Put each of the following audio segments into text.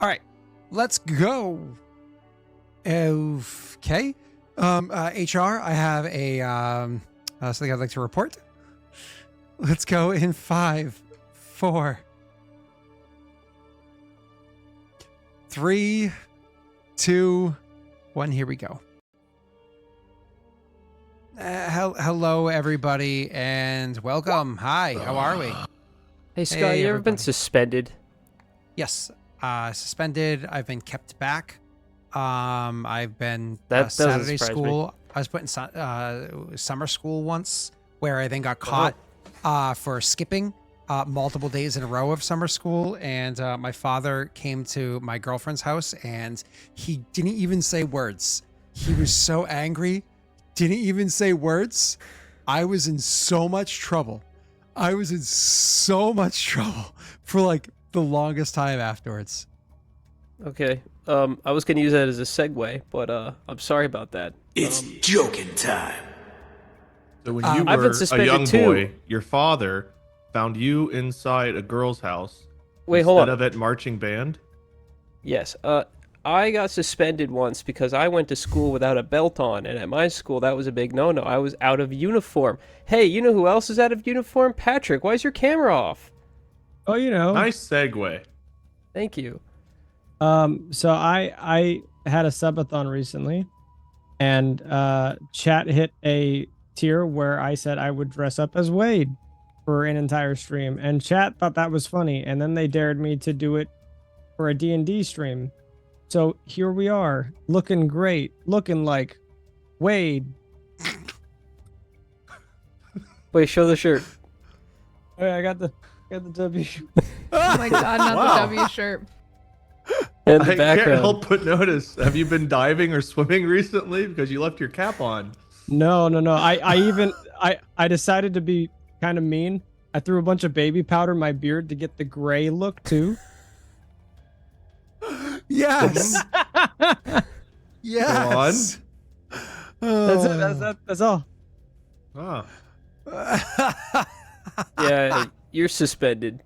All right, let's go. Okay. HR, I have a something I'd like to report. Let's go in 5, 4, 3, 2, 1. Here we go. Hello, everybody, and welcome. Hi, how are we? Hey, Scott, you ever been suspended? Yes, suspended. I've been kept back. I've been That Saturday surprise school. me. I was put in summer school once, where I then got caught for skipping multiple days in a row of summer school. And my father came to my girlfriend's house, and he didn't even say words. He was so angry, didn't even say words. I was in so much trouble. I was in so much trouble for like the longest time afterwards. Okay. I was gonna use that as a segue, but I'm sorry about that. It's joking time. So when you I've been were a suspended young too. boy, your father found you inside a girl's house. Wait, hold on. Instead of at marching band. Yes. I got suspended once because I went to school without a belt on, and at my school that was a big no-no. I was out of uniform. Hey, you know who else is out of uniform? Patrick. Why is your camera off? Oh, you know. Nice segue. Thank you. So I had a subathon recently, and chat hit a tier where I said I would dress up as Wade for an entire stream, and chat thought that was funny, and then they dared me to do it for a D&D stream. So here we are, looking great, looking like Wade. Wait, show the shirt. Oh, I got the W. Oh my god, not Wow. the W shirt. And the I can't background. help but notice. Have you been diving or swimming recently? Because you left your cap on. No. I decided to be kind of mean. I threw a bunch of baby powder in my beard to get the gray look too. Yes. Yes. That's it. That's all. Ah. Yeah, you're suspended.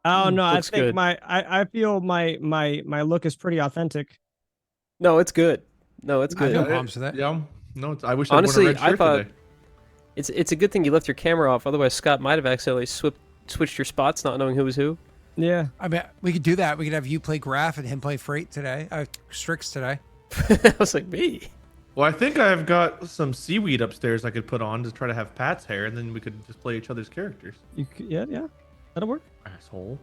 Oh no, I Looks think good. I feel my look is pretty authentic. No, it's good. No, it's I good. know. problems with that. Yeah. No, I wish Honestly, I'd worn a red shirt I thought today. it's a good thing you left your camera off. Otherwise, Scott might have accidentally switched your spots, not knowing who was who. Yeah. I mean, we could do that. We could have you play Graff and him play Frait today. Strix today. I was like, me? Well, I think I've got some seaweed upstairs I could put on to try to have Pat's hair, and then we could just play each other's characters. Yeah. That'll work. Asshole.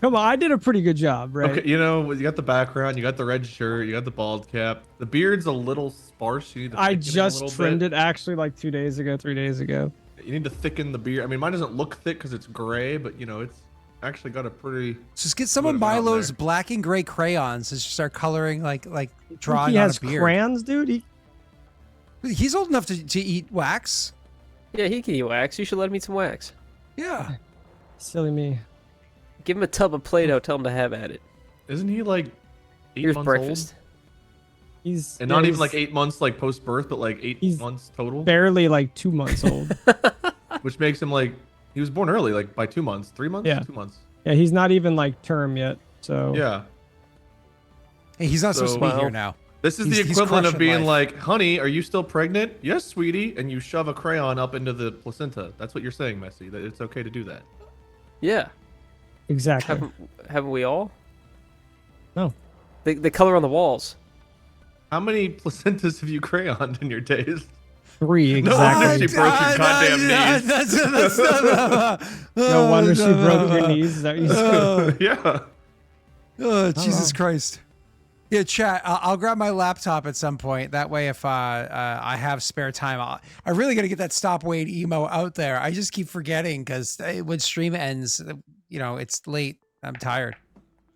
Come on, I did a pretty good job, right? Okay, you know, you got the background, you got the red shirt, you got the bald cap. The beard's a little sparse. You need to I thicken it a just little trimmed bit. it actually like 3 days ago. You need to thicken the beard. I mean, mine doesn't look thick because it's gray, but you know, it's actually got a pretty. Just get some of Put 'em out Milo's there. black and gray crayons and just start coloring like drawing He on has a beard. crayons, dude. He's old enough to eat wax. Yeah, he can eat wax. You should let him eat some wax. Yeah. Silly me. Give him a tub of Play-Doh. Tell him to have at it. Isn't he like 8 Here's months breakfast. He's old? And not even he's like 8 months like post birth, but like 8 He's months total, barely like 2 months old. which makes him like he was born early, like by 2 months, 3 months, Yeah. 2 months. Yeah, he's not even like term yet. So Yeah. Hey, he's not supposed to be Well, here now. This is He's- the he's equivalent of crushing being life. like, honey, are you still pregnant? Yes, sweetie. And you shove a crayon up into the placenta. That's what you're saying, Messi, that it's okay to do that. Yeah. exactly. Haven't we all? No. The color on the walls. How many placentas have you crayoned in your days? 3 No wonder exactly. she broke your goddamn knees. No wonder she broke your knees. Is that what you said? Yeah. Oh, Jesus Christ. Yeah, chat. I'll grab my laptop at some point. That way, if I have spare time, I really got to get that Stop Wade emo out there. I just keep forgetting because when stream ends, you know, it's late. I'm tired.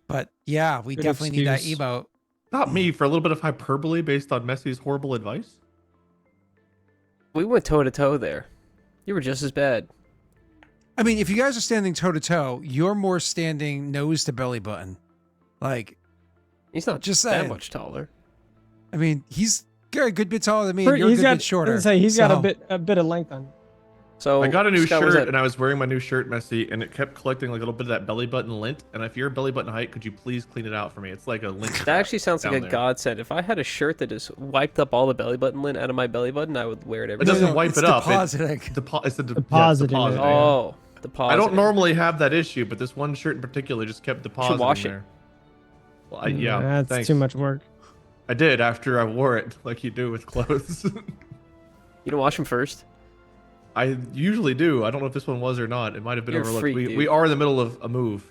But yeah, we Good definitely need that excuse. emo. Not me for a little bit of hyperbole based on Messi's horrible advice. We went toe to toe there. You were just as bad. I mean, if you guys are standing toe to toe, you're more standing nose to belly button. Like, He's not Just that saying. much taller. I mean, he's got a good bit taller than me. And you're a He's good got, bit shorter. I was gonna say, he's got So- a bit of length on. So I got a new Scott, was shirt that- and I was wearing my new shirt messy and it kept collecting like a little bit of that belly button lint. And if you're belly button height, could you please clean it out for me? It's like a lint. That actually sounds like down a there. godsend. If I had a shirt that just wiped up all the belly button lint out of my belly button, I would wear it every It doesn't day. wipe it's it up. depositing. It's Depositing it. Oh, deposit. I don't normally have that issue, but this one shirt in particular just kept depositing wash it. there. Well, yeah, That's thanks. too much work. I did after I wore it, like you do with clothes. You don't wash them first. I usually do. I don't know if this one was or not. It might have been You're a overlooked. freak, we dude. are in the middle of a move.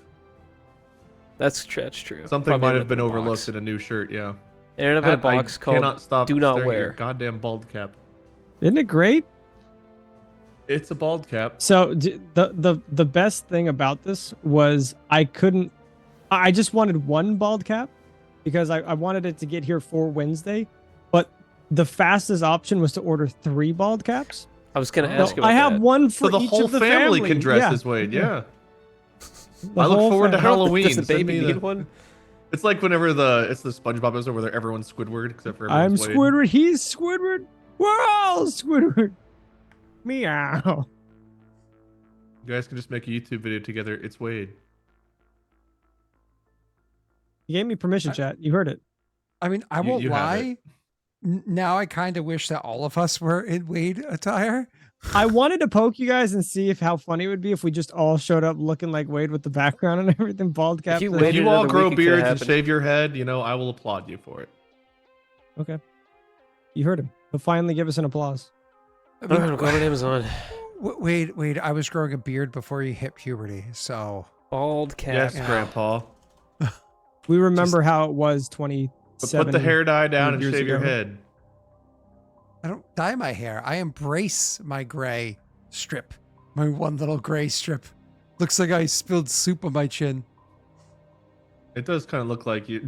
That's true. Something Probably might ended have been up in a overlooked box. in a new shirt. Yeah. It ended up in a Pat, I box called cannot stop "Do Not staring at your Wear." goddamn bald cap. Isn't it great? It's a bald cap. So the best thing about this was I just wanted one bald cap because I wanted it to get here for Wednesday, but the fastest option was to order 3 bald caps. I was gonna So ask about I have that. one for So the each whole of the family can dress Yeah. as Wade. Yeah. The I look whole forward to family. Halloween. Does the Send baby me need one? It's like whenever it's the SpongeBob episode where everyone's Squidward except for I'm everyone's Wade. Squidward. He's Squidward. We're all Squidward. Meow. You guys can just make a YouTube video together. It's Wade. You gave me permission, chat. You heard it. I mean, I You- won't you have lie. Now I kind of wish that all of us were in Wade attire. I wanted to poke you guys and see how funny it would be if we just all showed up looking like Wade with the background and everything, bald cap. you and- waited If you all another grow week, it coulda beards and happened. shave your head, I will applaud you for it. Okay. You heard him. He'll finally give us an applause. I All mean, right, I'm going on Amazon. Wade, I was growing a beard before you hit puberty, so Bald cap. Yes, Yeah. Grandpa. We remember how it was 27 But put the hair dye down and years shave your ago. head. I don't dye my hair. I embrace my gray strip, my one little gray strip. Looks like I spilled soup on my chin. It does kind of look like you.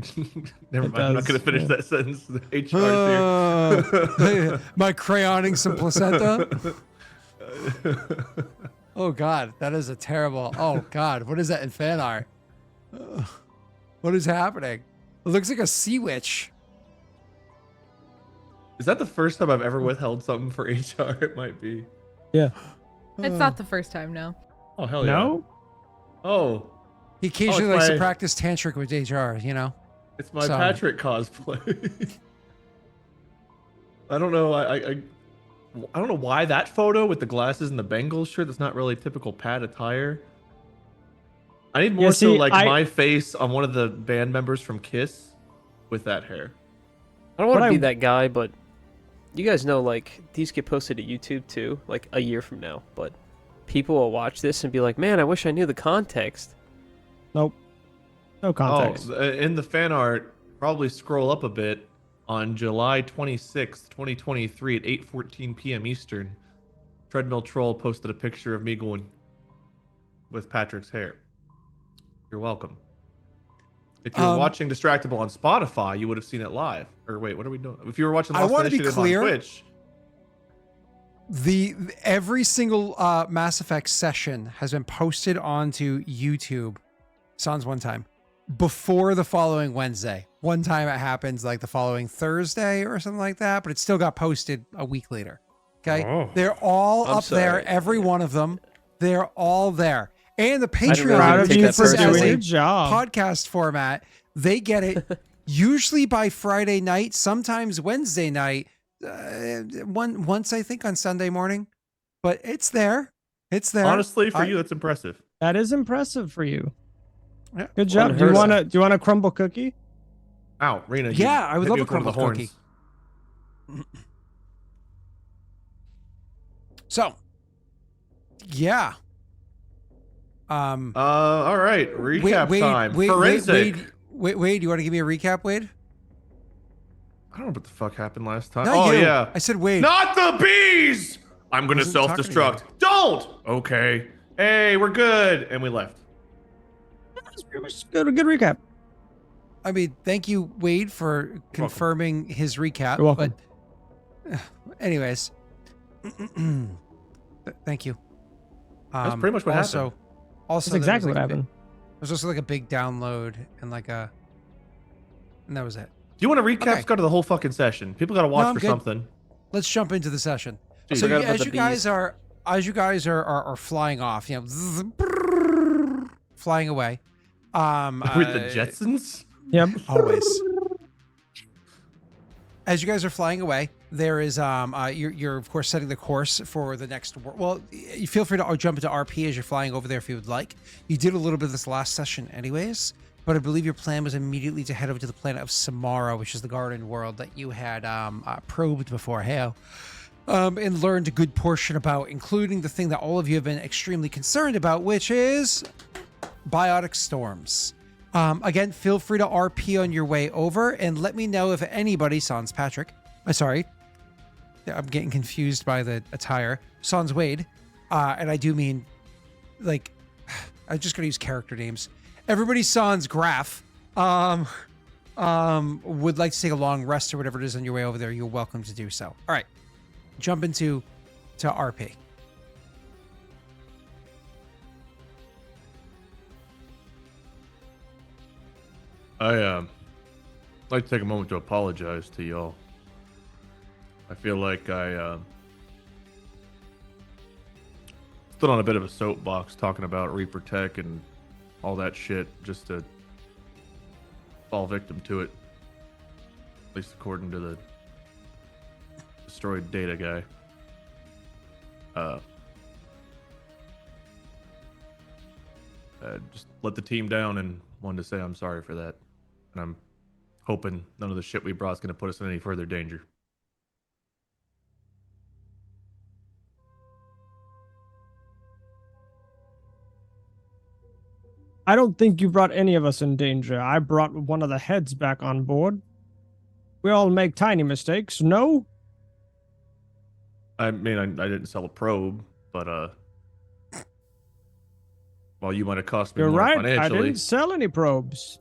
Never It mind. I'm not does, going to finish yeah. that sentence. The HR here. My crayoning some placenta. Oh God, that is a terrible. Oh God, what is that in fan art? What is happening? It looks like a sea witch. Is that the first time I've ever withheld something for HR? It might be. Yeah. It's not the first time, no. Oh, hell yeah. No? Oh, He occasionally it's likes to my- practice tantric with HR, you know? it's my So- Patrick cosplay. I don't know. I don't know why that photo with the glasses and the Bengals shirt. That's not really typical Pat attire. I need more Yeah, so see, like I- my face on one of the band members from Kiss with that hair. I don't want What to be I- that guy, but you guys know, like, these get posted to YouTube too, like a year from now. But people will watch this and be like, "Man, I wish I knew the context." Nope. No context. Oh, in the fan art, probably scroll up a bit on July 26th, 2023 at 8:14 p.m. Eastern. Treadmill Troll posted a picture of me going with Patrick's hair. You're welcome. If you're watching Distractable on Spotify, you would have seen it live. Or wait, what are we doing? If you were watching I Lost wanna be Initiative clear. on Twitch, Every single Mass Effect session has been posted onto YouTube. Sans one time before the following Wednesday. One time it happens like the following Thursday or something like that, but it still got posted a week later. Okay, Oh. they're all I'm up there. sorry. Every one of them, they're all there. And the didn't Patreon realize Proud you of take you that for releases personally. as doing a your job. podcast format. They get it usually by Friday night, sometimes Wednesday night. Once I think on Sunday morning, but it's there. It's there. honestly, for I- you, that's impressive. That is impressive for you. Yeah. Good job. Unheard of. Do you want a crumble cookie? Ow, Rena. you Yeah, I would hit love me a with one of the crumbled horns. cookie. So, yeah. All right, recap time. Forensic. Wade, you want to give me a recap, Wade? I don't know what the fuck happened last time. Not oh you. yeah. I said Wade. Not the bees! I'm gonna Wasn't talking to self-destruct. Don't! Okay. Hey, we're good. And we left. That's pretty much good recap. I mean, thank you, Wade, for confirming his recap. You're welcome. But, anyways, thank you. That's pretty much what happened. Also, That's there exactly was, what like, happened. There was also like a big download and and that was it. Do you want to recap, Okay. Scott, of the whole fucking session? People gotta watch I'm for good. something. Let's jump into the session. Jeez. So Forgot about as the you guys bees. are as you guys are flying off, flying away. With the Jetsons? Yep. Always. As you guys are flying away, there is you're of course setting the course for the next well, you feel free to jump into RP as you're flying over there if you would like. You did a little bit of this last session anyways, but I believe your plan was immediately to head over to the planet of Samara, which is the garden world that you had probed before and learned a good portion about, including the thing that all of you have been extremely concerned about, which is biotic storms. Again, feel free to RP on your way over and let me know if anybody, sans Patrick, sorry, I'm getting confused by the attire, sans Wade, and I do mean, like, I'm just going to use character names. Everybody sans Graff, would like to take a long rest or whatever it is on your way over there, you're welcome to do so. All right, jump into RP. I'd like to take a moment to apologize to y'all. I feel like I stood on a bit of a soapbox talking about Reaper Tech and all that shit just to fall victim to it. At least according to the destroyed data guy. Just let the team down and wanted to say I'm sorry for that. And I'm hoping none of the shit we brought is going to put us in any further danger. I don't think you brought any of us in danger. I brought one of the heads back on board. We all make tiny mistakes, no? I mean, I didn't sell a probe, but well, you might have cost me You're more right. financially. I didn't sell any probes.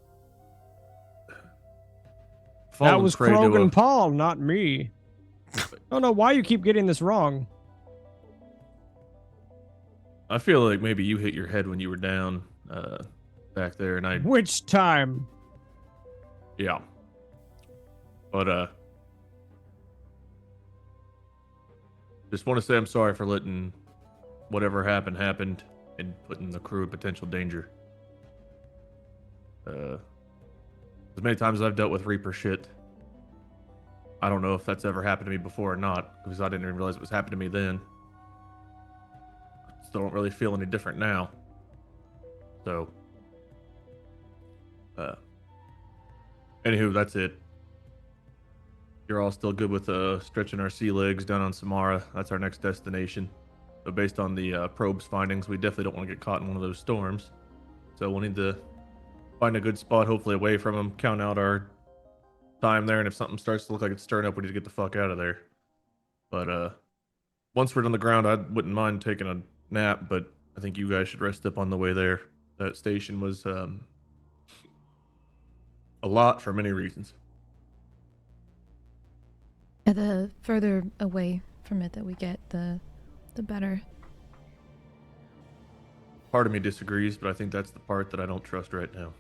Fallen That was prey to Krogan a- Paul, not me. I don't know why you keep getting this wrong. I feel like maybe you hit your head when you were down back there, and Which time? yeah. But just want to say I'm sorry for letting whatever happened and putting the crew in potential danger. As many times as I've dealt with Reaper shit, I don't know if that's ever happened to me before or not, because I didn't even realize it was happening to me then. Still don't really feel any different now. So, anywho, that's it. You're all still good with stretching our sea legs down on Samara. That's our next destination. But based on the probe's findings, we definitely don't want to get caught in one of those storms. So we'll need to find a good spot, hopefully away from them, count out our time there, and if something starts to look like it's stirring up, we need to get the fuck out of there. But once we're on the ground, I wouldn't mind taking a nap, but I think you guys should rest up on the way there. That station was a lot for many reasons. Yeah, the further away from it that we get, the better. Part of me disagrees, but I think that's the part that I don't trust right now.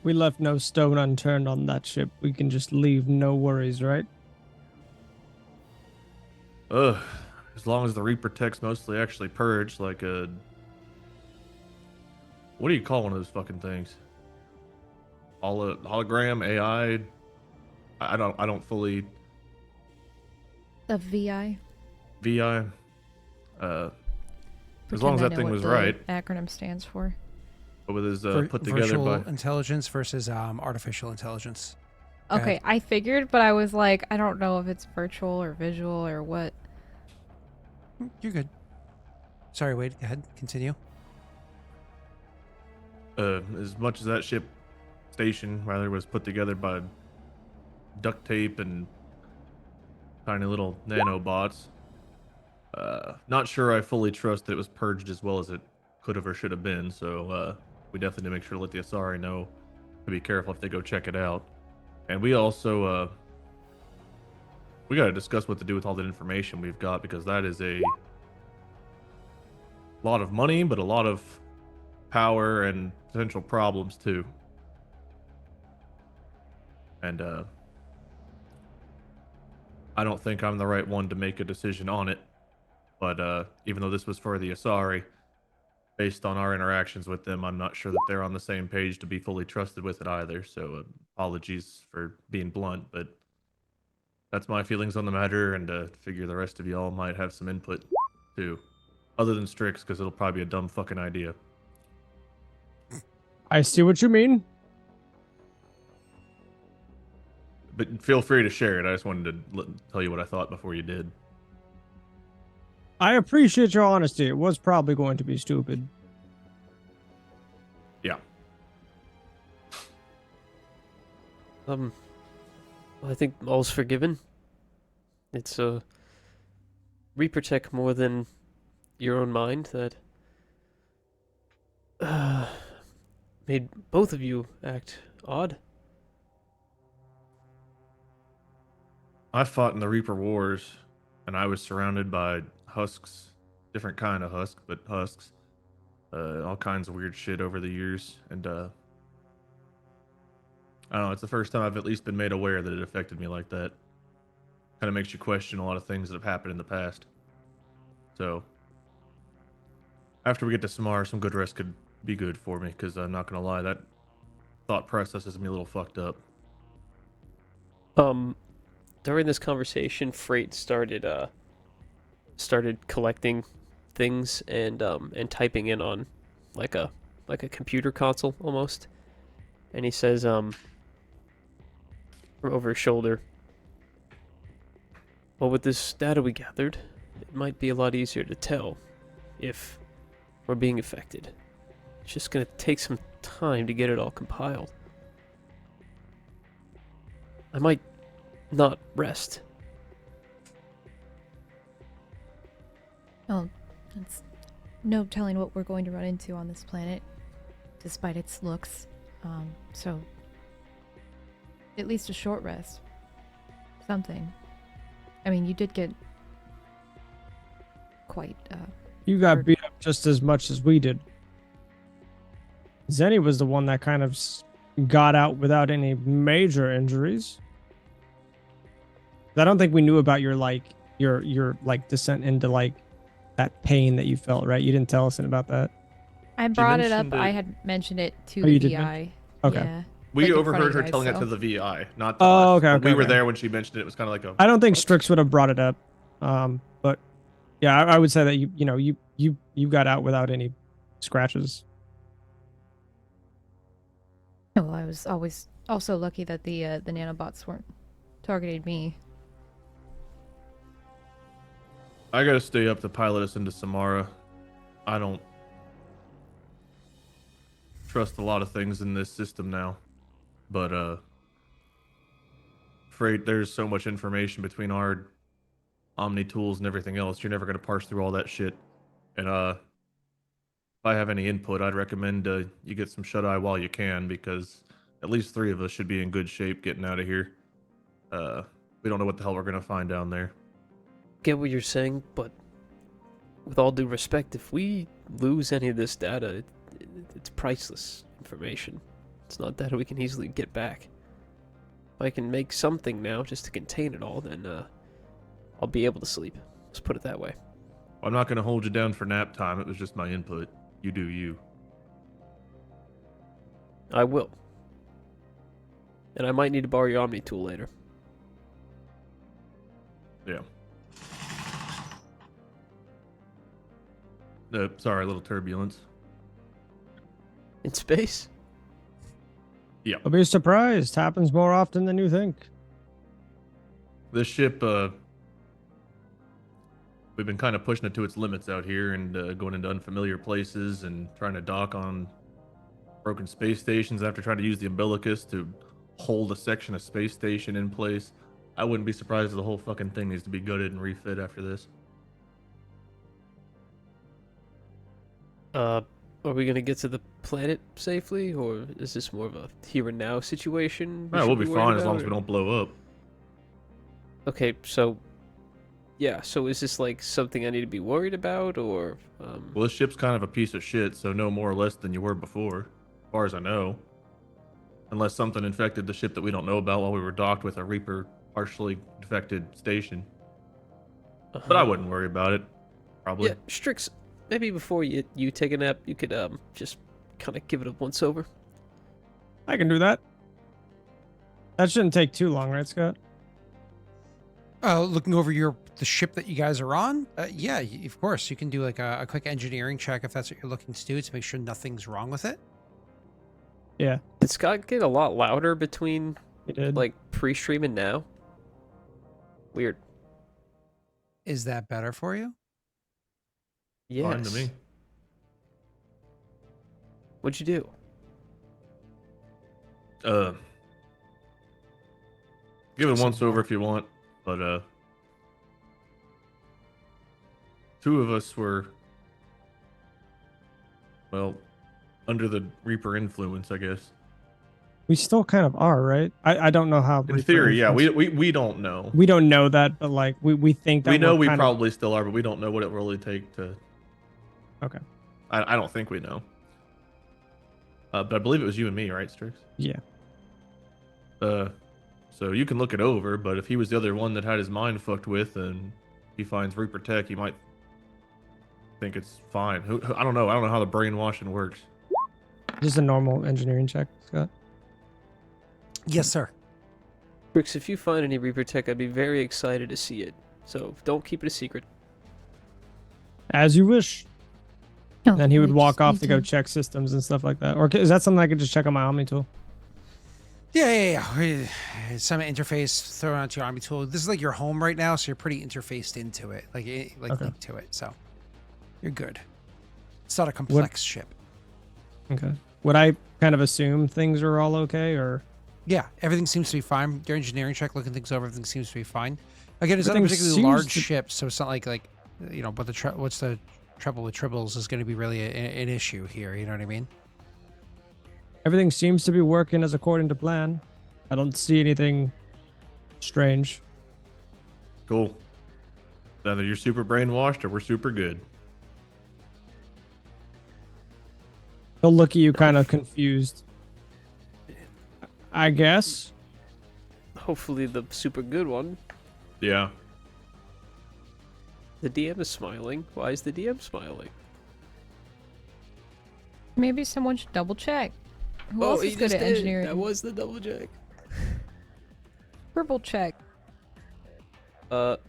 We left no stone unturned on that ship. We can just leave, no worries, right? Ugh. As long as the Reaper tech's mostly actually purged, like a... What do you call one of those fucking things? Hologram, AI? I don't fully... The VI. VI? As long as Pretend I that know thing what was the right. acronym stands for. But with his put together virtual by... intelligence versus artificial intelligence. Go Okay, ahead. I figured, but I was like, I don't know if it's virtual or visual or what. You're good. Sorry, Wade. Go ahead. Continue. As much as that ship station rather was put together by duct tape and tiny little nanobots, not sure I fully trust that it was purged as well as it could have or should have been. So we definitely need to make sure to let the Asari know to be careful if they go check it out. And we also we got to discuss what to do with all that information we've got, because that is a lot of money, but a lot of power and potential problems too. And I don't think I'm the right one to make a decision on it. But even though this was for the Asari, based on our interactions with them, I'm not sure that they're on the same page to be fully trusted with it either. So apologies for being blunt, but that's my feelings on the matter, and figure the rest of y'all might have some input too. Other than Strix, because it'll probably be a dumb fucking idea. I see what you mean. But feel free to share it. I just wanted to tell you what I thought before you did. I appreciate your honesty. It was probably going to be stupid. Yeah. I think all's forgiven. It's Reaper tech more than your own mind that made both of you act odd. I fought in the Reaper Wars, and I was surrounded by husks, different kind of husk, but husks, all kinds of weird shit over the years, and I don't know, it's the first time I've at least been made aware that it affected me like that. Kind of makes you question a lot of things that have happened in the past. So, after we get to Samara, some good rest could be good for me, because I'm not going to lie, that thought process has me a little fucked up. During this conversation, Frait started collecting things and typing in on like a computer console almost. And he says over his shoulder, well, with this data we gathered, it might be a lot easier to tell if we're being affected. It's just gonna take some time to get it all compiled. I might not rest. Oh, it's no telling what we're going to run into on this planet, despite its looks. So, at least a short rest. Something. I mean, you did get quite, You got hurt. beat up just as much as we did. Zenny was the one that kind of got out without any major injuries. I don't think we knew about your descent into like that pain that you felt, right? You didn't tell us about that. I brought it up. mentioned I it- had mentioned it to Oh, the you did VI. Okay. Yeah. We Like, in front overheard of her you guys, telling it so- to the VI, not to Oh, us. okay, When okay, we were okay. there when she mentioned it. It was kind of like a. I don't think "What?" Strix would have brought it up. But yeah, I would say that you got out without any scratches. Well, I was always also lucky that the nanobots weren't targeting me. I gotta stay up to pilot us into Samara. I don't trust a lot of things in this system now. But Freight, there's so much information between our Omni tools and everything else. You're never gonna parse through all that shit. And if I have any input, I'd recommend you get some shut eye while you can, because at least 3 of us should be in good shape getting out of here. We don't know what the hell we're gonna find down there. Get what you're saying, but with all due respect, if we lose any of this data, it's priceless information. It's not data we can easily get back. If I can make something now just to contain it all, then I'll be able to sleep. Let's put it that way. I'm not gonna hold you down for nap time. It was just my input. You do you. I will. And I might need to borrow your Omni tool later. Yeah. Sorry, a little turbulence. In space? I'll be surprised. Happens more often than you think. This ship, we've been kind of pushing it to its limits out here and going into unfamiliar places and trying to dock on broken space stations after trying to use the umbilicus to hold a section of space station in place. I wouldn't be surprised if the whole fucking thing needs to be gutted and refit after this. Are we gonna get to the planet safely, or is this more of a here and now situation? Yeah, we'll should be worried fine as long about, as we or- don't blow up. Okay, so yeah, so is this like something I need to be worried about, or Well, this ship's kind of a piece of shit, so no more or less than you were before, as far as I know. Unless something infected the ship that we don't know about while we were docked with a Reaper partially infected station. But I wouldn't worry about it. Probably. Yeah, Strix, maybe before you take a nap, you could just kind of give it a once over. I can do that. That shouldn't take too long, right, Scott? Looking over the ship that you guys are on, yeah, of course. You can do like a quick engineering check if that's what you're looking to do to make sure nothing's wrong with it. Yeah, Did Scott get a lot louder between he did. like pre-stream and now? Weird. Is that better for you? Yes. Fine to me. What'd you do? Give it once over if you want, but two of us were, well, under the Reaper influence, I guess. We still kind of are, right? I don't know how. In theory, yeah. We don't know. We don't know that, but like we think that We know we're we kind of- probably still are, but we don't know what it will really take to. Okay. I don't think we know. But I believe it was you and me, right, Strix? Yeah. So you can look it over, but if he was the other one that had his mind fucked with and he finds Reaper Tech, he might think it's fine. I don't know. I don't know how the brainwashing works. Just a normal engineering check, Scott. Yes, sir. Strix, if you find any Reaper Tech, I'd be very excited to see it. So don't keep it a secret. As you wish. No, Then he would we walk just off need to go check systems and stuff like that. Or is that something I could just check on my Omni tool? Yeah. Some interface thrown onto your Omni tool. This is like your home right now, so you're pretty interfaced into it, like Okay. linked to it. So you're good. It's not a complex ship. Okay. Would I kind of assume things are all okay, or? Yeah, everything seems to be fine. Your engineering check, looking things over, everything seems to be fine. Again, it's not a Everything particularly seems large to- ship, so it's not like but what's the trouble with triples is going to be really an issue here. You know what I mean? Everything seems to be working as according to plan. I don't see anything strange. Cool. Either you're super brainwashed or we're super good. He'll look at you kind of confused. I guess. Hopefully the super good one. Yeah. The DM is smiling. Why is the DM smiling? Maybe someone should double check. Who else is good at engineering? That was the double check. Triple check. Scott,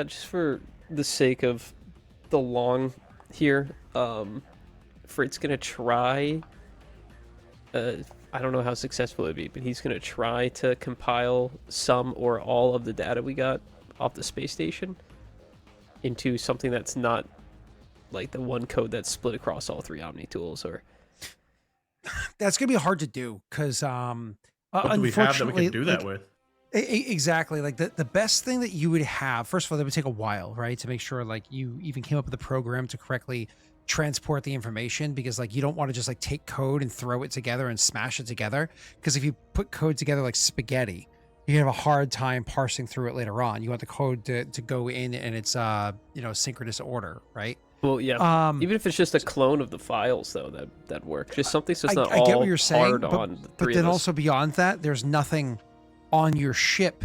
just for the sake of the long here, Freight's gonna try. I don't know how successful it'd be, but he's gonna try to compile some or all of the data we got off the space station into something that's not like the one code that's split across all three Omni tools, or That's going to be hard to do because, What do we have that we can do that with? Exactly. Like the best thing that you would have, first of all, that would take a while, right? To make sure like you even came up with a program to correctly transport the information, because like you don't want to just like take code and throw it together and smash it together. Because if you put code together like spaghetti, you have a hard time parsing through it later on. You want the code to go in its synchronous order, right? well, yeah. Even if it's just a clone of the files, though, that work. Just something so it's not I all get what you're saying, hard but, on the but three then of us. also beyond that, there's nothing on your ship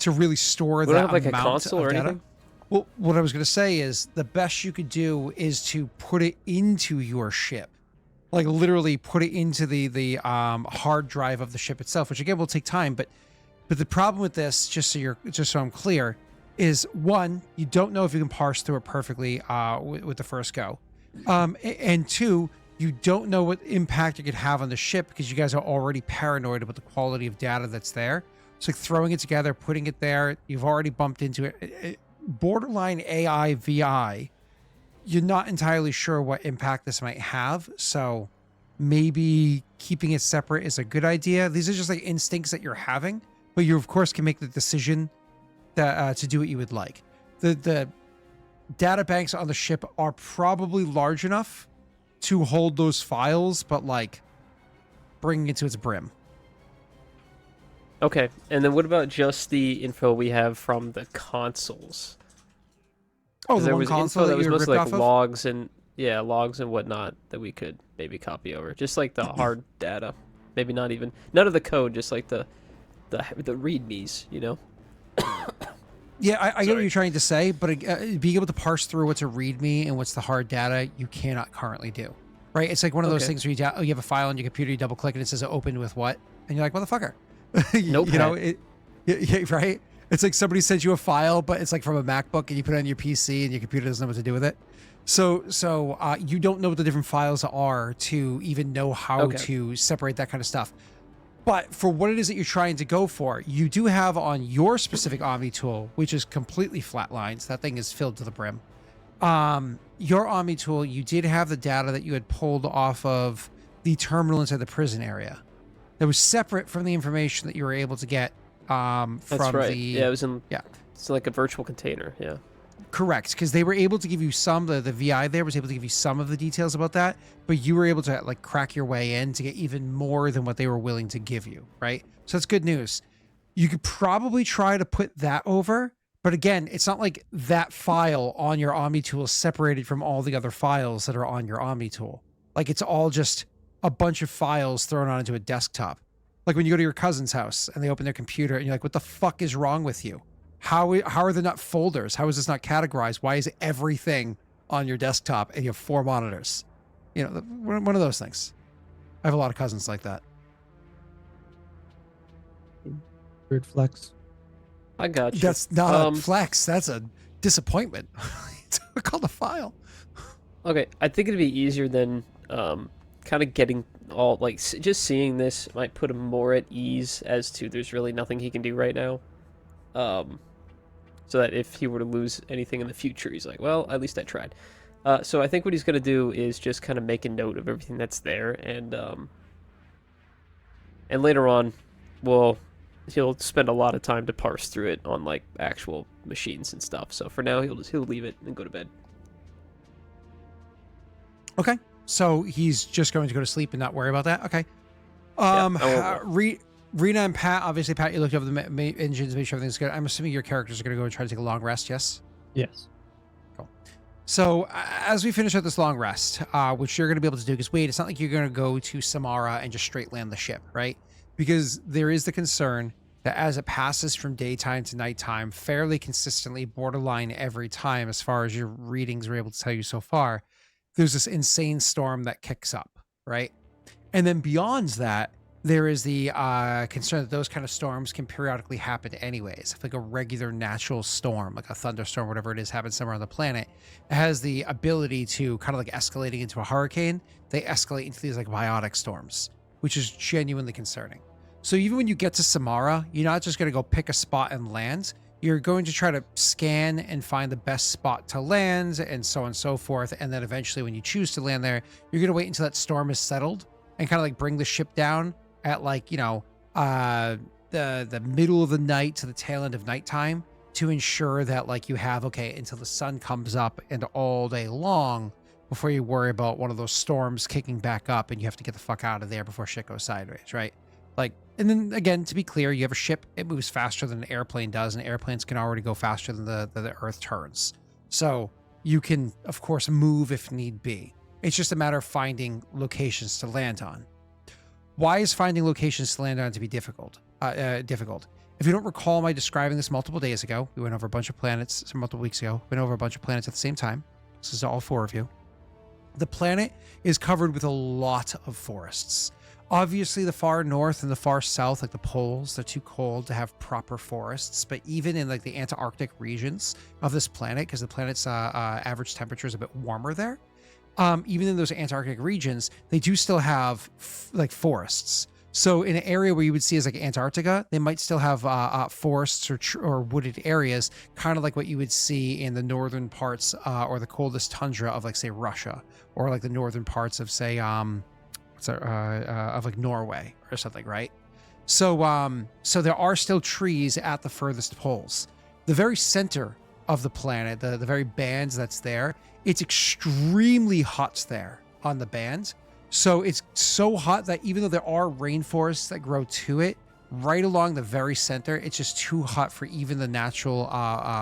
to really store We that don't have like a amount console of or data. anything. Well, what I was going to say is the best you could do is to put it into your ship, like literally put it into the hard drive of the ship itself, which again will take time. But the problem with this, just so I'm clear, is one, you don't know if you can parse through it perfectly with the first go, and two, you don't know what impact it could have on the ship because you guys are already paranoid about the quality of data that's there. It's like throwing it together, putting it there. You've already bumped into it. Borderline AI VI. You're not entirely sure what impact this might have. So maybe keeping it separate is a good idea. These are just like instincts that you're having, but you of course can make the decision that, to do what you would like. The data banks on the ship are probably large enough to hold those files, but like bringing it to its brim. Okay, and then what about just the info we have from the consoles? Oh, 'Cause the there one was console info that you was had mostly ripped like off of? logs and whatnot that we could maybe copy over. Just like the hard data. Maybe not even none of the code, just like the the readmes, you know. Yeah, I get what Sorry. you're trying to say, but being able to parse through what's a README and what's the hard data, you cannot currently do. Right? It's like one of those Okay. things where you have a file on your computer, you double click and it says open with what, and you're like, motherfucker. Notepad. You know, yeah, right? It's like somebody sends you a file, but it's like from a MacBook, and you put it on your PC, and your computer doesn't know what to do with it. So you don't know what the different files are to even know how Okay. to separate that kind of stuff. But for what it is that you're trying to go for, you do have on your specific Omni tool, which is completely flatlined. That thing is filled to the brim. Your Omni tool, you did have the data that you had pulled off of the terminal inside the prison area. That was separate from the information that you were able to get from That's right. the... Yeah, it was in. Yeah. It's like a virtual container. Yeah. Correct, because they were able to give you some, the VI there was able to give you some of the details about that, but you were able to like crack your way in to get even more than what they were willing to give you, right? So that's good news. You could probably try to put that over, but again, it's not like that file on your Omni tool is separated from all the other files that are on your Omni tool. Like it's all just a bunch of files thrown onto a desktop. Like when you go to your cousin's house and they open their computer and you're like, what the fuck is wrong with you? How are there not folders? How is this not categorized? Why is everything on your desktop and you have 4 monitors? You know, one of those things. I have a lot of cousins like that. Weird flex. I got you. That's not a Um, flex. That's a disappointment. It's called a file. Okay, I think it'd be easier than kind of getting all like just seeing this might put him more at ease as to there's really nothing he can do right now. So that if he were to lose anything in the future, he's like, well, at least I tried. So I think what he's gonna do is just kind of make a note of everything that's there, and later on, he'll spend a lot of time to parse through it on like actual machines and stuff. So for now, he'll leave it and go to bed. Okay. So he's just going to go to sleep and not worry about that. Okay. I won't Rena and Pat, obviously, Pat, you looked over the engines, made sure everything's good. I'm assuming your characters are going to go and try to take a long rest, yes? Yes. So as we finish out this long rest, which you're going to be able to do, because wait, it's not like you're going to go to Samara and just straight land the ship, right? Because there is the concern that as it passes from daytime to nighttime, fairly consistently, borderline every time, as far as your readings were able to tell you so far, there's this insane storm that kicks up, right? And then beyond that, there is the concern that those kind of storms can periodically happen anyways. If like a regular natural storm, like a thunderstorm, whatever it is, happens somewhere on the planet, it has the ability to kind of like escalating into a hurricane. They escalate into these like biotic storms, which is genuinely concerning. So even when you get to Samara, you're not just going to go pick a spot and land. You're going to try to scan and find the best spot to land and so on and so forth. And then eventually when you choose to land there, you're going to wait until that storm is settled and kind of like bring the ship down at like, you know, the middle of the night to the tail end of nighttime to ensure that like you have, okay, until the sun comes up and all day long before you worry about one of those storms kicking back up and you have to get the fuck out of there before shit goes sideways, right? Like, and then again, to be clear, you have a ship, it moves faster than an airplane does, and airplanes can already go faster than the Earth turns. So you can, of course, move if need be. It's just a matter of finding locations to land on. Why is finding locations to land on to be difficult? If you don't recall my describing this multiple days ago, we went over a bunch of planets multiple weeks ago, went over a bunch of planets at the same time. This is all 4 of you. The planet is covered with a lot of forests. Obviously, the far north and the far south, like the poles, they're too cold to have proper forests. But even in like the Antarctic regions of this planet, because the planet's average temperature is a bit warmer there, even in those Antarctic regions, they do still have like forests. So in an area where you would see as like Antarctica, they might still have forests or wooded areas, kind of like what you would see in the northern parts or the coldest tundra of like say Russia, or like the northern parts of say of like Norway or something, right? So so there are still trees at the furthest poles. The very center of the planet, the very band that's there, it's extremely hot there on the band. So it's so hot that even though there are rainforests that grow to it, right along the very center, it's just too hot for even the natural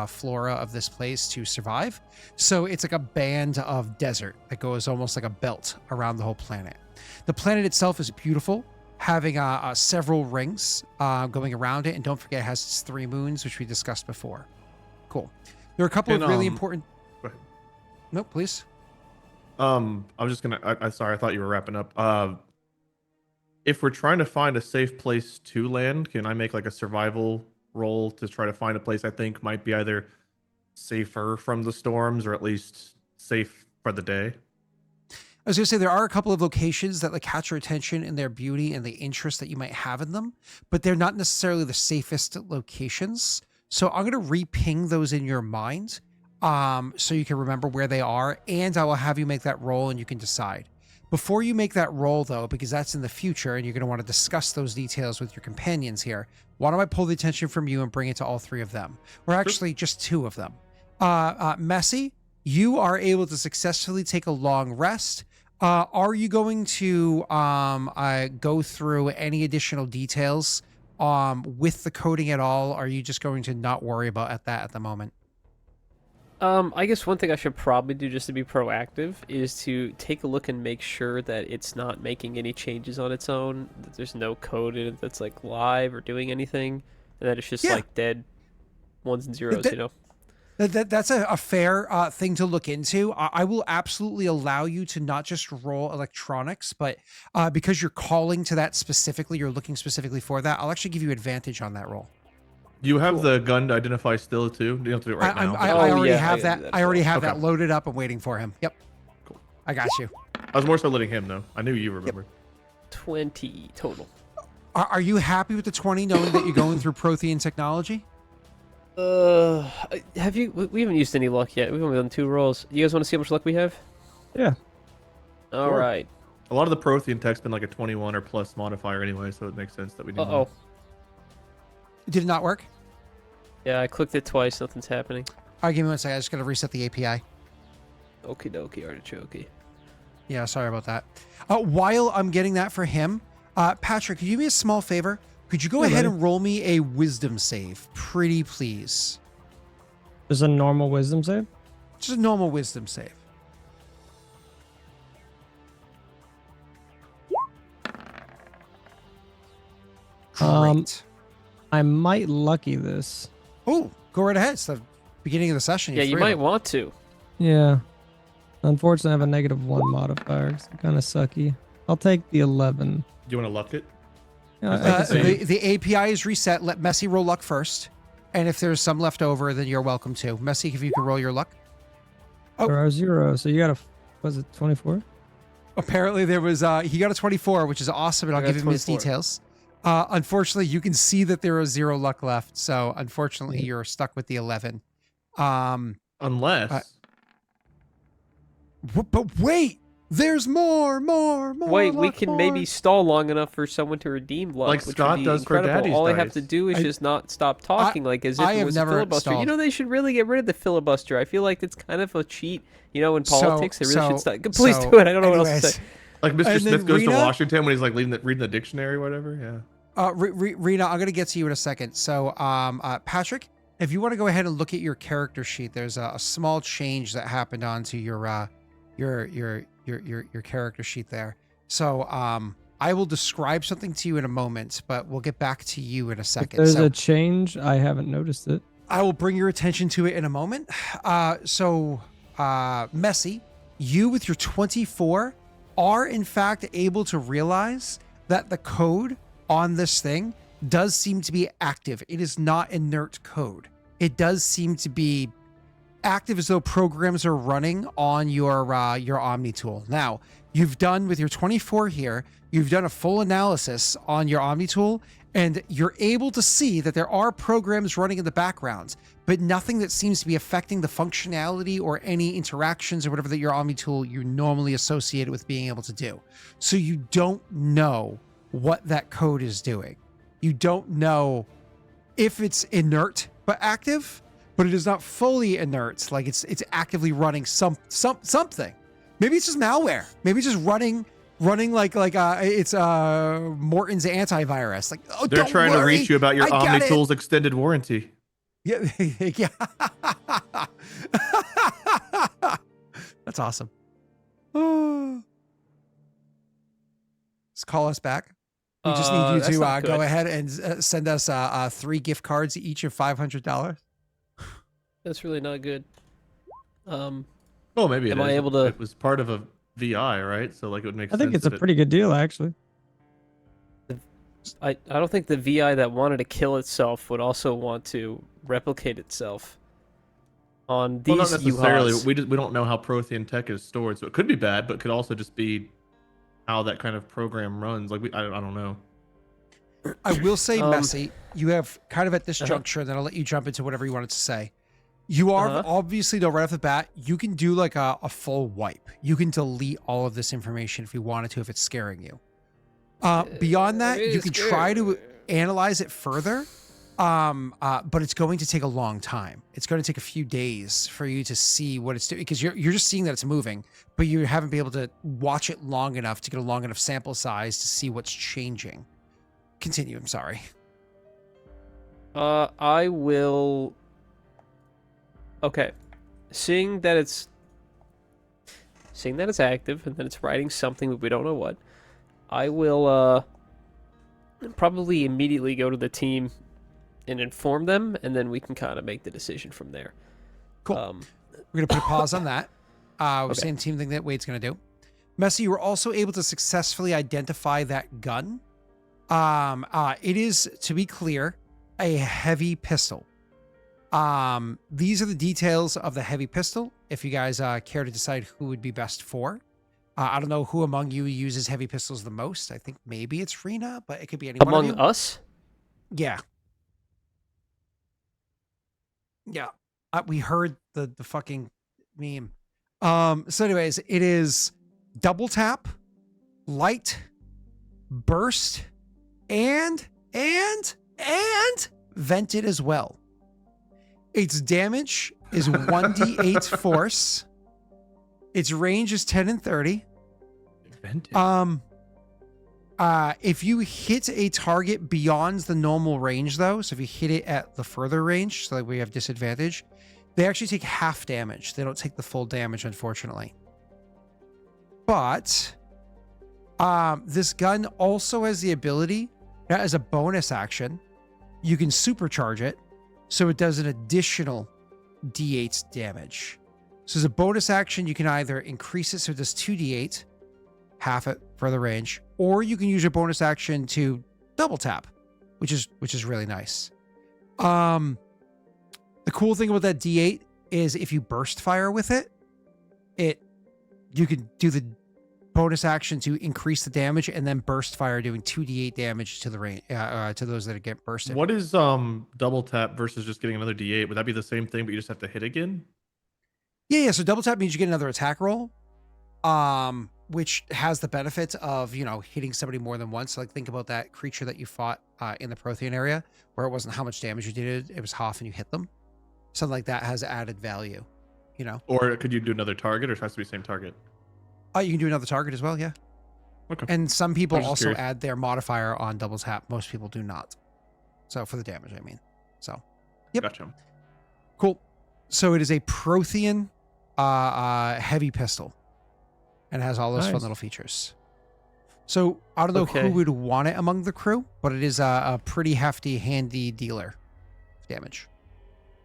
flora of this place to survive. So it's like a band of desert that goes almost like a belt around the whole planet. The planet itself is beautiful. having several rings going around it, and don't forget it has its 3 moons, which we discussed before. Cool. There are a couple of really important. Go ahead. No, please. I'm just gonna. Sorry, I thought you were wrapping up. If we're trying to find a safe place to land, can I make like a survival roll to try to find a place I think might be either safer from the storms or at least safe for the day? I was going to say there are a couple of locations that like catch your attention in their beauty and the interest that you might have in them, but they're not necessarily the safest locations. So I'm going to re-ping those in your mind, so you can remember where they are, and I will have you make that roll and you can decide. Before you make that roll, though, because that's in the future and you're going to want to discuss those details with your companions here, why don't I pull the attention from you and bring it to all 3 of them? Or actually just 2 of them. Messy, you are able to successfully take a long rest. Are you going to go through any additional details with the coding at all? Or are you just going to not worry about that at the moment? I guess one thing I should probably do just to be proactive is to take a look and make sure that it's not making any changes on its own, that there's no code in it that's like live or doing anything, and that it's just like dead ones and zeros, you know? That's a fair thing to look into. I will absolutely allow you to not just roll electronics, but because you're calling to that specifically, you're looking specifically for that, I'll actually give you advantage on that roll. You have the gun to identify still too? You don't have to do it right now. I already have that. I already have that loaded up and waiting for him. Yep. Cool. I got you. I was more so letting him know. I knew you remembered. 20 total. Are you happy with the 20, knowing that you're going through Prothean technology? Have you? We haven't used any luck yet. We've only done 2 rolls. You guys want to see how much luck we have? Yeah. All right. A lot of the Prothean tech's been like a 21 or plus modifier anyway, so it makes sense that we do. Uh-oh. Did it not work? Yeah, I clicked it twice. Nothing's happening. All right, give me 1 second. I just got to reset the API. Okie dokie, artichoke. Yeah, sorry about that. While I'm getting that for him, Patrick, could you do me a small favor? Could you go ahead and roll me a wisdom save? Pretty please. Just a normal wisdom save? Just a normal wisdom save. Great. I might lucky this. Oh, go right ahead. It's the beginning of the session. Yeah, you might want to. Yeah. Unfortunately, I have a -1 modifier. It's kind of sucky. I'll take the 11. Do you want to luck it? Yeah, The API is reset. Let Messy roll luck first. And if there's some left over, then you're welcome to. Messy, if you can roll your luck. Oh. There are 0. So you got was it 24? Apparently there was, he got a 24, which is awesome. And I'll give him his 24. details. Unfortunately, you can see that there is 0 luck left. So unfortunately, you're stuck with the 11. Unless. But wait, there's more. Wait, we luck, can more. maybe stall long enough for someone to redeem luck, Like which Scott would be does for incredible. Daddy's All I have dice. to do is just not stop talking, like as if I it have was a never filibuster. stalled. You know, they should really get rid of the filibuster. I feel like it's kind of a cheat. You know, in politics, they really should stop. Please do it. I don't know what else to say. Like Mr. And then Smith goes Rena? to Washington when he's like reading the dictionary or whatever. Yeah. Rena, I'm going to get to you in a second. So, Patrick, if you want to go ahead and look at your character sheet, there's a small change that happened onto your character sheet there. So, I will describe something to you in a moment, but we'll get back to you in a If second. there's So a change, I haven't noticed it. I will bring your attention to it in a moment. Messy, you with your 24 are in fact able to realize that the code on this thing does seem to be active. It is not inert code. It does seem to be active as though programs are running on your Omni tool. Now, you've done with your 24 here, you've done a full analysis on your Omni tool, and you're able to see that there are programs running in the background, but nothing that seems to be affecting the functionality or any interactions or whatever that your Omni tool you normally associate it with being able to do. So you don't know what that code is doing. You don't know if it's inert but active, but it is not fully inert. Like it's actively running something. Maybe it's just malware. Maybe it's just running like it's Morton's antivirus. Like, oh, They're don't trying worry, to reach you about your I got Omni it. Tool's extended warranty. Yeah, yeah. That's awesome. Just call us back. We just need you That's to not go good. ahead and send us 3 gift cards, each of $500. That's really not good. Oh, maybe it Am I is. able to- It was part of a VI, right? So like it would make I sense. think it's a if pretty good deal, actually. I don't think the VI that wanted to kill itself would also want to replicate itself on these Well, not necessarily. UHAs. We don't know how Prothean tech is stored, so it could be bad, but could also just be how that kind of program runs. Like I don't know. I will say, Messy, you have kind of at this Uh-huh. juncture, and then I'll let you jump into whatever you wanted to say. You are Uh-huh. obviously, though, right off the bat, you can do like a full wipe. You can delete all of this information if you wanted to, if it's scaring you. Beyond that, it you is can try to analyze it further, but it's going to take a long time. It's going to take a few days for you to see what it's doing, because you're just seeing that it's moving, but you haven't been able to watch it long enough to get a long enough sample size to see what's changing. Continue. I'm sorry. I will. Okay, seeing that it's active and that it's writing something, but we don't know what. I will probably immediately go to the team and inform them, and then we can kind of make the decision from there. Cool. We're going to put a pause on that. Same team thing that Wade's going to do. Messy, you were also able to successfully identify that gun. It is, to be clear, a heavy pistol. These are the details of the heavy pistol, if you guys care to decide who would be best for. I don't know who among you uses heavy pistols the most. I think maybe it's Rena, but it could be anyone Among of you. us? Yeah. Yeah. We heard the fucking meme. So anyways, it is double tap, light, burst, and vented as well. Its damage is 1d8 force. Its range is 10 and 30. Invented. If you hit a target beyond the normal range, though, so if you hit it at the further range, so like we have disadvantage, they actually take half damage. They don't take the full damage, unfortunately. But this gun also has the ability, as a bonus action, you can supercharge it, so it does an additional d8 damage. So as a bonus action, you can either increase it so it does 2d8, half it for the range, or you can use your bonus action to double tap, which is really nice. The cool thing about that d8 is if you burst fire with it, you can do the bonus action to increase the damage and then burst fire, doing 2d8 damage to the range to those that get bursted. What is double tap versus just getting another D8? Would that be the same thing, but you just have to hit again? Yeah. So double tap means you get another attack roll, which has the benefit of, hitting somebody more than once. Like think about that creature that you fought in the Prothean area, where it wasn't how much damage you did, it was half and you hit them. Something like that has added value, Or could you do another target, or it has to be the same target? You can do another target as well, yeah. Okay. And some people I was just also curious. add their modifier on double tap. Most people do not. So for the damage, I mean. So, yep. Gotcha. Cool. So it is a Prothean heavy pistol, and it has all those fun Nice. little features. So I don't know Okay. who would want it among the crew, but it is a pretty hefty, handy dealer of damage.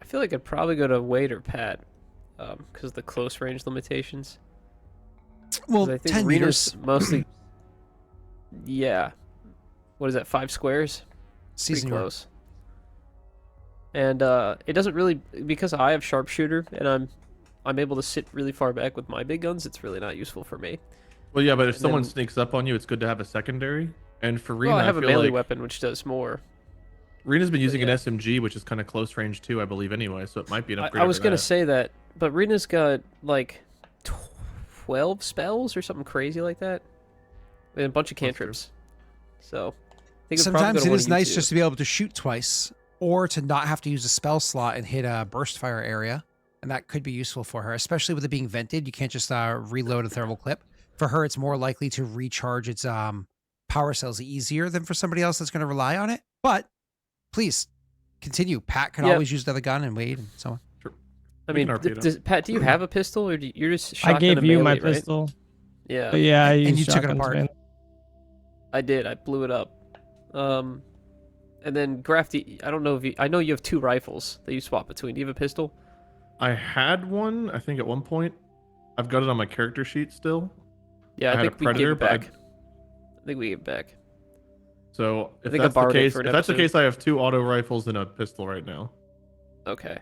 I feel like I'd probably go to Wade or Pat, because of the close range limitations. 'Cause Well, I think 10 Rena's meters. mostly. Yeah. What is that? 5 squares? Season Pretty your- close. And it doesn't really, because I have sharpshooter and I'm able to sit really far back with my big guns. It's really not useful for me. Well, yeah, but if And someone then- sneaks up on you, it's good to have a secondary. And for Rena, Well, I have a feel melee like weapon which does more. Rena's been using an yeah. SMG, which is kind of close range too, I believe, anyway. So it might be an upgrade. I was over gonna that. say that, but Rena's got like 12 spells or something crazy like that, and a bunch of true. cantrips. So I think Sometimes it is nice just to be able to shoot twice, or to not have to use a spell slot and hit a burst fire area. And that could be useful for her, especially with it being vented. You can't just reload a thermal clip. For her, it's more likely to recharge its power cells easier than for somebody else that's going to rely on it. But please continue. Pat can Yeah. always use the other gun, and Wade and so on. I We mean, can RP it up. Pat, do you have a pistol, or you're just I shotgun gave and you my melee, right? pistol. Yeah, But yeah, I And used you took it shotguns, apart. man. I did. I blew it up. And then Graff, I don't know if I know you have 2 rifles that you swap between. Do you have a pistol? I had one, I think, at one point. I've got it on my character sheet still. Yeah, I had a think we gave Predator, it but back. I think we gave it back. So if think I that's the borrowed it case, for an if that's the episode. case, I have 2 auto rifles and a pistol right now. Okay.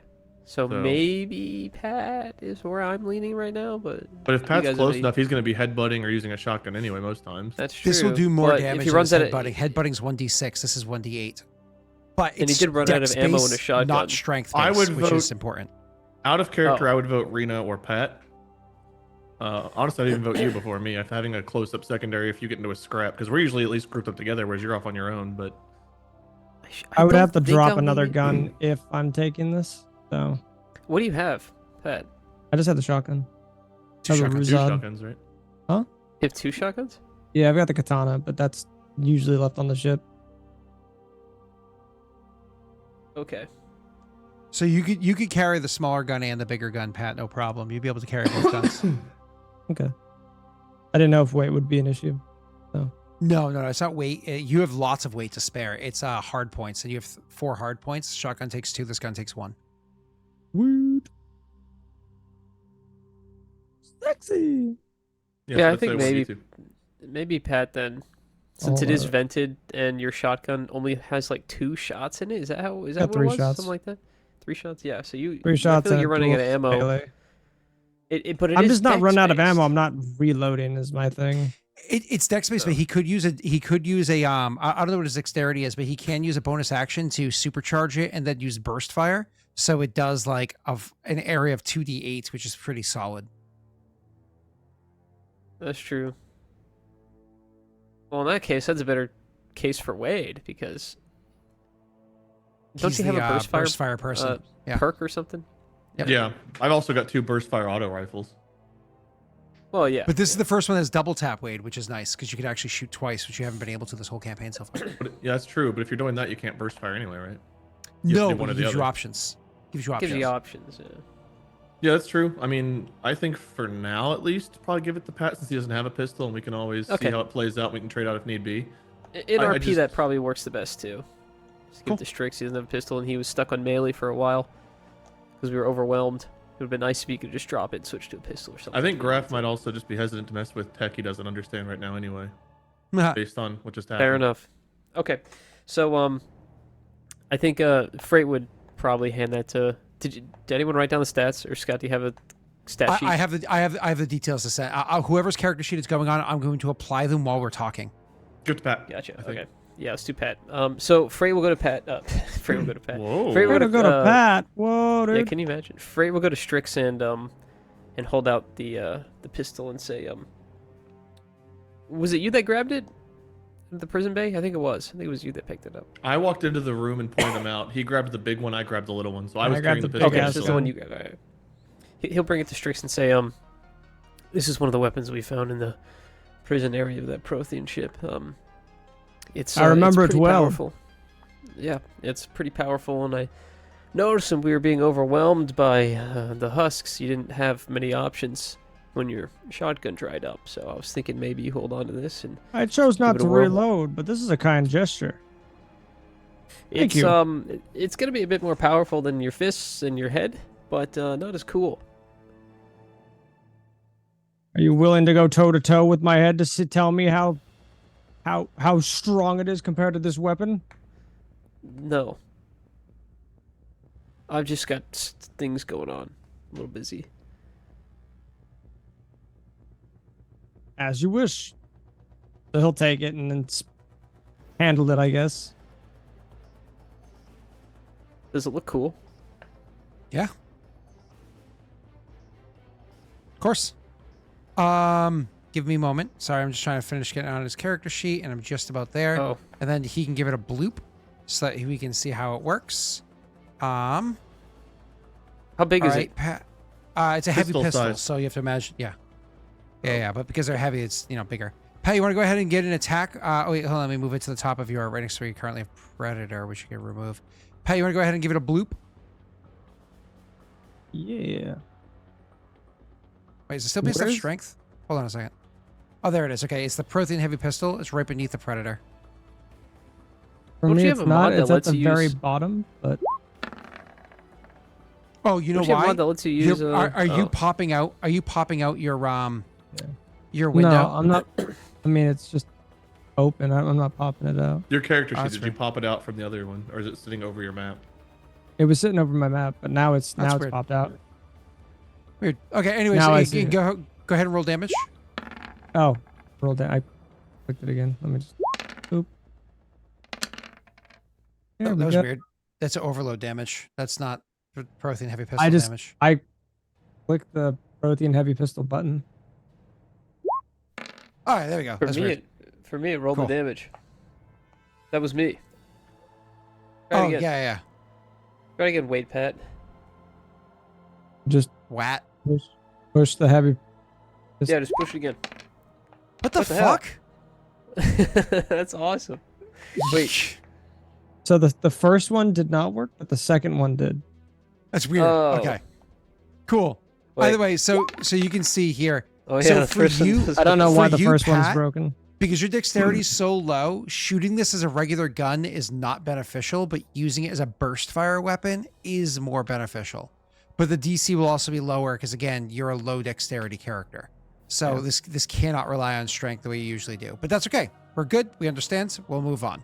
So So- maybe Pat is where I'm leaning right now, but But if you Pat's guys have close any- ure, he's going to be headbutting or using a shotgun anyway most times. that's true. This will do more but damage if he than runs his out headbutting. Headbutting's 1d6. This is 1d8. But And he it's did run out of ammo in a dex-based, shotgun. not strength I based, would which vote- is important. Out of character, Oh. I would vote Rena or Pat. Honestly, I'd even vote you before me. If having a close-up secondary, if you get into a scrap, because we're usually at least grouped up together, whereas you're off on your own. But I would don't have to think drop I'll another need it. gun if I'm taking this. So What do you have, Pat? I just had the shotgun. 2 I have a shotguns. 2 Ruzad. shotguns, right? You have 2 shotguns? Yeah, I've got the katana, but that's usually left on the ship. Okay. So you could carry the smaller gun and the bigger gun, Pat, no problem. You'd be able to carry both guns. Okay. I didn't know if weight would be an issue. No, it's not weight. You have lots of weight to spare. It's hard points, and you have 4 hard points. Shotgun takes 2. This gun takes 1. Woot. Sexy. Yeah, I I'd think say maybe- 1d2. Maybe Pat then. Since Oh, it is vented and your shotgun only has like 2 shots in it, is that Got what it 3 was? shots. Something like that? 3 shots? Yeah, so you 3 shots I feel like and you're a running out of dual ammo. melee. But it I'm is just not running out of ammo. dex-based. I'm not reloading is my thing. It's dex based, but he could use a I don't know what his dexterity is, but he can use a bonus action to supercharge it and then use burst fire. So it does like an area of 2d8, which is pretty solid. That's true. Well, in that case, that's a better case for Wade because don't He's you have the, a burst fire, person? Yeah. perk or something? Yep. Yeah, I've also got 2 burst fire auto rifles. Well, yeah. But this is the first one that's double tap, Wade, which is nice because you could actually shoot twice, which you haven't been able to this whole campaign so far. But yeah, that's true. But if you're doing that, you can't burst fire anyway, right? No, do but one or it the gives you other. options. Gives you options. Gives you options. Yeah. Yeah, that's true. I mean, I think for now at least, probably give it to Pat since he doesn't have a pistol, and we can always Okay. see how it plays out. We can trade out if need be. In I RP, just- that probably works the best too. Just give Cool. it to Strix. He doesn't have a pistol, and he was stuck on melee for a while because we were overwhelmed. It would have been nice if he could just drop it and switch to a pistol or something. I think Graff might also just be hesitant to mess with tech he doesn't understand right now anyway, based on what just happened. Fair enough. Okay, so I think Frait would probably hand that to. Did anyone write down the stats, or Scott? Do you have a stat sheet? I have the details to say. Whoever's character sheet is going on, I'm going to apply them while we're talking. Give it to Pat. Gotcha. I think. Okay. Yeah, let's do Pat. So Frait will go to Frait will go to Pat. Whoa. Frait will We're gonna go to uh, Pat. Whoa, dude. Yeah, can you imagine? Frait will go to Strix and hold out the pistol and say, was it you that grabbed it? At the prison bay? I think it was. I think it was you that picked it up. I walked into the room and pointed him out. He grabbed the big one. I grabbed the little one. So I I was grabbed carrying the the pistol. big Okay, ass this is one. the one you grabbed. All right. He'll bring it to Strix and say, this is one of the weapons we found in the prison area of that Prothean ship. It's I remember it's it pretty well. Powerful. Yeah, it's pretty powerful, and I noticed when we were being overwhelmed by the husks, you didn't have many options when your shotgun dried up. So I was thinking maybe you hold on to this, and I chose not Give it to a whirl. reload, but this is a kind gesture. Thank it's you. it's gonna be a bit more powerful than your fists and your head, but not as cool. Are you willing to go toe to toe with my head to tell me how strong it is compared to this weapon? No. I've just got things going on. A little busy. As you wish. So he'll take it and then handle it, I guess. Does it look cool? Yeah. Of course. Give me a moment. Sorry, I'm just trying to finish getting on his character sheet, and I'm just about there. Oh. And then he can give it a bloop so that we can see how it works. How big All is right, it? Pat. It's a heavy Pistol pistol, size. so you have to imagine. Yeah. Yeah. But because they're heavy, it's bigger. Pat, you want to go ahead and get an attack? Wait, hold on. Let me move it to the top of your right next to where you currently have Predator, which you can remove. Pat, you want to go ahead and give it a bloop? Yeah. Wait, is it still based Where on is- strength? Hold on a second. Oh, there it is. Okay, it's the Prothean heavy pistol. It's right beneath the Predator. For Don't me, you it's have a mod not. that It's at lets the you very use- bottom, but Oh, you know Don't you have why? one that lets you You're- use? are you oh. popping out? Are you popping out your Yeah. your window? no, I'm not. I mean, it's just open. I'm not popping it out. Your character sheet, That's did you weird. pop it out from the other one, or is it sitting over your map? It was sitting over my map, but now it's That's now it's weird. popped out. Weird. Okay. Anyways, Now I hey, see it. go ahead and roll damage. Oh, roll down. I clicked it again. Let me just. Oop. There Oh, we that was go. weird. That's overload damage. That's not protein heavy pistol I just damage. I clicked the protein heavy pistol button. All right, there we go. For That's me, weird. for me, it rolled Cool. the damage. That was me. Try it Oh again. yeah. Try it again, wait, Pat. Just Wat. push the heavy. Yeah, just push it again. What the What the hell? fuck? That's awesome. Wait. So the first one did not work, but the second one did. That's weird. Oh. Okay. Cool. By the way, so you can see here, Oh yeah, so the for first one you- does- I don't know For why the you, first one's Pat, broken. because your dexterity is so low, shooting this as a regular gun is not beneficial, but using it as a burst fire weapon is more beneficial. But the DC will also be lower because again, you're a low dexterity character. So Yeah. this cannot rely on strength the way you usually do. But that's okay. We're good. We understand. We'll move on.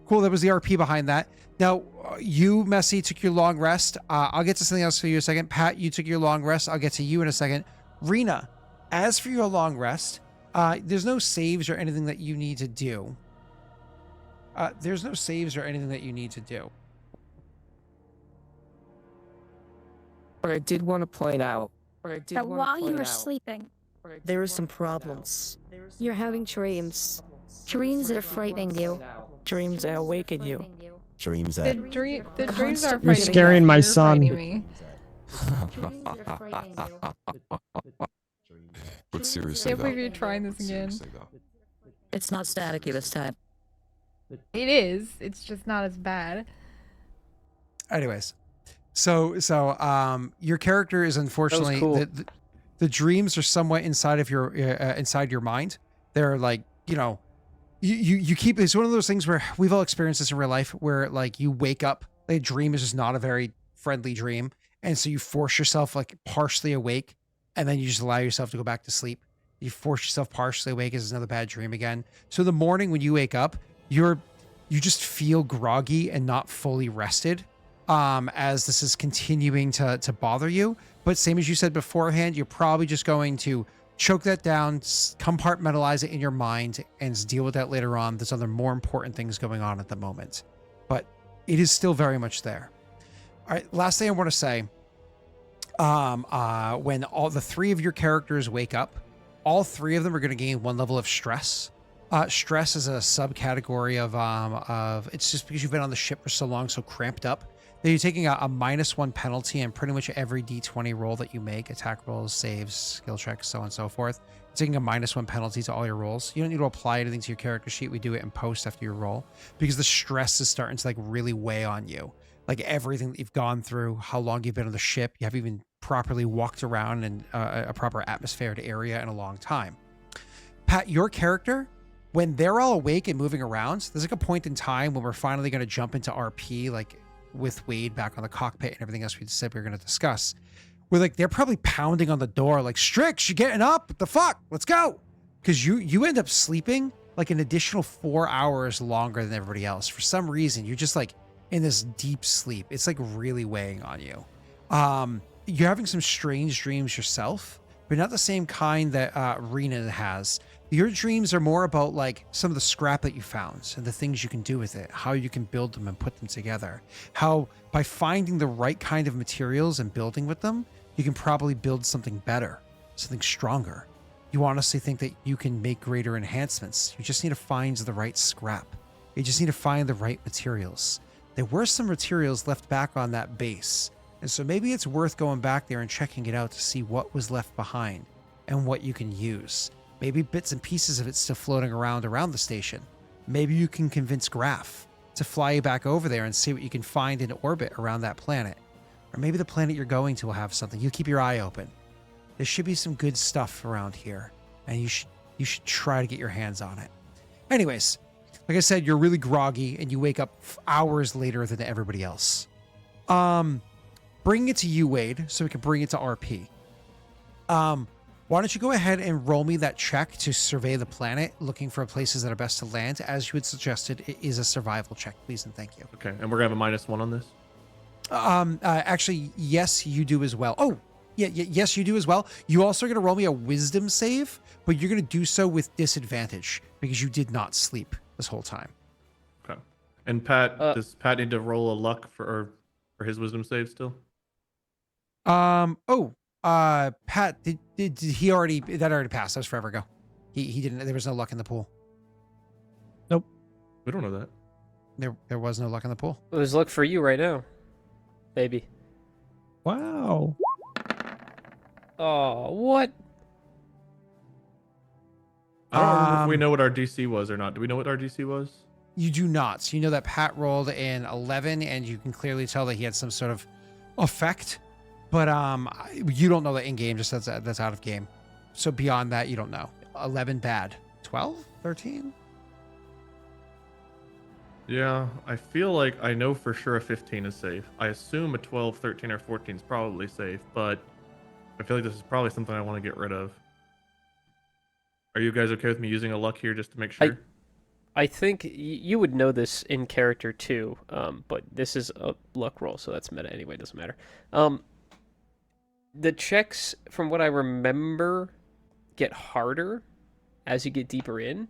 Cool. That was the RP behind that. Now, you, Messy, took your long rest. I'll get to something else for you in a second. Pat, you took your long rest. I'll get to you in a second. Rena, as for your long rest, there's no saves or anything that you need to do. There's no saves or anything that you need to do. But I did want to point out That while you were sleeping, there are some problems. you're having dreams. Dreams that are frightening you. Dreams that awaken you. Dreams The, that the dreams are You're frightening scaring me. my You're son. frightening me. but seriously Can't though. believe you're trying this again. Seriously, though. It's not staticky this time. It is. It's just not as bad. Anyways, so your character is unfortunately cool. the dreams are somewhat inside of your inside your mind. They're like, you keep, it's one of those things where we've all experienced this in real life where like you wake up, a dream is just not a very friendly dream, and so you force yourself like partially awake, and then you just allow yourself to go back to sleep. You force yourself partially awake as another bad dream again. So the morning when you wake up, you just feel groggy and not fully rested, as this is continuing to bother you. But same as you said beforehand, you're probably just going to choke that down, compartmentalize it in your mind, and deal with that later on. There's other more important things going on at the moment, but it is still very much there. All right, last thing I want to say, when all the three of your characters wake up, all three of them are going to gain one level of stress. Stress is a subcategory of it's just because you've been on the ship for so long, so cramped up, that you're taking a -1 penalty on pretty much every D20 roll that you make, attack rolls, saves, skill checks, so on and so forth. You're taking a -1 penalty to all your rolls. You don't need to apply anything to your character sheet. We do it in post after your roll because the stress is starting to like really weigh on you. Like everything that you've gone through, how long you've been on the ship, you haven't even properly walked around in a proper atmospheric area in a long time. Pat, your character, when they're all awake and moving around, there's like a point in time when we're finally going to jump into RP, like with Wade back on the cockpit and everything else we said we were going to discuss. We're like, they're probably pounding on the door, like, Strix, you getting up? What the fuck? Let's go. Because you end up sleeping like an additional 4 hours longer than everybody else. For some reason, you're just like in this deep sleep. It's like really weighing on you. You're having some strange dreams yourself, but not the same kind that Rena has. Your dreams are more about like some of the scrap that you found and the things you can do with it, how you can build them and put them together. How by finding the right kind of materials and building with them, you can probably build something better, something stronger. You honestly think that you can make greater enhancements. You just need to find the right scrap. You just need to find the right materials. There were some materials left back on that base. And so maybe it's worth going back there and checking it out to see what was left behind and what you can use. Maybe bits and pieces of it still floating around the station. Maybe you can convince Graff to fly you back over there and see what you can find in orbit around that planet. Or maybe the planet you're going to will have something. You keep your eye open. There should be some good stuff around here, and you should try to get your hands on it. Anyways, Like I said, you're really groggy and you wake up hours later than everybody else. Bring it to you, Wade, so we can bring it to RP. Why don't you go ahead and roll me that check to survey the planet, looking for places that are best to land. As you had suggested, it is a survival check, please and thank you. Okay, and we're gonna have a -1 on this. Actually, yes, you do as well. Oh, yeah, yes, you do as well. You also are going to roll me a wisdom save, but you're going to do so with disadvantage because you did not sleep this whole time. Okay. And Pat, does Pat need to roll a luck for his wisdom save still? Pat, did he already? That already passed. That was forever ago. He didn't. There was no luck in the pool. Nope. We don't know that. There was no luck in the pool. There's luck for you right now, baby. Wow. Oh, what? I don't remember if we know what our DC was or not. Do we know what our DC was? You do not. You know that Pat rolled an 11, and you can clearly tell that he had some sort of effect. But you don't know that in game. Just that's out of game. So beyond that, you don't know. 11 bad. 12, 13. Yeah, I feel like I know for sure a 15 is safe. I assume a 12, 13, or 14 is probably safe, but I feel like this is probably something I want to get rid of. Are you guys okay with me using a luck here just to make sure? I think you would know this in character too, but this is a luck roll, so that's meta anyway, doesn't matter. The checks, from what I remember, get harder as you get deeper in.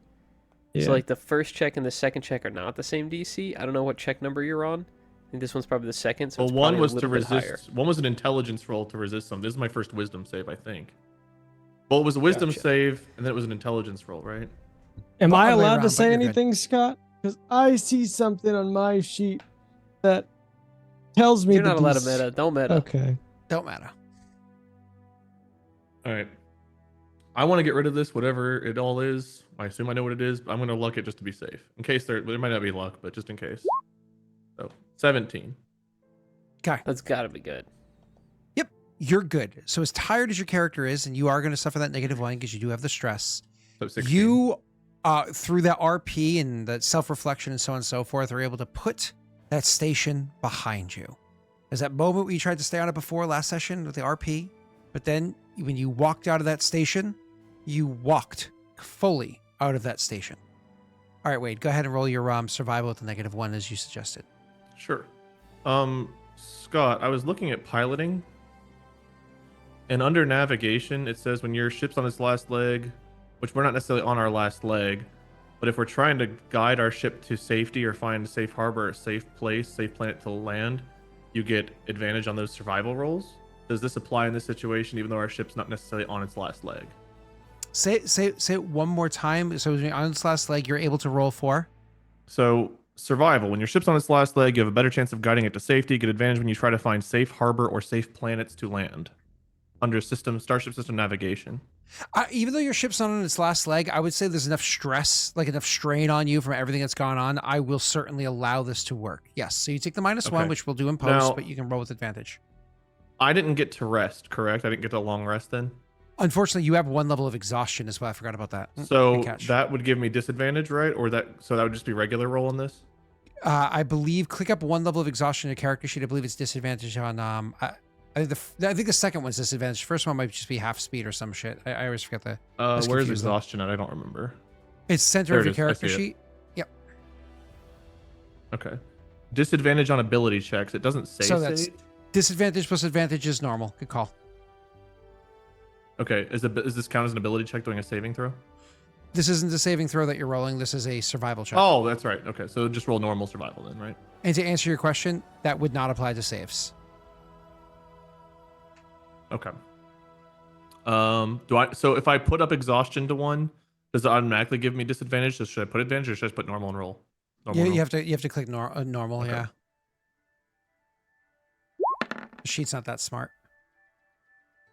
Yeah. So, like, the first check and the second check are not the same DC. I don't know what check number you're on. I think this one's probably the second. So well, it's one was a to little bit higher. resist. One was an intelligence roll to resist something. This is my first wisdom save, I think. Well, it was a wisdom Gotcha. save, and then it was an intelligence roll, right? Am I All the way allowed around, to but say you're good. anything, Scott? Because I see something on my sheet that tells me You're the not allowed to DC. meta. Don't meta. Okay. Don't matter. All right. I want to get rid of this, whatever it all is. I assume I know what it is, but I'm going to luck it just to be safe. In case there might not be luck, but just in case. So, 17. Okay. That's got to be good. Yep. You're good. So as tired as your character is, and you are going to suffer that -1 because you do have the stress, So 16. you, through that RP and that self-reflection and so on and so forth, are able to put that station behind you. There's that moment where you tried to stay on it before last session with the RP, but then when you walked out of that station, you walked fully out of that station. All right, Wade, go ahead and roll your survival with the -1 as you suggested. Sure. Scott, I was looking at piloting, and under navigation, it says when your ship's on its last leg, which we're not necessarily on our last leg, but if we're trying to guide our ship to safety or find a safe harbor, a safe place, safe planet to land, you get advantage on those survival rolls. Does this apply in this situation, even though our ship's not necessarily on its last leg? Say it one more time. So on its last leg, you're able to roll 4. So, survival. When your ship's on its last leg, you have a better chance of guiding it to safety. Get advantage when you try to find safe harbor or safe planets to land. Under Starship System navigation. Even though your ship's not on its last leg, I would say there's enough stress, like enough strain on you from everything that's gone on. I will certainly allow this to work. Yes. So you take the -1, Okay. which we'll do in post, Now- but you can roll with advantage. I didn't get to rest, correct? I didn't get to a long rest then? Unfortunately, you have 1 level of exhaustion as well. I forgot about that. So Good catch. that would give me disadvantage, right? Or that would just be regular roll on this? I believe click up 1 level of exhaustion in your character sheet. I believe it's disadvantage on I think the second one's disadvantage. First one might just be half speed or some shit. I always forget the. Where's confused, though. exhaustion at? I don't remember. It's center There of it your is. I character see it. sheet. Yep. Okay. Disadvantage on ability checks. It doesn't say So that's save. disadvantage plus advantage is normal. Good call. Okay. Is this count as an ability check doing a saving throw? This isn't a saving throw that you're rolling. This is a survival check. Oh, that's right. Okay. So just roll normal survival then, right? And to answer your question, that would not apply to saves. Okay. So if I put up exhaustion to 1, does it automatically give me disadvantage? So should I put advantage or should I just put normal and roll? Normal Yeah, roll? you have to click normal. Okay. Yeah. The sheet's not that smart.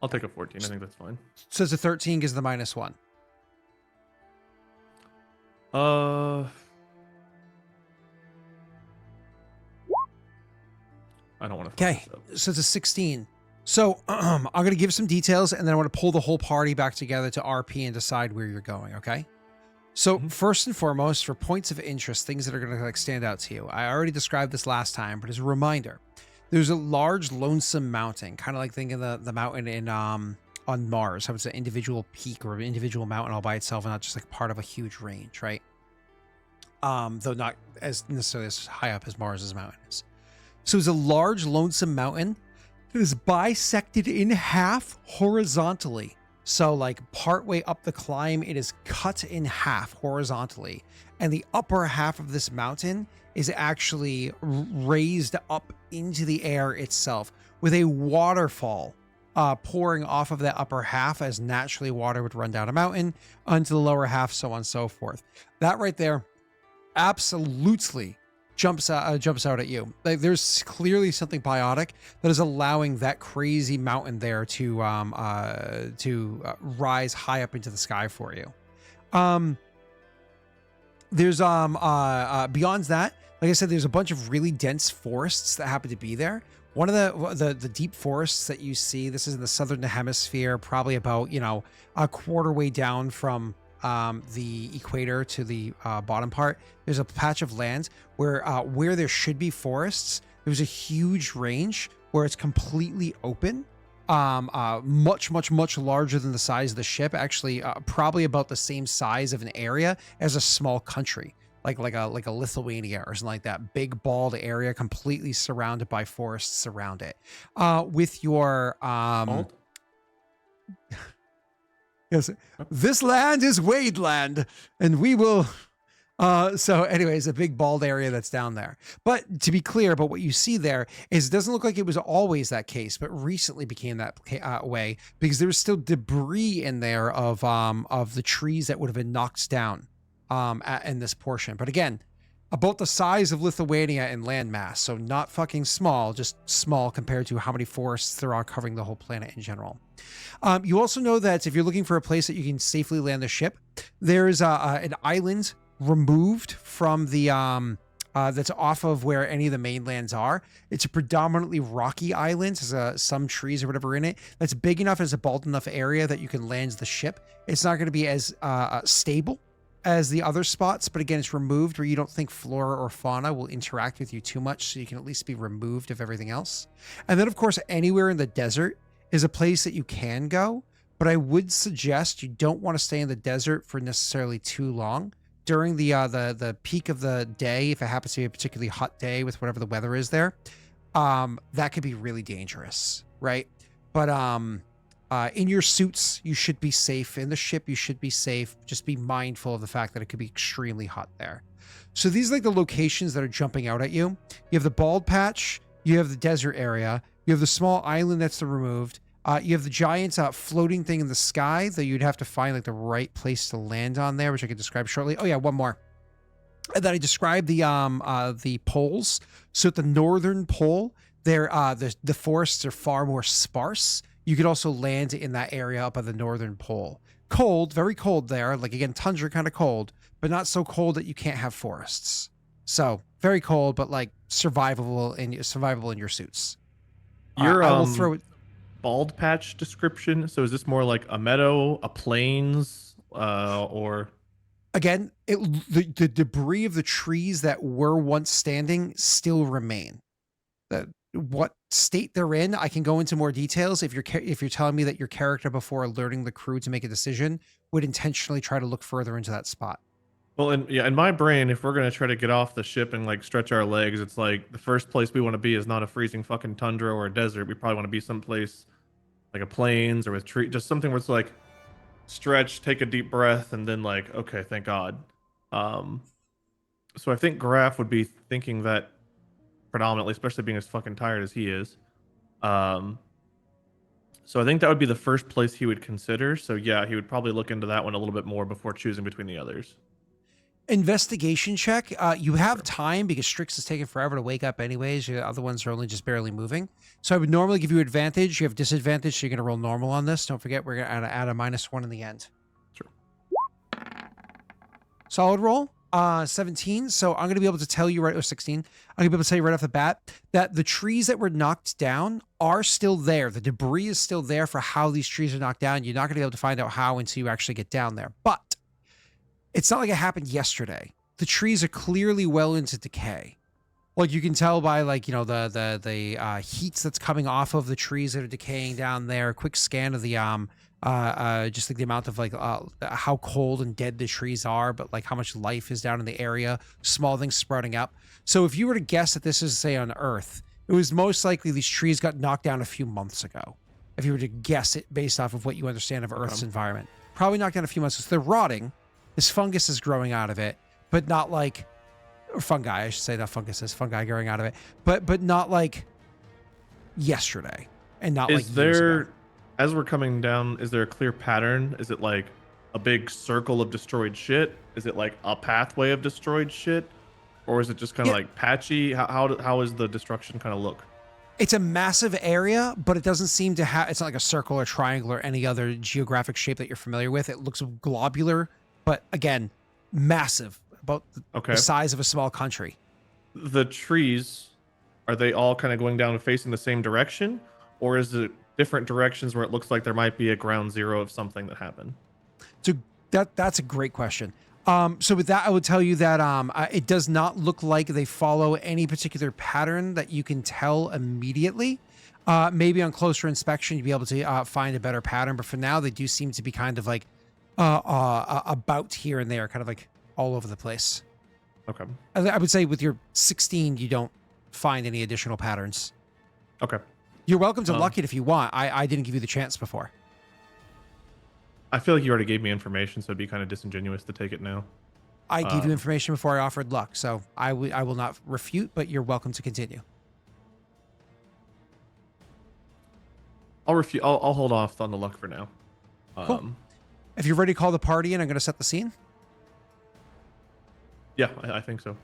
I'll take a 14. I think that's fine. So it's a 13 gives the -1. I don't want to. Okay, so it's a 16. So I'm going to give some details, and then I want to pull the whole party back together to RP and decide where you're going, okay? So first and foremost, for points of interest, things that are going to like stand out to you. I already described this last time, but as a reminder, there's a large lonesome mountain, kind of like thinking the mountain in on Mars, how it's an individual peak or an individual mountain all by itself and not just like part of a huge range, right? Though not as necessarily as high up as Mars's mountain is. So it's a large lonesome mountain that is bisected in half horizontally. So like partway up the climb, it is cut in half horizontally. And the upper half of this mountain is actually raised up into the air itself with a waterfall pouring off of that upper half as naturally water would run down a mountain onto the lower half, so on and so forth. That right there absolutely jumps out at you. Like, there's clearly something biotic that is allowing that crazy mountain there to rise high up into the sky for you. There's beyond that, like I said, there's a bunch of really dense forests that happen to be there. One of the deep forests that you see, this is in the southern hemisphere, probably about a quarter way down from the equator to the bottom part. There's a patch of land where there should be forests. There's a huge range where it's completely open, much larger than the size of the ship. Actually, probably about the same size of an area as a small country, like a Lithuania or something like that. Big bald area, completely surrounded by forests around it. With your yes, this land is Wade land, and we will. So anyways, a big bald area that's down there. But to be clear about what you see there is it doesn't look like it was always that case, but recently became that way because there was still debris in there of the trees that would have been knocked down in this portion. But again, about the size of Lithuania in landmass, so not fucking small, just small compared to how many forests there are covering the whole planet in general. You also know that if you're looking for a place that you can safely land the ship, there's an island removed from the that's off of where any of the mainlands are. It's a predominantly rocky island. There's some trees or whatever in it. That's big enough as a bald enough area that you can land the ship. It's not going to be as stable as the other spots, but again, it's removed where you don't think flora or fauna will interact with you too much, so you can at least be removed of everything else. And then, of course, anywhere in the desert is a place that you can go, but I would suggest you don't want to stay in the desert for necessarily too long. During the peak of the day, if it happens to be a particularly hot day with whatever the weather is there, that could be really dangerous, right? But in your suits, you should be safe. In the ship, you should be safe. Just be mindful of the fact that it could be extremely hot there. So these are like the locations that are jumping out at you. You have the bald patch. You have the desert area. You have the small island that's removed. You have the giant floating thing in the sky that you'd have to find like the right place to land on there, which I can describe shortly. Oh yeah, one more. And then I described the poles. So at the northern pole, there the forests are far more sparse. You could also land in that area up at the northern pole. Cold, very cold there. Like again, tundra kind of cold, but not so cold that you can't have forests. So very cold, but like survivable in your suits. Your I will throw it. Bald patch description. So is this more like a meadow, a plains, or? Again, the debris of the trees that were once standing still remain. What state they're in, I can go into more details. If you're telling me that your character, before alerting the crew to make a decision, would intentionally try to look further into that spot. Well, in my brain, if we're gonna try to get off the ship and like stretch our legs, it's like the first place we want to be is not a freezing fucking tundra or a desert. We probably want to be someplace like a plains or with tree, just something where it's like stretch, take a deep breath, and then like, okay, thank God. So I think Graff would be thinking that predominantly, especially being as fucking tired as he is. So I think that would be the first place he would consider. So yeah, he would probably look into that one a little bit more before choosing between the others. Investigation check. You have time because Strix is taking forever to wake up anyways. The other ones are only just barely moving. So I would normally give you advantage. You have disadvantage, so you're going to roll normal on this. Don't forget, we're going to add a -1 in the end. Sure. Solid roll. 17. So I'm going to be able to tell you or 16. I'm going to be able to tell you right off the bat that the trees that were knocked down are still there. The debris is still there for how these trees are knocked down. You're not going to be able to find out how until you actually get down there. But it's not like it happened yesterday. The trees are clearly well into decay. Like you can tell by like, the heat that's coming off of the trees that are decaying down there. A quick scan of the just like the amount of like how cold and dead the trees are, but like how much life is down in the area. Small things sprouting up. So if you were to guess that this is, say, on Earth, it was most likely these trees got knocked down a few months ago. If you were to guess it based off of what you understand of Earth's environment, probably knocked down a few months. So they're rotting. This fungus is growing out of it, but not like, or fungi, I should say, not funguses, fungi growing out of it, but not like yesterday, and not like years ago. As we're coming down, is there a clear pattern? Is it like a big circle of destroyed shit? Is it like a pathway of destroyed shit? Or is it just kind of like patchy? How is the destruction kind of look? It's a massive area, but it doesn't seem to have, it's not like a circle or triangle or any other geographic shape that you're familiar with. It looks globular, but again, massive, about the size of a small country. The trees, are they all kind of going down and facing the same direction? Or is it different directions where it looks like there might be a ground zero of something that happened? So that's a great question. So with that, I would tell you that it does not look like they follow any particular pattern that you can tell immediately. Maybe on closer inspection, you'd be able to find a better pattern. But for now, they do seem to be kind of like about here and there, kind of like all over the place. Okay. I would say with your 16, you don't find any additional patterns. Okay. You're welcome to luck it if you want. I didn't give you the chance before. I feel like you already gave me information, so it'd be kind of disingenuous to take it now. I gave you information before I offered luck, so I will not refute, but you're welcome to continue. I'll refute. I'll hold off on the luck for now. Cool. If you're ready to call the party in, I'm going to set the scene. Yeah, I think so.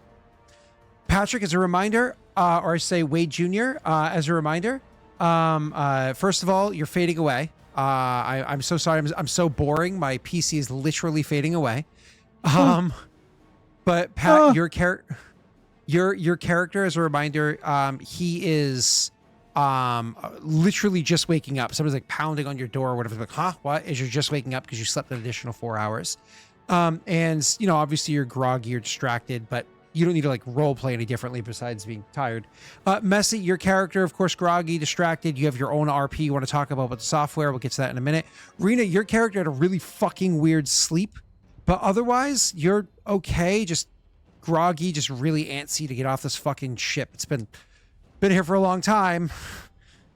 Patrick, as a reminder, or I say Wade Jr., as a reminder, first of all, you're fading away. I'm so sorry. I'm so boring. My PC is literally fading away. But Pat, your character, as a reminder, he is literally just waking up. Somebody's like pounding on your door or whatever. Like, huh? What? As you're just waking up because you slept an additional 4 hours. And obviously you're groggy, you're distracted, but you don't need to like role play any differently besides being tired. Messy, your character, of course, groggy, distracted. You have your own RP you want to talk about with the software. We'll get to that in a minute. Rena, your character had a really fucking weird sleep, but otherwise you're okay. Just groggy, just really antsy to get off this fucking ship. It's been here for a long time,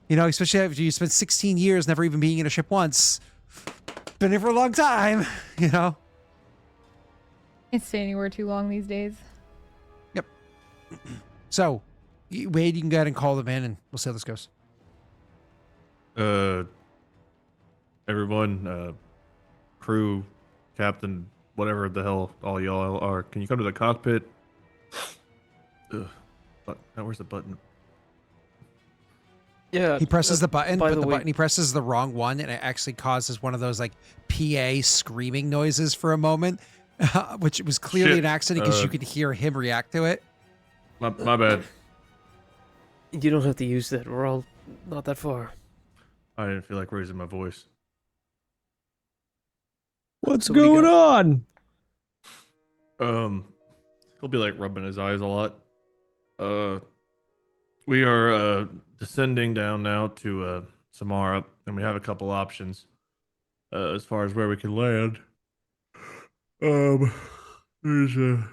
especially after you spent 16 years never even being in a ship once. Been here for a long time, Can't stay anywhere too long these days. So, Wade, you can go ahead and call them in, and we'll see how this goes. Everyone, crew, captain, whatever the hell all y'all are, can you come to the cockpit? Where's the button? Yeah. He presses the button, by but the way- button he presses the wrong one, and it actually causes one of those like PA screaming noises for a moment, which was clearly Shit. an accident because you could hear him react to it. My bad. You don't have to use that. We're all not that far. I didn't feel like raising my voice. What's So what do you going on? He'll be like rubbing his eyes a lot. We are descending down now to Samara, and we have a couple options as far as where we can land. There's a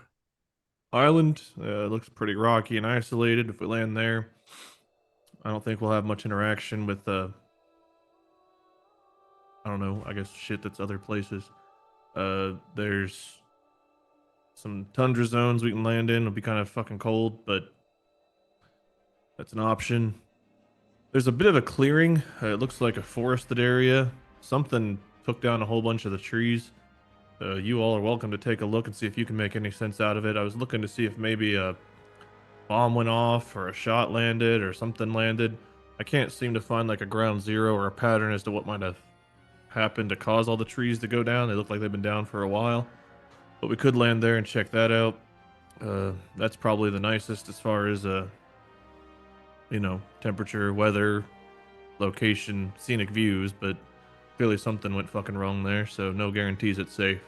island. Looks pretty rocky and isolated. If we land there, I don't think we'll have much interaction with I don't know, I guess shit that's other places. There's some tundra zones we can land in. It'll be kind of fucking cold, but that's an option. There's a bit of a clearing. It looks like a forested area. Something took down a whole bunch of the trees. You all are welcome to take a look and see if you can make any sense out of it. I was looking to see if maybe a bomb went off or a shot landed or something landed. I can't seem to find like a ground zero or a pattern as to what might have happened to cause all the trees to go down. They look like they've been down for a while, but we could land there and check that out. That's probably the nicest as far as temperature, weather, location, scenic views, but clearly something went fucking wrong there, so no guarantees it's safe.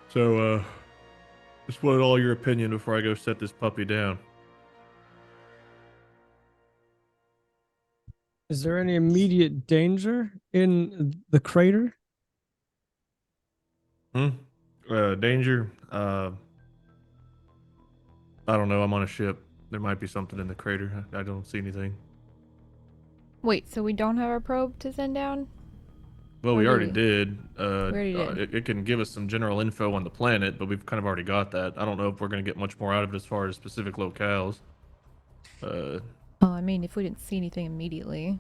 So, just wanted all your opinion before I go set this puppy down. Is there any immediate danger in the crater? Danger? I don't know. I'm on a ship. There might be something in the crater. I don't see anything. Wait, so we don't have our probe to send down? Well, Or we do already we? did. We already did. It can give us some general info on the planet, but we've kind of already got that. I don't know if we're going to get much more out of it as far as specific locales. Oh, I mean, if we didn't see anything immediately.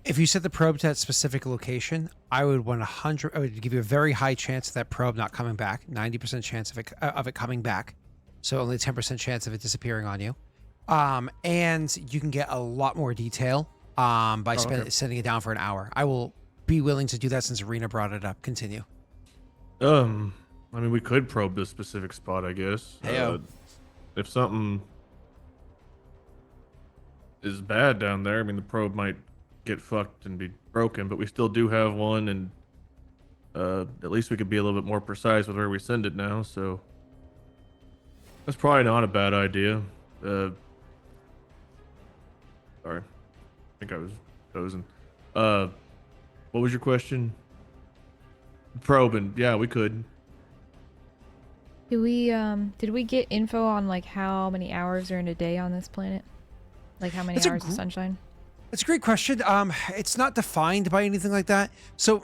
If you set the probe to that specific location, I would I would give you a very high chance of that probe not coming back. 90% chance of it coming back. So only 10% chance of it disappearing on you. And you can get a lot more detail by sending it down for an hour. I will be willing to do that since Rena brought it up. Continue. I mean, we could probe this specific spot, I guess. Heyo. If something is bad down there, I mean, the probe might get fucked and be broken, but we still do have one, and at least we could be a little bit more precise with where we send it now, so that's probably not a bad idea. Sorry. I think I was dozing. What was your question? Probing. Yeah, we could. Do we, did we get info on, like, how many hours are in a day on this planet? Like, how many hours of sunshine? It's a great question. It's not defined by anything like that. So,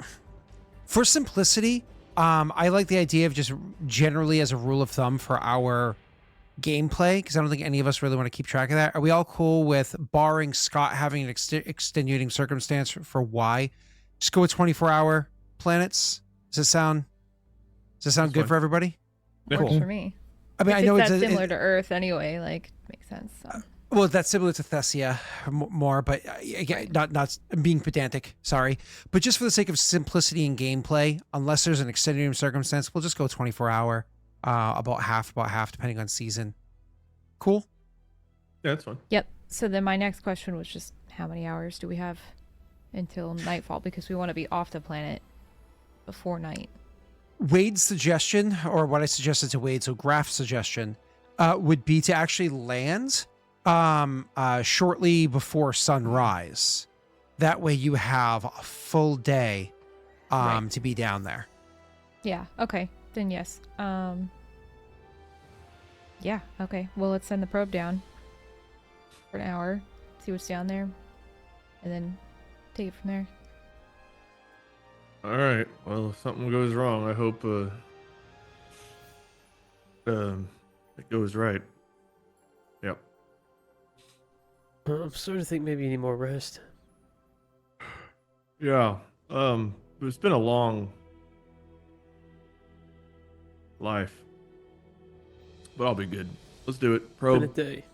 for simplicity, I like the idea of just generally as a rule of thumb for our gameplay, because I don't think any of us really want to keep track of that. Are we all cool with, barring Scott having an extenuating circumstance for why, just go with 24-hour planets? Does it sound good fine. for everybody? Works for me. I mean, If I know it's it's that similar to Earth anyway, like, makes sense. So. well, that's similar to Thessia more, but again, not being pedantic, sorry. But just for the sake of simplicity in gameplay, unless there's an extenuating circumstance, we'll just go 24-hour, about half, depending on season. Cool? Yeah, that's fine. Yep. So then my next question was just how many hours do we have until nightfall? Because we want to be off the planet before night. Wade's suggestion, or what I suggested to Wade, so Graff's suggestion, would be to actually land shortly before sunrise. That way you have a full day Right. to be down there. Yeah. Okay. Then yes. Yeah. Okay. Well, let's send the probe down for an hour, see what's down there, and then take it from there. All right. Well, if something goes wrong, I hope it goes right. Yep. I'm starting to think maybe you need more rest. Yeah. It's been a long life, but I'll be good. Let's do it. Been a Probe. day.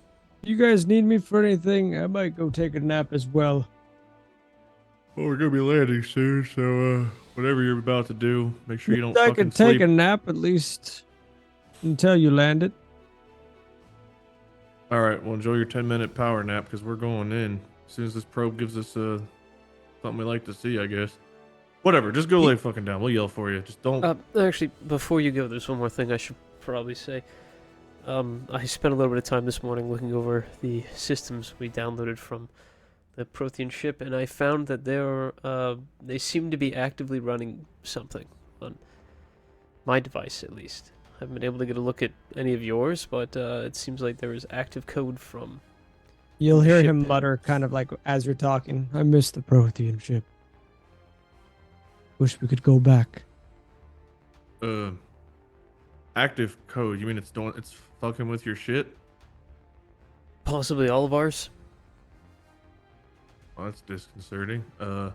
You guys need me for anything? I might go take a nap as well. Well, we're gonna be landing soon, so whatever you're about to do, make sure you don't I fucking could take sleep. a nap at least until you landed. All right. Well, enjoy your 10-minute power nap because we're going in as soon as this probe gives us something we like to see, I guess. Whatever. Just go lay fucking down. We'll yell for you. Just don't. Actually, before you go, there's one more thing I should probably say. I spent a little bit of time this morning looking over the systems we downloaded from the Prothean ship, and I found that they seem to be actively running something on my device, at least. I haven't been able to get a look at any of yours, but it seems like there is active code from. You'll hear Ship. him mutter, kind of like as you're talking. I miss the Prothean ship. Wish we could go back. Active code. You mean it's fucking with your shit? Possibly all of ours. Well, that's disconcerting. I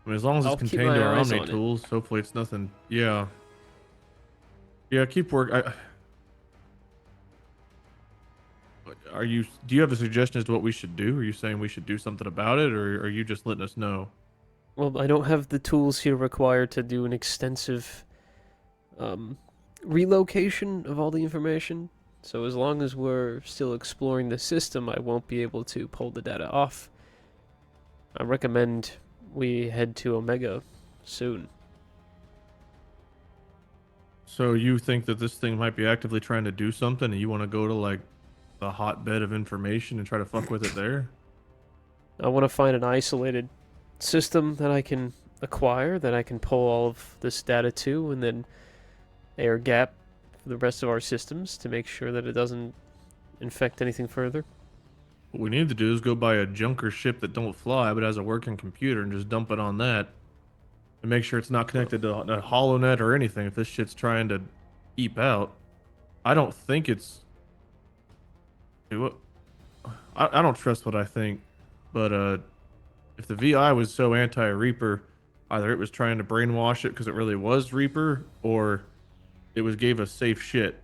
mean, as long as it's I'll keep contained my to our eyes Omni on it. tools, hopefully it's nothing. Yeah. Yeah, keep work. Do you have a suggestion as to what we should do? Are you saying we should do something about it, or are you just letting us know? Well, I don't have the tools here required to do an extensive relocation of all the information. So as long as we're still exploring the system, I won't be able to pull the data off. I recommend we head to Omega soon. So you think that this thing might be actively trying to do something, and you want to go to like the hotbed of information and try to fuck with it there? I want to find an isolated system that I can acquire, that I can pull all of this data to, and then air gap for the rest of our systems to make sure that it doesn't infect anything further. What we need to do is go buy a junker ship that don't fly but has a working computer and just dump it on that, and make sure it's not connected to a HoloNet or anything if this shit's trying to eep out. I don't think it's... I don't trust what I think, but if the VI was so anti-Reaper, either it was trying to brainwash it because it really was Reaper, or it was gave us safe shit.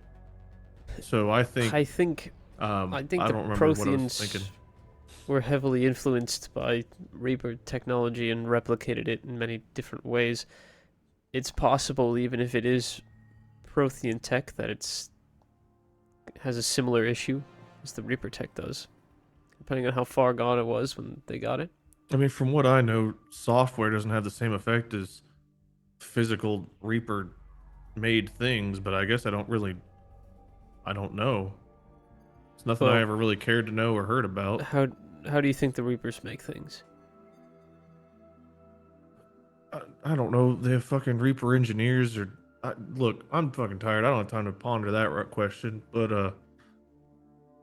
So I think I think I don't the remember what I was Protheans were heavily influenced by Reaper technology and replicated it in many different ways. It's possible, even if it is Prothean tech, that it's has a similar issue as the Reaper tech does, depending on how far gone it was when they got it. I mean, from what I know, software doesn't have the same effect as physical Reaper-made things, but I guess I don't know. It's nothing I ever really cared to know or heard about. How do you think the Reapers make things? I don't know. They have fucking Reaper engineers or... look, I'm fucking tired. I don't have time to ponder that question, but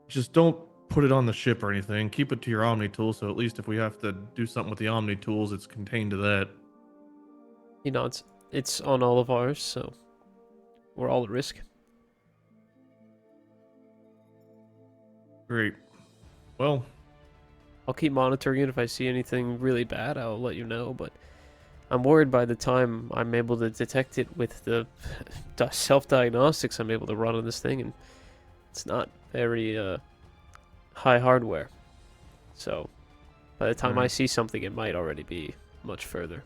just don't put it on the ship or anything. Keep it to your Omni tool, so at least if we have to do something with the Omni tools, it's contained to that. You know, it's on all of ours, so we're all at risk. Great. Well, I'll keep monitoring it. If I see anything really bad, I'll let you know, but I'm worried by the time I'm able to detect it with the self-diagnostics I'm able to run on this thing, and it's not very high hardware. So by the time I see something, it might already be much further.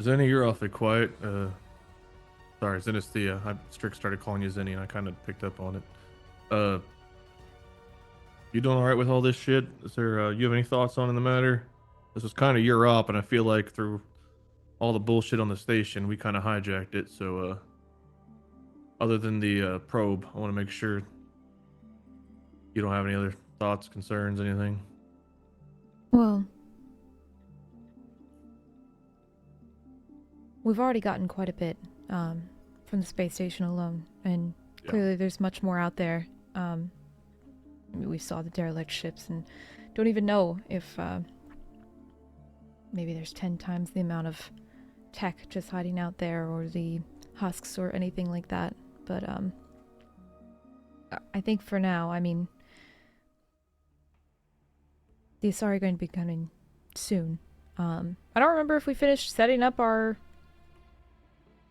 Zenny, you're awfully quiet. Sorry, Zenestthea. Strix started calling you Zenny, and I kind of picked up on it. You doing all right with all this shit? Is there, you have any thoughts on the matter? This was kind of your op, and I feel like through all the bullshit on the station, we kind of hijacked it. So, other than the probe, I want to make sure you don't have any other thoughts, concerns, anything. Well, we've already gotten quite a bit from the space station alone, and clearly there's much more out there. We saw the derelict ships and don't even know if maybe there's 10 times the amount of tech just hiding out there, or the husks or anything like that. But I think for now, I mean, the Asari are going to be coming soon. I don't remember if we finished setting up our...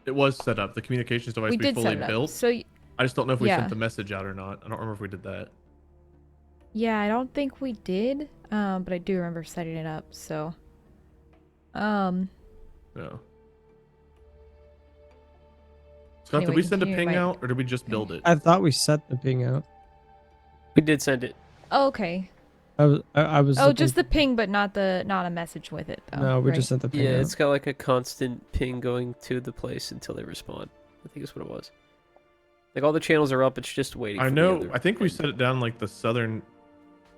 It was set up. The communications device we fully built. So I just don't know if we sent the message out or not. I don't remember if we did that. Yeah, I don't think we did, but I do remember setting it up, so... Yeah. Scott, Anyway, did we send a continue, ping right. out, or did we just build it? I thought we set the ping out. We did send it. Oh, okay. I was. Oh, looking- just the ping, but not a message with it, though. No, we right. just sent the ping Yeah, out. it's got like a constant ping going to the place until they respond. I think that's what it was. Like all the channels are up, it's just waiting. I for know. The other I think we ping. set it down like the southern.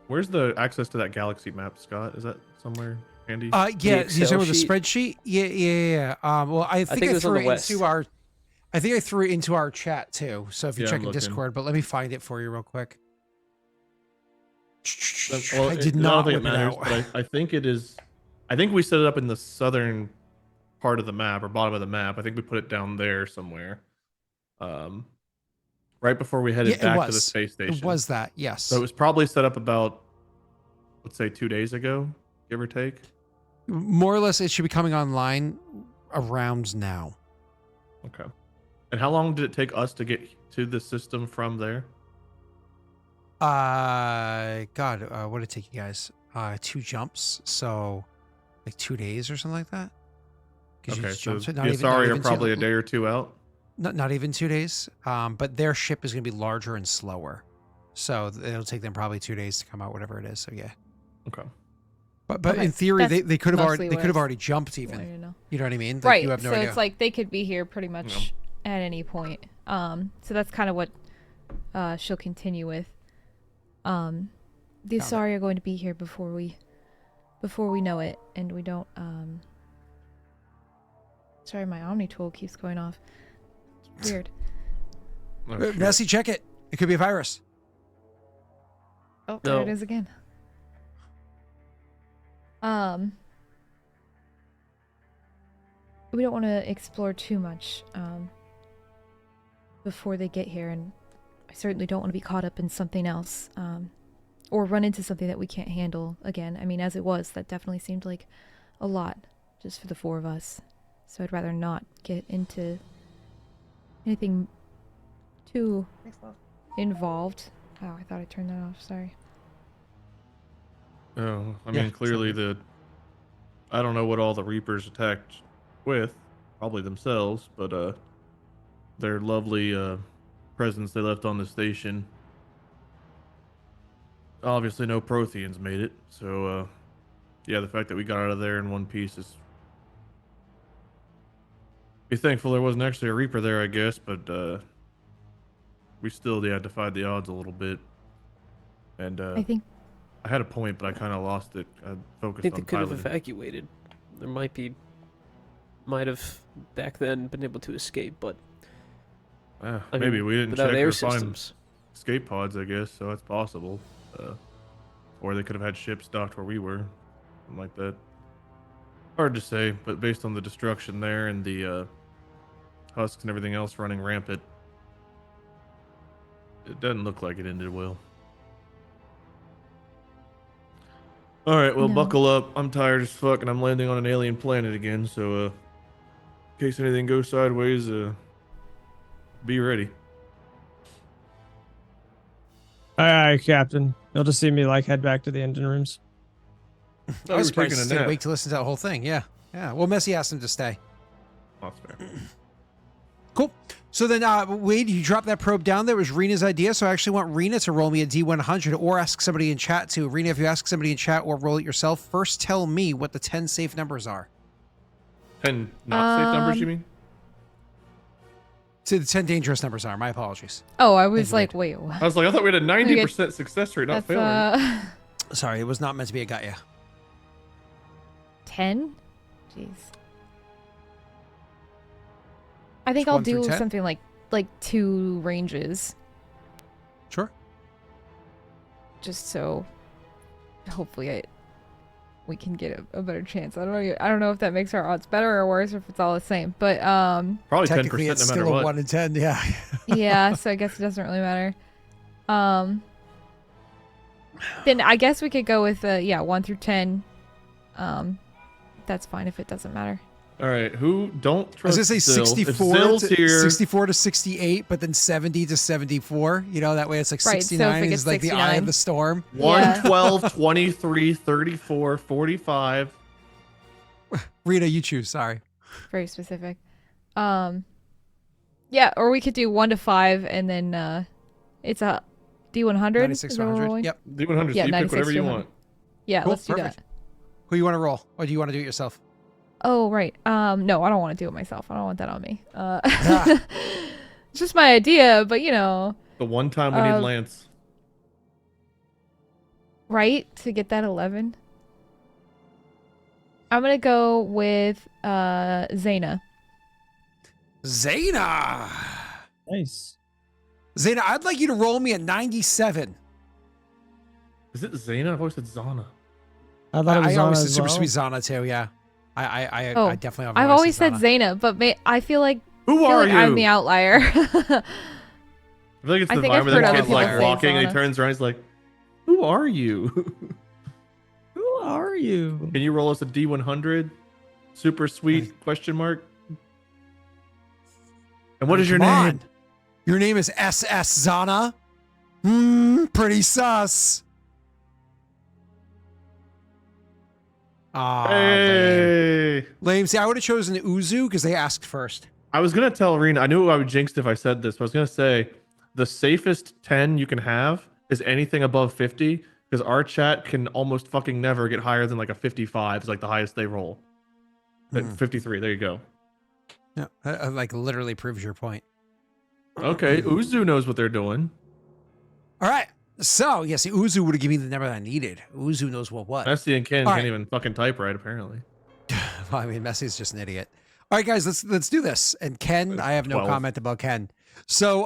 Where's the access to that galaxy map, Scott? Is that somewhere handy? Yeah, you Excel talking about the sheet? spreadsheet? Yeah. Well, I think think I it was on threw the it west. into our. I think I threw it into our chat too. So if you Yeah, check I'm in looking. Discord, but let me find it for you real quick. Well, I did I not don't think whip it it matters, out. but I think it is. I think we set it up in the southern part of the map or bottom of the map. I think we put it down there somewhere. Right before we headed Yeah, it back to the was. space station. It was that, yes. So it was probably set up about, let's say, 2 days ago, give or take. More or less, it should be coming online around now. Okay. And how long did it take us to get to the system from there? God, what did it take you guys? 2 jumps, so like 2 days or something like that. 'Cause you Okay, just so jumped the it, not even Asari are two- probably a day or two out. Not even 2 days. But their ship is going to be larger and slower, so it'll take them probably 2 days to come out, whatever it is. So yeah. Okay. But Okay, in theory, that's they could have mostly what I was already jumped wanted even. to know. You know what I mean? Like, Right. You have no so idea. it's like they could be here pretty much at any point. So that's kind of what she'll continue with. The Asari are going to be here before we know it, and we don't. Sorry, my Omni tool keeps going off. It's weird. Nessie, check it. It could be a virus. Oh, there it is again. We don't want to explore too much before they get here, and I certainly don't want to be caught up in something else, or run into something that we can't handle again. I mean, as it was, that definitely seemed like a lot just for the 4 of us. So I'd rather not get into anything too involved. Oh, I thought I turned that off. Sorry. Oh, I mean, clearly I don't know what all the Reapers attacked with, probably themselves, but their lovely presence they left on the station. Obviously, no Protheans made it, so yeah, the fact that we got out of there in one piece is. Be thankful there wasn't actually a Reaper there, I guess, but we still defied the odds a little bit. And I think I had a point, but I kind of lost it. I I focused think on they could have piloting. evacuated. There might have back then been able to escape, but I Maybe mean, we didn't without check air or find systems. escape pods, I guess, so that's possible. Or they could have had ships docked where we were, something like that. Hard to say, but based on the destruction there and the husks and everything else running rampant, it doesn't look like it ended well. All right, well, No. buckle up. I'm tired as fuck, and I'm landing on an alien planet again. So, in case anything goes sideways, be ready. Aye, Captain. You'll just see me like head back to the engine rooms. I was you were surprised taking he a stayed nap. awake to listen to that whole thing. Yeah. Well, Messi asked him to stay. That's fair. Cool. So then, Wade, you dropped that probe down. That was Rena's idea. So I actually want Rena to roll me a D100 or ask somebody in chat too. Rena, if you ask somebody in chat or roll it yourself, first tell me what the 10 safe numbers are. 10 not safe numbers, you mean? So the 10 dangerous numbers are. My apologies. Oh, I was like, wait, what? I was like, I thought we had a 90% success rate, not That's failing. Sorry, it was not meant to be a got ya. 10? Jeez. I think It's I'll 1 through do 10? something like 2 ranges, Sure. just so hopefully we can get a better chance. I don't know if that makes our odds better or worse, or if it's all the same. But Probably 10% Technically, it's no matter still a what. 1 in 10. Yeah. yeah, so I guess it doesn't really matter. Then I guess we could go with 1 through 10. That's fine if it doesn't matter. All right, who don't I was trust gonna say Zill. If 64 Zill's to, here, 64 to 68, but then 70 to 74. You know, that way it's like Right, so if 69 it gets is like the eye of 69. the storm. 1, Yeah. 12, 23, 34, 45. Rita, you choose. Sorry. Very specific. Yeah, or we could do 1 to 5, and then it's a D100. 96 Is to that what we're 100. rolling? Yep. D100, Yeah, so you pick 96 whatever to you 100. want. Yeah, Cool, let's do perfect. that. Who you want to roll? Or do you want to do it yourself? Oh, right. No, I don't want to do it myself. I don't want that on me. It's just my idea, but The one time we need Lance. right? To get that 11. I'm going to go with Zena. Zayna. Nice. Zayna, I'd like you to roll me a 97. Is it Zayna? I've always said Zana. I thought it was I always Zana said as Super well. Sweet Zana too, yeah. I definitely I've always said Zana. Zena, but I feel like Who are you? I'm the outlier. I feel like it's I the think vibe I've where heard the other kid's people like say walking and he Zana. turns around. He's like, "Who are you? Who are you? Can you roll us a D100? Super sweet question mark. And what is your Come name? on. Your name is SS Zana? Pretty sus. Ah, lame. Hey. Lame. See, I would have chosen Uzu because they asked first. I was gonna tell Rena. I knew I would jinx if I said this, but I was gonna say the safest 10 you can have is anything above 50, because Because our chat can almost fucking never get higher than like a 55. It's like the highest they roll. At 53. There you go. Yeah, like literally proves your point. Okay, Uzu knows what they're doing. All right. So, yes, Uzu would have given me the number that I needed. Uzu knows what. Messi and Ken All can't right. even fucking type right, apparently. Well, I mean, Messi's just an idiot. All right, guys, let's do this. And Ken, I have no 12. comment about Ken. So,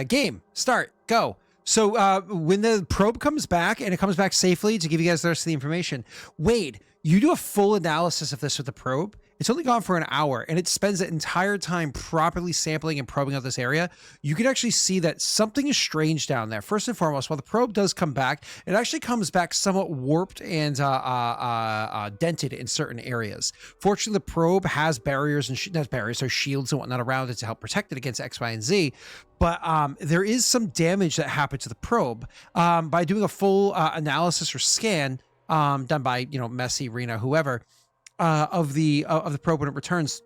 game start go. So when the probe comes back and it comes back safely, to give you guys the rest of the information, Wade, you do a full analysis of this with the probe. It's only gone for an hour and it spends the entire time properly sampling and probing out this area. You can actually see that something is strange down there. First and foremost, while the probe does come back, it actually comes back somewhat warped and dented in certain areas. Fortunately, the probe has barriers and not barriers, so shields and whatnot around it to help protect it against X, Y, and Z. But there is some damage that happened to the probe by doing a full analysis or scan done by Messi, Rena, whoever. Of the probe when it returns.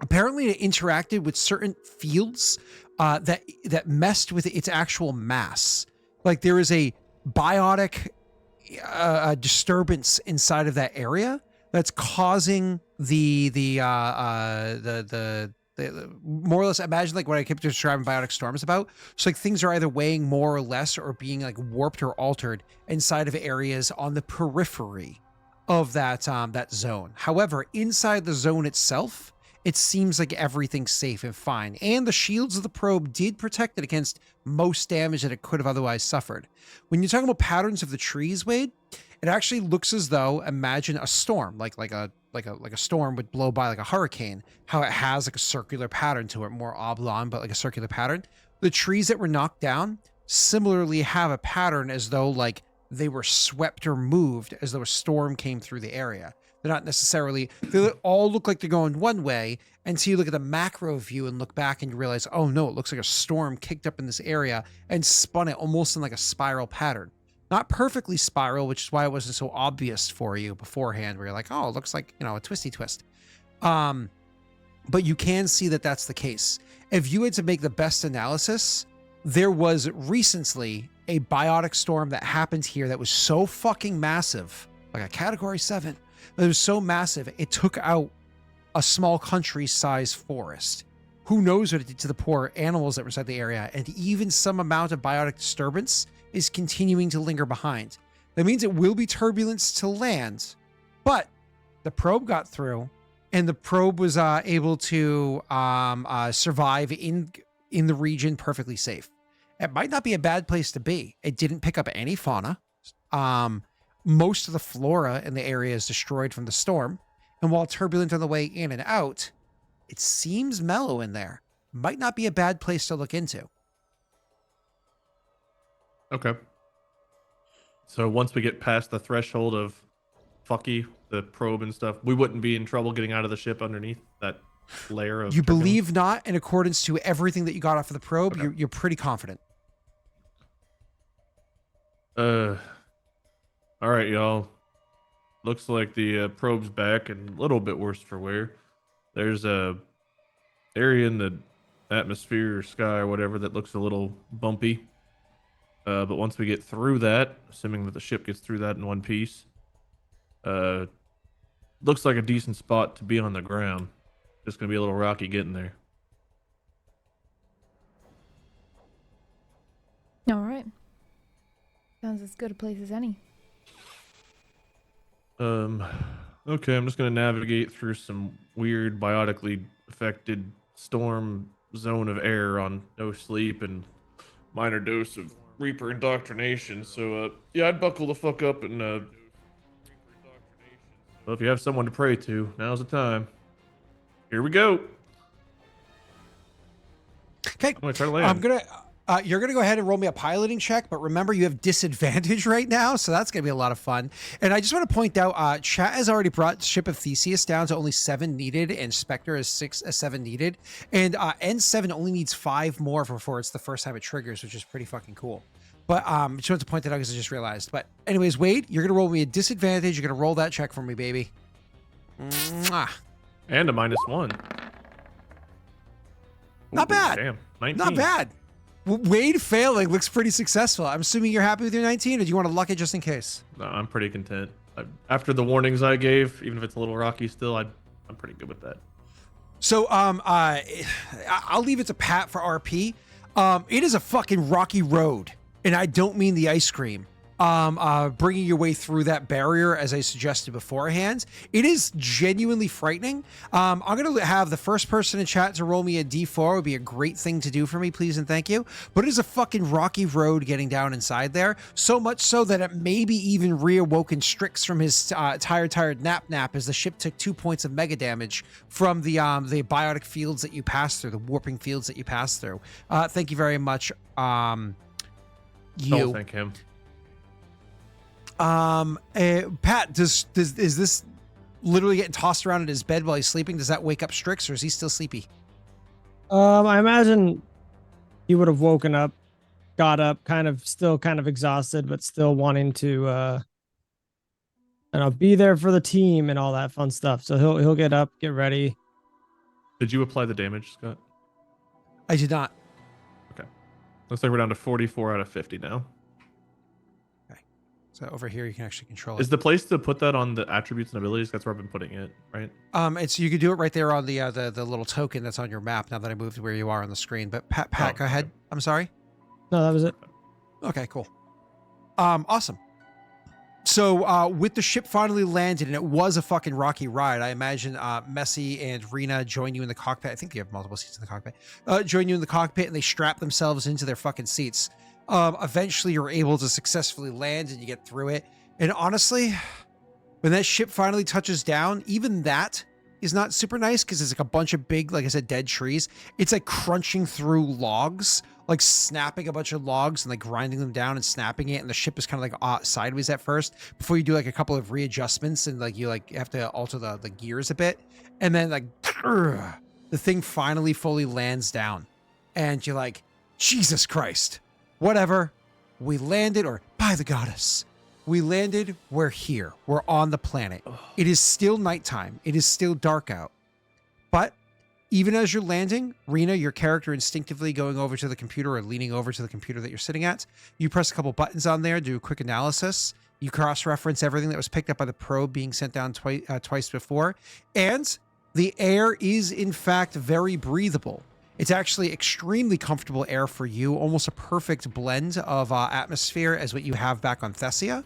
Apparently, it interacted with certain fields that messed with its actual mass. Like there is a biotic disturbance inside of that area that's causing the more or less, imagine like what I kept describing biotic storms about. So like things are either weighing more or less or being like warped or altered inside of areas on the periphery of that zone. However, inside the zone itself, it seems like everything's safe and fine. And the shields of the probe did protect it against most damage that it could have otherwise suffered. When you're talking about patterns of the trees, Wade, it actually looks as though, imagine a storm, like a storm would blow by like a hurricane, how it has like a circular pattern to it, more oblong, but like a circular pattern. The trees that were knocked down similarly have a pattern as though like they were swept or moved as though a storm came through the area. They're not necessarily, they all look like they're going one way until you look at the macro view and look back and you realize, oh no, it looks like a storm kicked up in this area and spun it almost in like a spiral pattern. Not perfectly spiral, which is why it wasn't so obvious for you beforehand, where you're like, oh, it looks like, a twisty twist. But you can see that that's the case. If you had to make the best analysis, there was recently a biotic storm that happened here that was so fucking massive, like a category 7, but it was so massive, it took out a small country-sized forest. Who knows what it did to the poor animals that were inside the area, and even some amount of biotic disturbance is continuing to linger behind. That means it will be turbulence to land, but the probe got through, and the probe was able to survive in the region perfectly safe. It might not be a bad place to be. It didn't pick up any fauna. Most of the flora in the area is destroyed from the storm. And while turbulent on the way in and out, it seems mellow in there. Might not be a bad place to look into. Okay. So once we get past the threshold of fucky, the probe and stuff, we wouldn't be in trouble getting out of the ship underneath that layer of You turbulence? believe not, in accordance to everything that you got off of the probe. Okay. You're pretty confident. All right, y'all. Looks like the probe's back and a little bit worse for wear. There's a area in the atmosphere or sky or whatever that looks a little bumpy. But once we get through that, assuming that the ship gets through that in one piece, looks like a decent spot to be on the ground. Just gonna be a little rocky getting there. All right. Sounds as good a place as any. Okay, I'm just gonna navigate through some weird biotically affected storm zone of air on no sleep and minor dose of Reaper indoctrination. So, yeah, I'd buckle the fuck up and, well, if you have someone to pray to, now's the time. Here we go. Okay. I'm gonna try to land. You're gonna go ahead and roll me a piloting check, but remember you have disadvantage right now, so that's gonna be a lot of fun. And I just want to point out, chat has already brought Ship of Theseus down to only 7 needed, and Spectre is 7 needed, and N7 only needs 5 more before it's the first time it triggers, which is pretty fucking cool. But just wanted to point that out because I just realized. But anyways, Wade, you're gonna roll me a disadvantage. You're gonna roll that check for me, baby. Mwah. And a -1. Not Ooh, bad. Damn. 19. Not bad. Wade failing looks pretty successful. I'm assuming you're happy with your 19, or do you want to luck it just in case? No, I'm pretty content. After the warnings I gave, even if it's a little rocky still, I'm pretty good with that. So I'll leave it to Pat for RP. It is a fucking rocky road, and I don't mean the ice cream. Bringing your way through that barrier, as I suggested beforehand, it is genuinely frightening. I'm going to have the first person in chat to roll me a D4 would be a great thing to do for me, please and thank you. But it is a fucking rocky road getting down inside there, so much so that it maybe even reawoken Strix from his tired nap as the ship took 2 points of mega damage from the biotic fields that you passed through, the warping fields that you passed through. Thank you very much. Don't thank him. Pat, is this literally getting tossed around in his bed while he's sleeping? Does that wake up Strix, or is he still sleepy? I imagine he would have woken up, got up, still kind of exhausted, but still wanting to, be there for the team and all that fun stuff. So he'll get up, get ready. Did you apply the damage, Scott? I did not. Okay. Looks like we're down to 44 out of 50 now. So over here, you can actually control it. Is the place to put that on the attributes and abilities? That's where I've been putting it, right? It's you could do it right there on the little token that's on your map. Now that I moved where you are on the screen, but Pat, go ahead. I'm sorry. No, that was it. Okay, cool. Awesome. So with the ship finally landed, and it was a fucking rocky ride. I imagine Messi and Rena join you in the cockpit. I think you have multiple seats in the cockpit. Join you in the cockpit, and they strap themselves into their fucking seats. Eventually you're able to successfully land and you get through it. And honestly, when that ship finally touches down, even that is not super nice because it's like a bunch of big, like I said, dead trees. It's like crunching through logs, like snapping a bunch of logs and like grinding them down and snapping it. And the ship is kind of like sideways at first before you do like a couple of readjustments and like you have to alter the gears a bit. And then like the thing finally fully lands down and you're like, Jesus Christ. Whatever, we landed, or by the goddess, we landed, we're here, we're on the planet. It is still nighttime, it is still dark out. But even as you're landing, Rena, your character instinctively going over to the computer or leaning over to the computer that you're sitting at, you press a couple buttons on there, do a quick analysis, you cross-reference everything that was picked up by the probe being sent down twice before, and the air is in fact very breathable. It's actually extremely comfortable air for you, almost a perfect blend of atmosphere as what you have back on Thessia.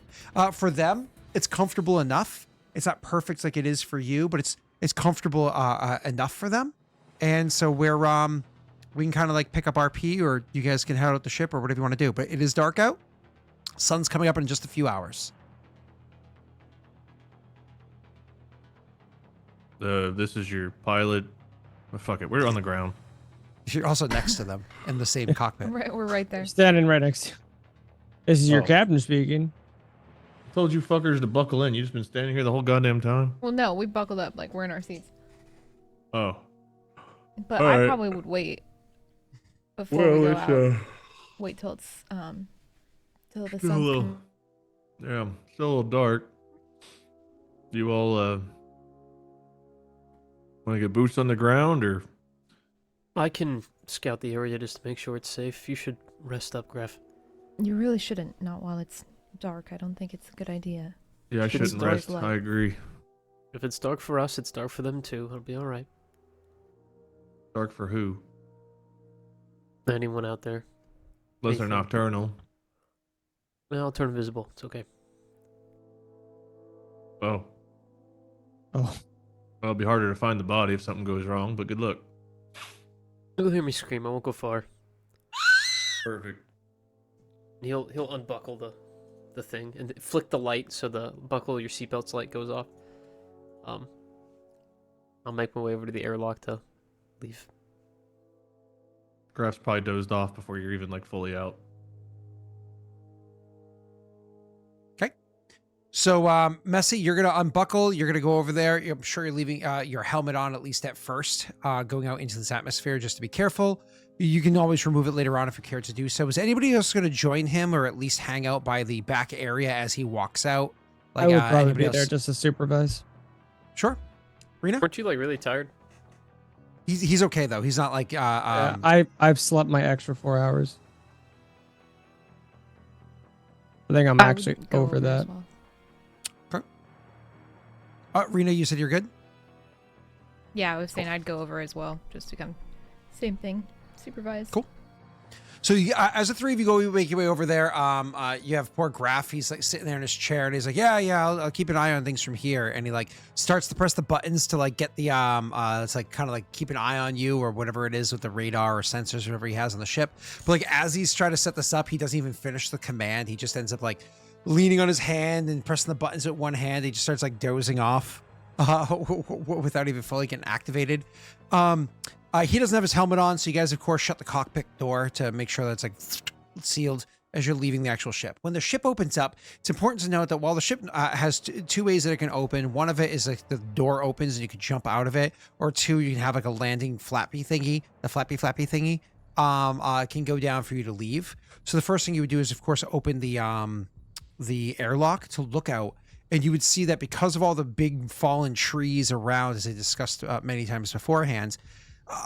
For them, it's comfortable enough. It's not perfect like it is for you, but it's comfortable enough for them. And so we can kind of like pick up RP, or you guys can head out the ship or whatever you want to do. But it is dark out. Sun's coming up in just a few hours. This is your pilot. Oh, fuck it, we're on the ground. You're also next to them in the same cockpit. We're right there. Standing right next to you. This is your captain speaking. I told you fuckers to buckle in. You just been standing here the whole goddamn time. Well, no, we buckled up. Like, we're in our seats. Oh. But All I right. probably would wait before we go out. Wait till it's till the sun's coming. Yeah, still a little dark. You all want to get boots on the ground, or? I can scout the area just to make sure it's safe. You should rest up, Graff. You really shouldn't. Not while it's dark. I don't think it's a good idea. Yeah, I shouldn't rest. Light. I agree. If it's dark for us, it's dark for them too. It'll be all right. Dark for who? Anyone out there? Unless they're Anything. nocturnal. Well, I'll turn invisible. It's okay. Oh. Oh. Well, it'll be harder to find the body if something goes wrong, but good luck. You'll hear me scream. I won't go far. Perfect. He'll unbuckle the thing and flick the light so the buckle of your seatbelt's light goes off. I'll make my way over to the airlock to leave. Graff's probably dozed off before you're even like fully out. So, Messi, you're going to unbuckle. You're going to go over there. I'm sure you're leaving your helmet on, at least at first, going out into this atmosphere just to be careful. You can always remove it later on if you care to do so. Is anybody else going to join him or at least hang out by the back area as he walks out? I would probably anybody be else? there just to supervise. Sure. Rena? Weren't you like really tired? He's okay, though. He's not like... I've slept my extra 4 hours. I think I'm I would actually go over as that. well. Rena, you said you're good? Yeah, I was saying I'd go over as well, just to come. Same thing. Supervise. Cool. So as the three of you go, you make your way over there. You have poor Graff. He's like sitting there in his chair, and he's like, "Yeah, I'll keep an eye on things from here." And he like starts to press the buttons to like get the it's like kind of like keep an eye on you or whatever it is with the radar or sensors, whatever he has on the ship. But like as he's trying to set this up, he doesn't even finish the command. He just ends up like leaning on his hand and pressing the buttons with one hand. He just starts like dozing off without even fully getting activated. He doesn't have his helmet on, so you guys, of course, shut the cockpit door to make sure that it's like sealed as you're leaving the actual ship. When the ship opens up, it's important to note that while the ship has two ways that it can open, one of it is like the door opens and you can jump out of it, or two, you can have like a landing flappy thingy, the flappy thingy, can go down for you to leave. So the first thing you would do is, of course, open the airlock to look out. And you would see that because of all the big fallen trees around, as I discussed many times beforehand,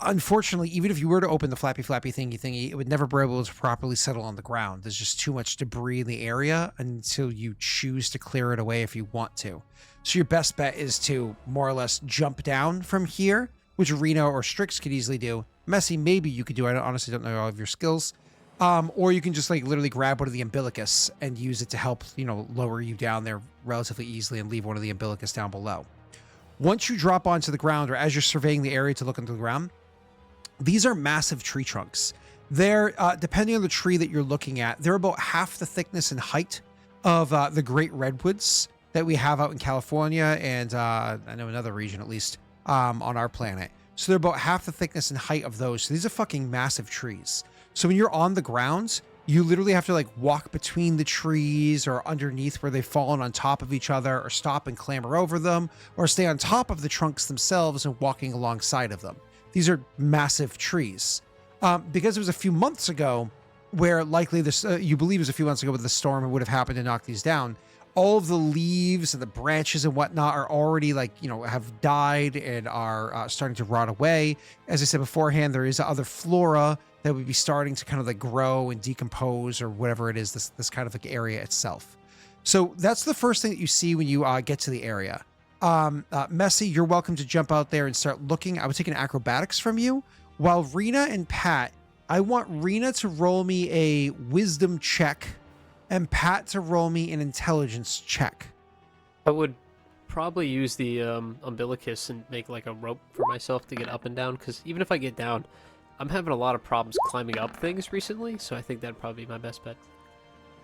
unfortunately, even if you were to open the flappy thingy, it would never be able to properly settle on the ground. There's just too much debris in the area until you choose to clear it away if you want to. So your best bet is to more or less jump down from here, which Rena or Strix could easily do. Messy, maybe you could do. I honestly don't know all of your skills. Or you can just like literally grab one of the umbilicus and use it to help, lower you down there relatively easily and leave one of the umbilicus down below. Once you drop onto the ground, or as you're surveying the area to look into the ground, these are massive tree trunks. They're, depending on the tree that you're looking at, they're about half the thickness and height of the great redwoods that we have out in California and I know another region at least on our planet. So they're about half the thickness and height of those. So these are fucking massive trees. So when you're on the ground, you literally have to like walk between the trees or underneath where they've fallen on top of each other, or stop and clamber over them, or stay on top of the trunks themselves and walking alongside of them. These are massive trees. Because it was a few months ago where likely this, you believe it was a few months ago with the storm would have happened to knock these down. All of the leaves and the branches and whatnot are already like, have died and are starting to rot away. As I said beforehand, there is other flora that would be starting to kind of like grow and decompose or whatever it is, this kind of like area itself. So that's the first thing that you see when you get to the area. Messy, you're welcome to jump out there and start looking. I would take an acrobatics from you. While Rena and Pat, I want Rena to roll me a wisdom check and Pat to roll me an intelligence check. I would probably use the umbilicus and make like a rope for myself to get up and down, because even if I get down, I'm having a lot of problems climbing up things recently, so I think that'd probably be my best bet.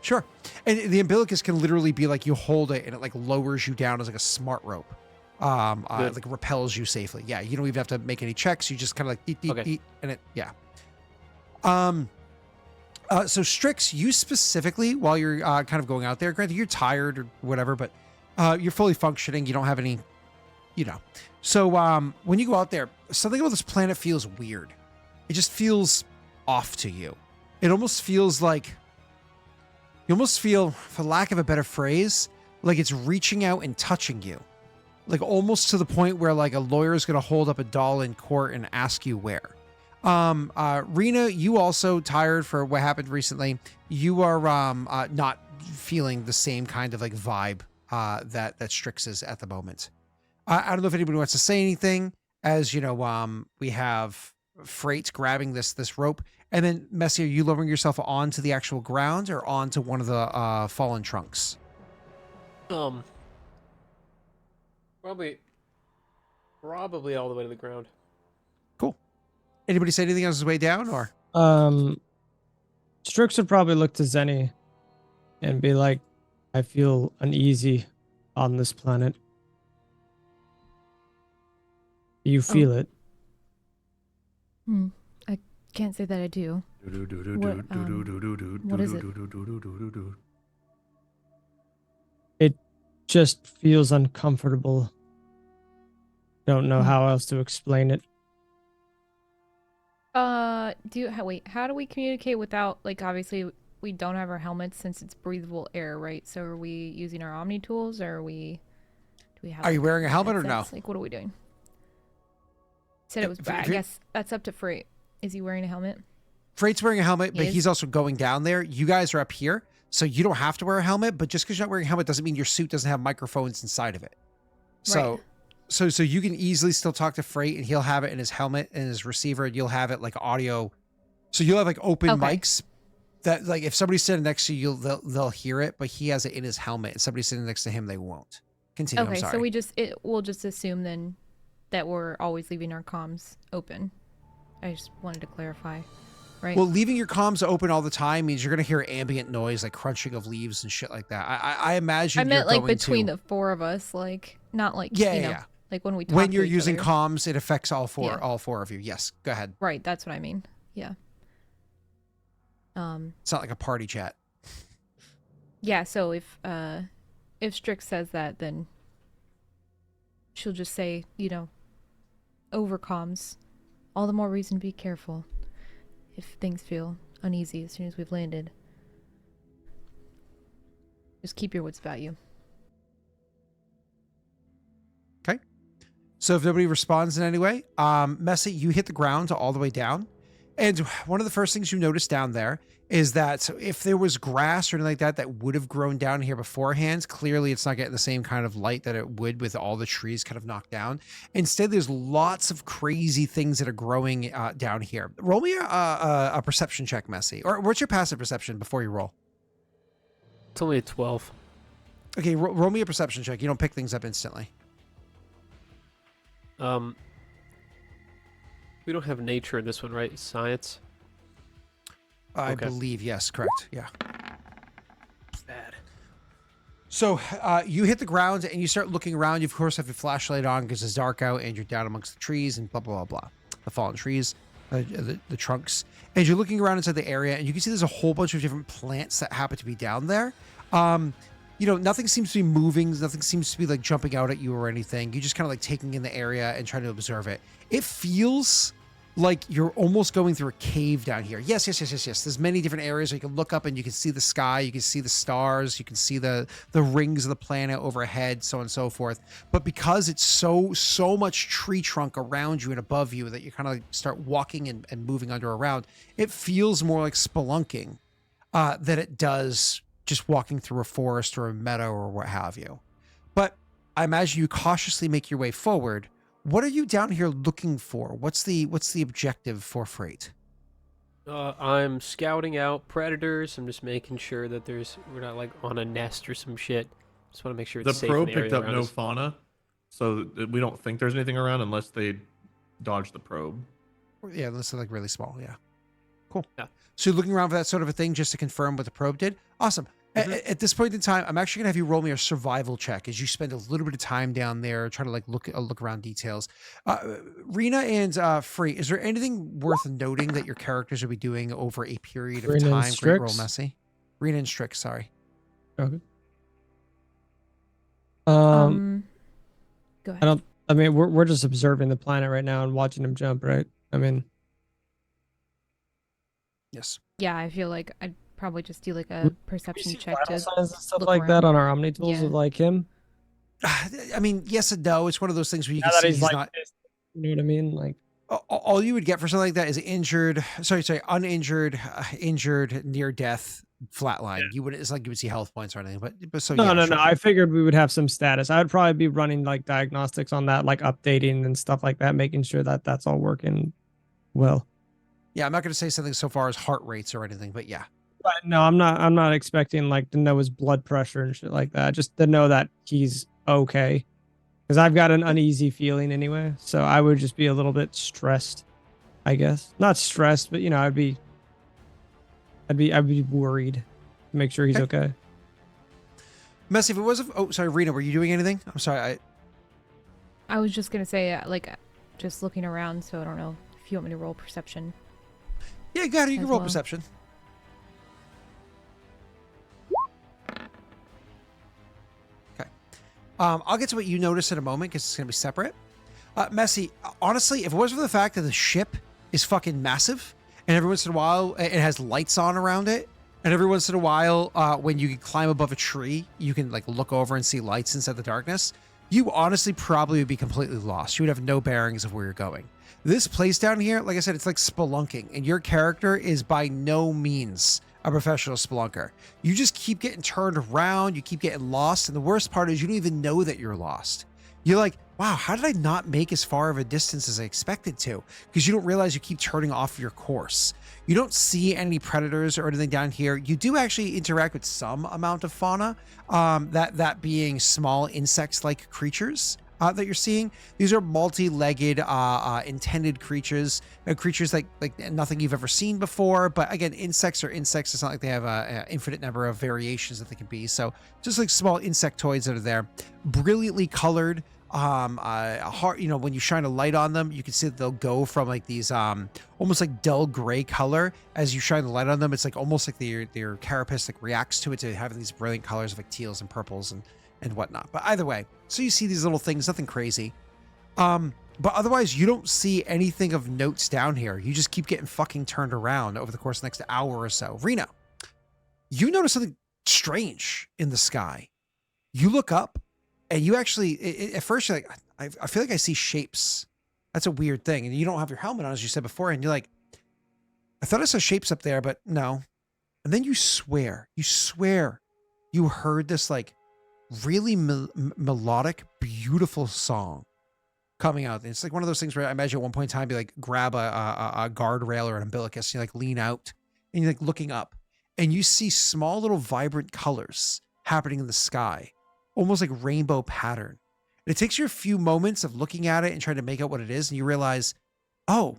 Sure. And the umbilicus can literally be like you hold it and it like lowers you down as like a smart rope. Like repels you safely. Yeah, you don't even have to make any checks. You just kind of like eat, and it, yeah. So Strix, you specifically, while you're kind of going out there, granted you're tired or whatever, but you're fully functioning. You don't have any, So when you go out there, something about this planet feels weird. It just feels off to you. It almost feels like, you almost feel, for lack of a better phrase, like it's reaching out and touching you. Like almost to the point where like a lawyer is going to hold up a doll in court and ask you where. Rena, you also tired for what happened recently. You are not feeling the same kind of like vibe that Strix is at the moment. I don't know if anybody wants to say anything, as we have Frait grabbing this rope, and then Messy, are you lowering yourself onto the actual ground or onto one of the fallen trunks? Probably all the way to the ground. Cool. Anybody say anything on his way down, or? Strix would probably look to Zenny and be like, I feel uneasy on this planet. You feel it? I can't say that I do. What is it? It just feels uncomfortable. Don't know how else to explain it. How do we communicate without, like, obviously we don't have our helmets since it's breathable air, right? So are we using our Omni tools, or do we have? Are you wearing a helmet headsets? or no? Like, what are we doing? Said it was bad. I guess that's up to Frait. Is he wearing a helmet? Freight's wearing a helmet, but he's also going down there. You guys are up here. So you don't have to wear a helmet, but just because you're not wearing a helmet doesn't mean your suit doesn't have microphones inside of it. So, Right. so you can easily still talk to Frait, and he'll have it in his helmet and his receiver, and you'll have it like audio. So you'll have like open Okay. mics that like if somebody's sitting next to you, they'll hear it, but he has it in his helmet. And somebody sitting next to him, they won't. Continue. I'm Okay, sorry. so we'll just assume then that we're always leaving our comms open. I just wanted to clarify, right? Well, leaving your comms open all the time means you're gonna hear ambient noise like crunching of leaves and shit like that. I imagine I meant you're like going between to, the four of us, like not like Yeah, you know, yeah. like when we talk when to you're each using other. comms, it affects all four Yeah. of you. Yes, go ahead. Right, that's what I mean. Yeah. It's not like a party chat. Yeah, so if Strix says that, then she'll just say, you know, over comms, all the more reason to be careful if things feel uneasy as soon as we've landed. Just keep your wits about you. Okay. So if nobody responds in any way, Messy, you hit the ground all the way down. And one of the first things you notice down there is that so if there was grass or anything like that that would have grown down here beforehand, clearly it's not getting the same kind of light that it would with all the trees kind of knocked down. Instead, there's lots of crazy things that are growing down here. Roll me a perception check, Messy. Or what's your passive perception before you roll? It's only a 12. Okay, roll me a perception check. You don't pick things up instantly. We don't have nature in this one, right? It's science. I Okay. believe, yes, correct. Yeah. Bad. So you hit the ground and you start looking around. You, of course, have your flashlight on because it's dark out and you're down amongst the trees and blah, blah, blah, blah. The fallen trees, the trunks. And you're looking around inside the area and you can see there's a whole bunch of different plants that happen to be down there. You know, nothing seems to be moving. Nothing seems to be like jumping out at you or anything. You just kind of like taking in the area and trying to observe it. It feels like you're almost going through a cave down here. Yes. There's many different areas where you can look up and you can see the sky, you can see the stars, you can see the rings of the planet overhead, so on and so forth. But because it's so much tree trunk around you and above you that you kind of like start walking and moving under around, it feels more like spelunking than it does just walking through a forest or a meadow or what have you. But I imagine you cautiously make your way forward. What are you down here looking for? What's the objective for Frait? I'm scouting out predators. I'm just making sure that we're not like on a nest or some shit. Just want to make sure it's The safe. probe in the picked area up around no us. fauna, so we don't think there's anything around unless they dodge the probe. Yeah, this is like really small. Yeah. Cool. Yeah. So you're looking around for that sort of a thing just to confirm what the probe did? Awesome. At this point in time, I'm actually gonna have you roll me a survival check as you spend a little bit of time down there trying to like look around details. Rena and Frait, is there anything worth noting that your characters will be doing over a period of Rena and time? Great roll, Strix? Messy. Rena and Strix, sorry. Okay. Go ahead. I mean, we're just observing the planet right now and watching him jump, right? I mean, Yes. Yeah, I feel like I'd probably just do like a perception check vital to signs and stuff look like that around. on our Omni tools Yeah. with like him. I mean, yes and no. It's one of those things where you Now can that see he's he's like, not. this, you know what I mean? Like, All you would get for something like that is uninjured, injured, near death, flatline. You wouldn't. It's like you would see health points or anything. But so no, yeah, no, sure. no. I figured we would have some status. I would probably be running like diagnostics on that, like updating and stuff like that, making sure that that's all working well. Yeah, I'm not going to say something so far as heart rates or anything, but yeah. But no, I'm not expecting like to know his blood pressure and shit like that. Just to know that he's okay. Because I've got an uneasy feeling anyway. So I would just be a little bit stressed, I guess. Not stressed, but you know, I'd be worried to make sure he's okay. Messy, if it wasn't. Oh, sorry, Rena, were you doing anything? I'm sorry. I was just gonna say like just looking around, so I don't know if you want me to roll perception. Yeah, go ahead. You can As roll well. perception. Okay. I'll get to what you notice in a moment because it's going to be separate. Messy, honestly, if it wasn't for the fact that the ship is fucking massive and every once in a while it has lights on around it, and every once in a while when you can climb above a tree, you can like look over and see lights inside the darkness, you honestly probably would be completely lost. You would have no bearings of where you're going. This place down here, like I said, it's like spelunking, and your character is by no means a professional spelunker. You just keep getting turned around, you keep getting lost, and the worst part is you don't even know that you're lost. You're like, wow, how did I not make as far of a distance as I expected to? Because you don't realize you keep turning off your course. You don't see any predators or anything down here. You do actually interact with some amount of fauna, that being small insects-like creatures that you're seeing. These are multi-legged, intended creatures, creatures like nothing you've ever seen before. But again, insects are insects. It's not like they have an infinite number of variations that they can be. So just like small insectoids that are there, brilliantly colored. Hard, when you shine a light on them, you can see that they'll go from like these almost like dull gray color. As you shine the light on them, it's like almost like their carapace like reacts to it, to having these brilliant colors of like teals and purples and whatnot. But either way, so you see these little things, nothing crazy. But otherwise you don't see anything of notes down here. You just keep getting fucking turned around over the course of the next hour or so. Rena, you notice something strange in the sky. You look up, and you actually, at first you're like, I feel like I see shapes. That's a weird thing. And you don't have your helmet on, as you said before. And you're like, I thought I saw shapes up there, but no. And then you swear you heard this like really melodic, beautiful song coming out. It's like one of those things where I imagine at one point in time, you like grab a guardrail or an umbilicus, and you like lean out and you're like looking up and you see small little vibrant colors happening in the sky. Almost like rainbow pattern. And it takes you a few moments of looking at it and trying to make out what it is. And you realize, oh,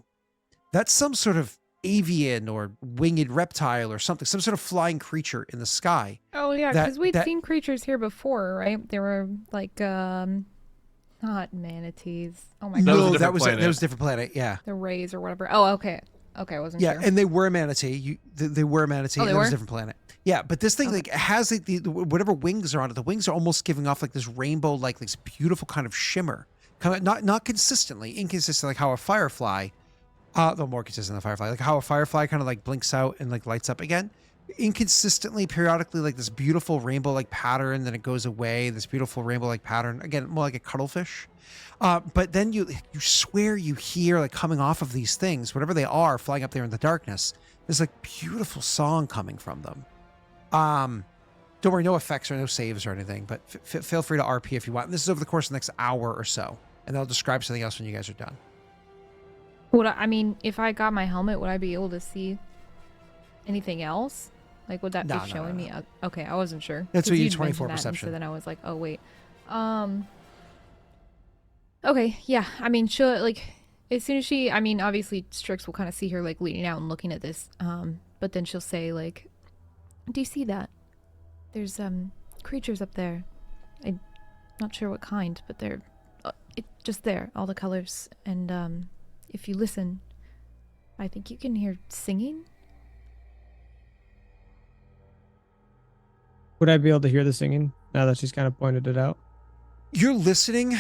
that's some sort of avian or winged reptile or something, some sort of flying creature in the sky. Oh yeah, because we'd seen creatures here before, right? They were like, not manatees. Oh my god. No, that was a different planet. Yeah. The rays or whatever. Oh, okay. Okay, I wasn't sure. Yeah, and they were a manatee. They were a manatee. Oh, they and it was were? a different planet. Yeah, but this thing like has like the whatever wings are on it. The wings are almost giving off like this rainbow, like this beautiful kind of shimmer. Not consistently, inconsistent, like how a firefly, though more consistent than a firefly, like how a firefly kind of like blinks out and like lights up again. Inconsistently, periodically, like this beautiful rainbow like pattern, then it goes away. This beautiful rainbow like pattern again, more like a cuttlefish. But then you swear you hear like coming off of these things, whatever they are, flying up there in the darkness. There's like beautiful song coming from them. Don't worry, no effects or no saves or anything, but feel free to RP if you want. And this is over the course of the next hour or so, and they'll describe something else when you guys are done. I mean, if I got my helmet, would I be able to see anything else? Like, would that be showing me? Okay, I wasn't sure. That's what you 24 mentioned that, perception. So then I was like, oh wait. Okay, yeah. I mean, she'll like as soon as she. I mean, obviously, Strix will kind of see her like leaning out and looking at this. But then she'll say like, "Do you see that? There's creatures up there. I'm not sure what kind, but they're just there. All the colors. And if you listen, I think you can hear singing." Would I be able to hear the singing now that she's kind of pointed it out? You're listening.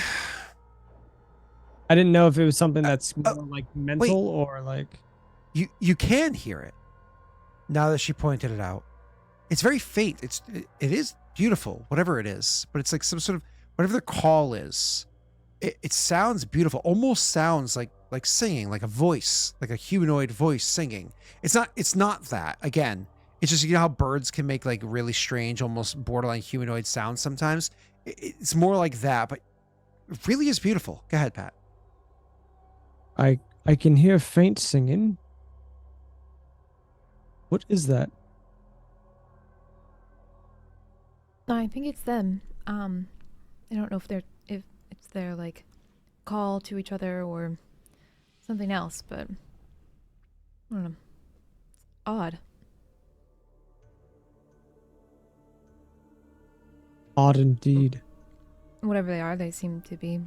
I didn't know if it was something that's more like mental or like. You can hear it now that she pointed it out. It's very faint. It is beautiful, whatever it is, but it's like some sort of whatever the call is. It sounds beautiful. Almost sounds like singing, like a voice, like a humanoid voice singing. It's not that. Again, it's just, you know how birds can make like really strange, almost borderline humanoid sounds sometimes. It's more like that, but it really is beautiful. Go ahead, Pat. I can hear faint singing. What is that? I think it's them. I don't know if it's their like call to each other or something else, but I don't know. It's odd. Odd indeed. Whatever they are, they seem to be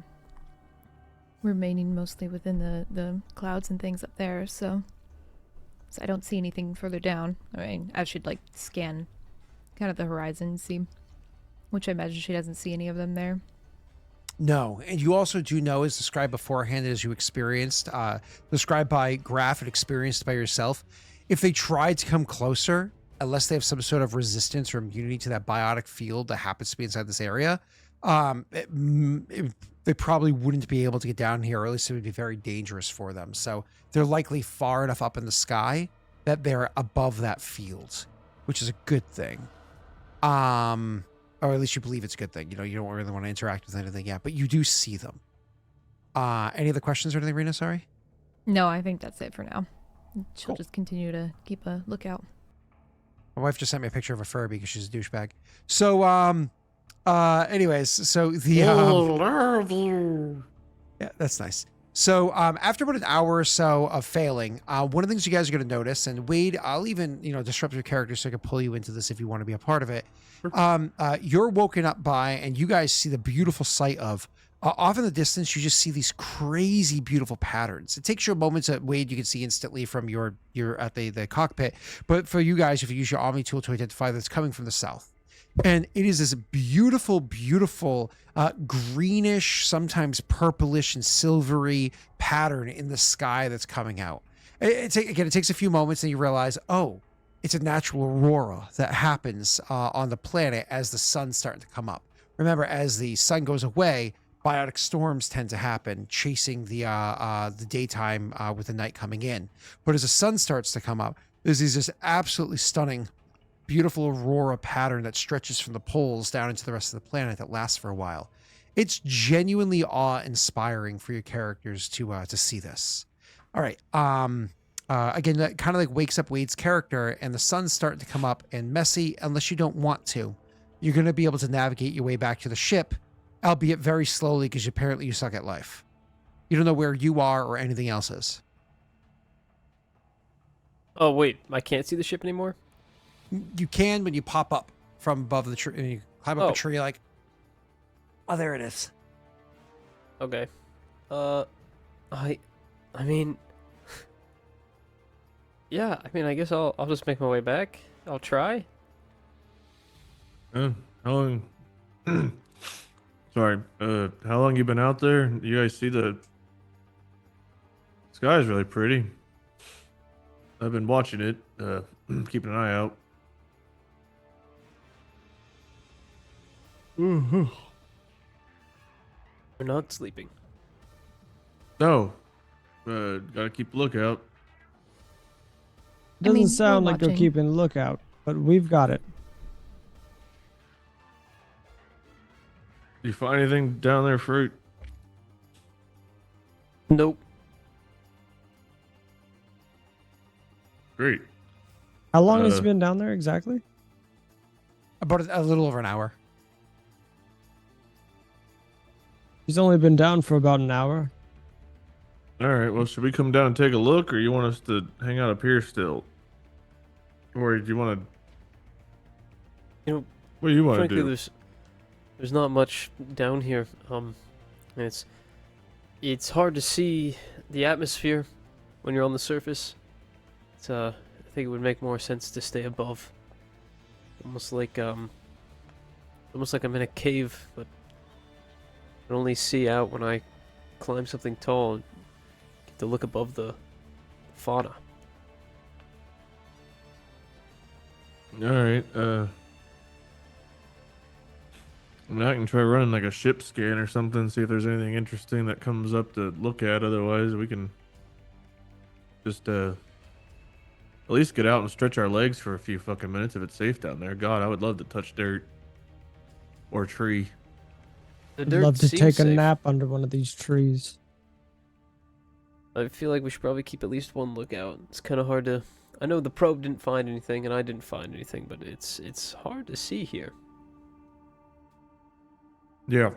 remaining mostly within the clouds and things up there, so I don't see anything further down. I mean, I should like scan kind of the horizon, see, which I imagine she doesn't see any of them there. No, and you also do know, as described beforehand, as you experienced, described by Graff and experienced by yourself, if they try to come closer, unless they have some sort of resistance or immunity to that biotic field that happens to be inside this area, they probably wouldn't be able to get down here, or at least it would be very dangerous for them. So they're likely far enough up in the sky that they're above that field. which is a good thing. Or at least you believe it's a good thing. You know, you don't really want to interact with anything yet, but you do see them. Any other questions or anything, Rena? Sorry. No, I think that's it for now. She'll Cool. just continue to keep a lookout. My wife just sent me a picture of a fur because she's a douchebag. So, anyways, so the love you. yeah, that's nice. So, after about an hour or so of failing, one of the things you guys are going to notice, and Wade, I'll even disrupt your character so I can pull you into this if you want to be a part of it. You're woken up by, and you guys see the beautiful sight of. Off in the distance, you just see these crazy, beautiful patterns. It takes you a moment to Wade. You can see instantly from you're at the cockpit, but for you guys, if you use your Omni tool to identify that's coming from the south, and it is this beautiful, beautiful greenish, sometimes purplish and silvery pattern in the sky that's coming out. It takes a few moments, and you realize, oh, it's a natural aurora that happens on the planet as the sun's starting to come up. Remember, as the sun goes away, biotic storms tend to happen, chasing the daytime with the night coming in. But as the sun starts to come up, there's this absolutely stunning, beautiful aurora pattern that stretches from the poles down into the rest of the planet that lasts for a while. It's genuinely awe-inspiring for your characters to see this. All right. Again, that kind of like wakes up Wade's character, and the sun's starting to come up, and messy, unless you don't want to, you're going to be able to navigate your way back to the ship, albeit very slowly because apparently you suck at life. You don't know where you are or anything else is. Oh, wait. I can't see the ship anymore? You can when you pop up from above the tree. You climb up a tree like, oh, there it is. Okay. I mean... Yeah, I mean, I guess I'll just make my way back. I'll try. How long? Sorry. How long you been out there? You guys see the sky's really pretty. I've been watching it. Keeping an eye out. We're not sleeping. No. Gotta keep a lookout. Doesn't we're sound like they're watching. keeping lookout, but we've got it. Did you find anything down there, Frait? Nope. Great. How long has he been down there exactly? About a little over an hour. He's only been down for about an hour. All right. Well, should we come down and take a look, or you want us to hang out up here still? Or do you want to? You know, What do you want to frankly, do? there's not much down here. It's hard to see the atmosphere when you're on the surface. I think it would make more sense to stay above. Almost like I'm in a cave, but I can only see out when I climb something tall and get to look above the fauna. All right. I mean, I can try running like a ship scan or something, see if there's anything interesting that comes up to look at. Otherwise, we can just at least get out and stretch our legs for a few fucking minutes if it's safe down there. God, I would love to touch dirt or tree. The I'd dirt love to seems take a safe. nap under one of these trees. I feel like we should probably keep at least one lookout. It's kind of hard to... I know the probe didn't find anything, and I didn't find anything, but it's hard to see here. Yeah.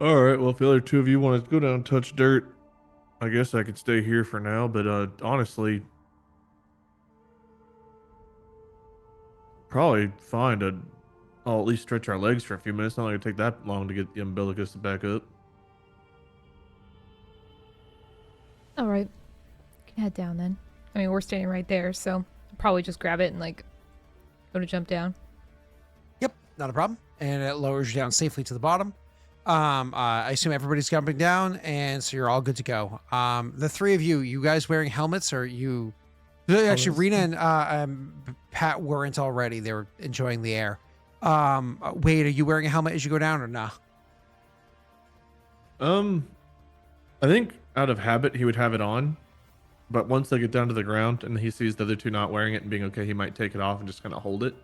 All right. Well, if the other two of you want to go down and touch dirt, I guess I could stay here for now. But honestly, probably fine. I'll at least stretch our legs for a few minutes. Not like it'd take that long to get the umbilicus to back up. All right. Can head down then. I mean, we're standing right there, so I'll probably just grab it and go to jump down. Yep, not a problem. And it lowers you down safely to the bottom. I assume everybody's jumping down, and so you're all good to go. The three of you guys wearing helmets, or you? Actually, Rena and Pat weren't already. They were enjoying the air. Wade, are you wearing a helmet as you go down, or nah? I think out of habit he would have it on, but once they get down to the ground and he sees the other two not wearing it and being okay, he might take it off and just kind of hold it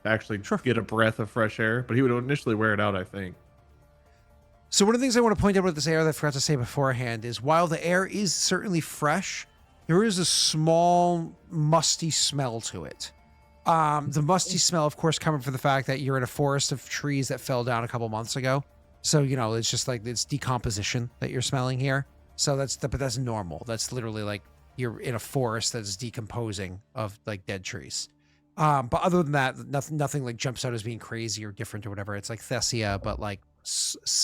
to actually get a breath of fresh air. But he would initially wear it out, I think. So one of the things I want to point out about this air that I forgot to say beforehand is while the air is certainly fresh, there is a small musty smell to it. The musty smell, of course, coming from the fact that you're in a forest of trees that fell down a couple months ago. So, you know, it's just like it's decomposition that you're smelling here. So but that's normal. That's literally like you're in a forest that's decomposing of like dead trees. But other than that, nothing like jumps out as being crazy or different or whatever. It's like Thessia, but like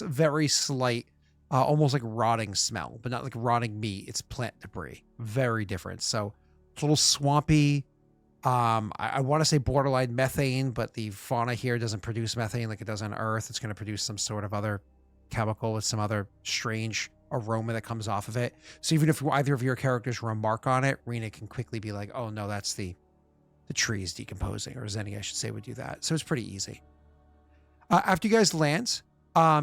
very slight, almost like rotting smell, but not like rotting meat. It's plant debris. Very different. So it's a little swampy. I want to say borderline methane, but the fauna here doesn't produce methane like it does on Earth. It's going to produce some sort of other chemical with some other strange aroma that comes off of it. So even if either of your characters remark on it, Rena can quickly be like, oh no, that's the trees decomposing, or Zenny, I should say, would do that. So it's pretty easy. After you guys land,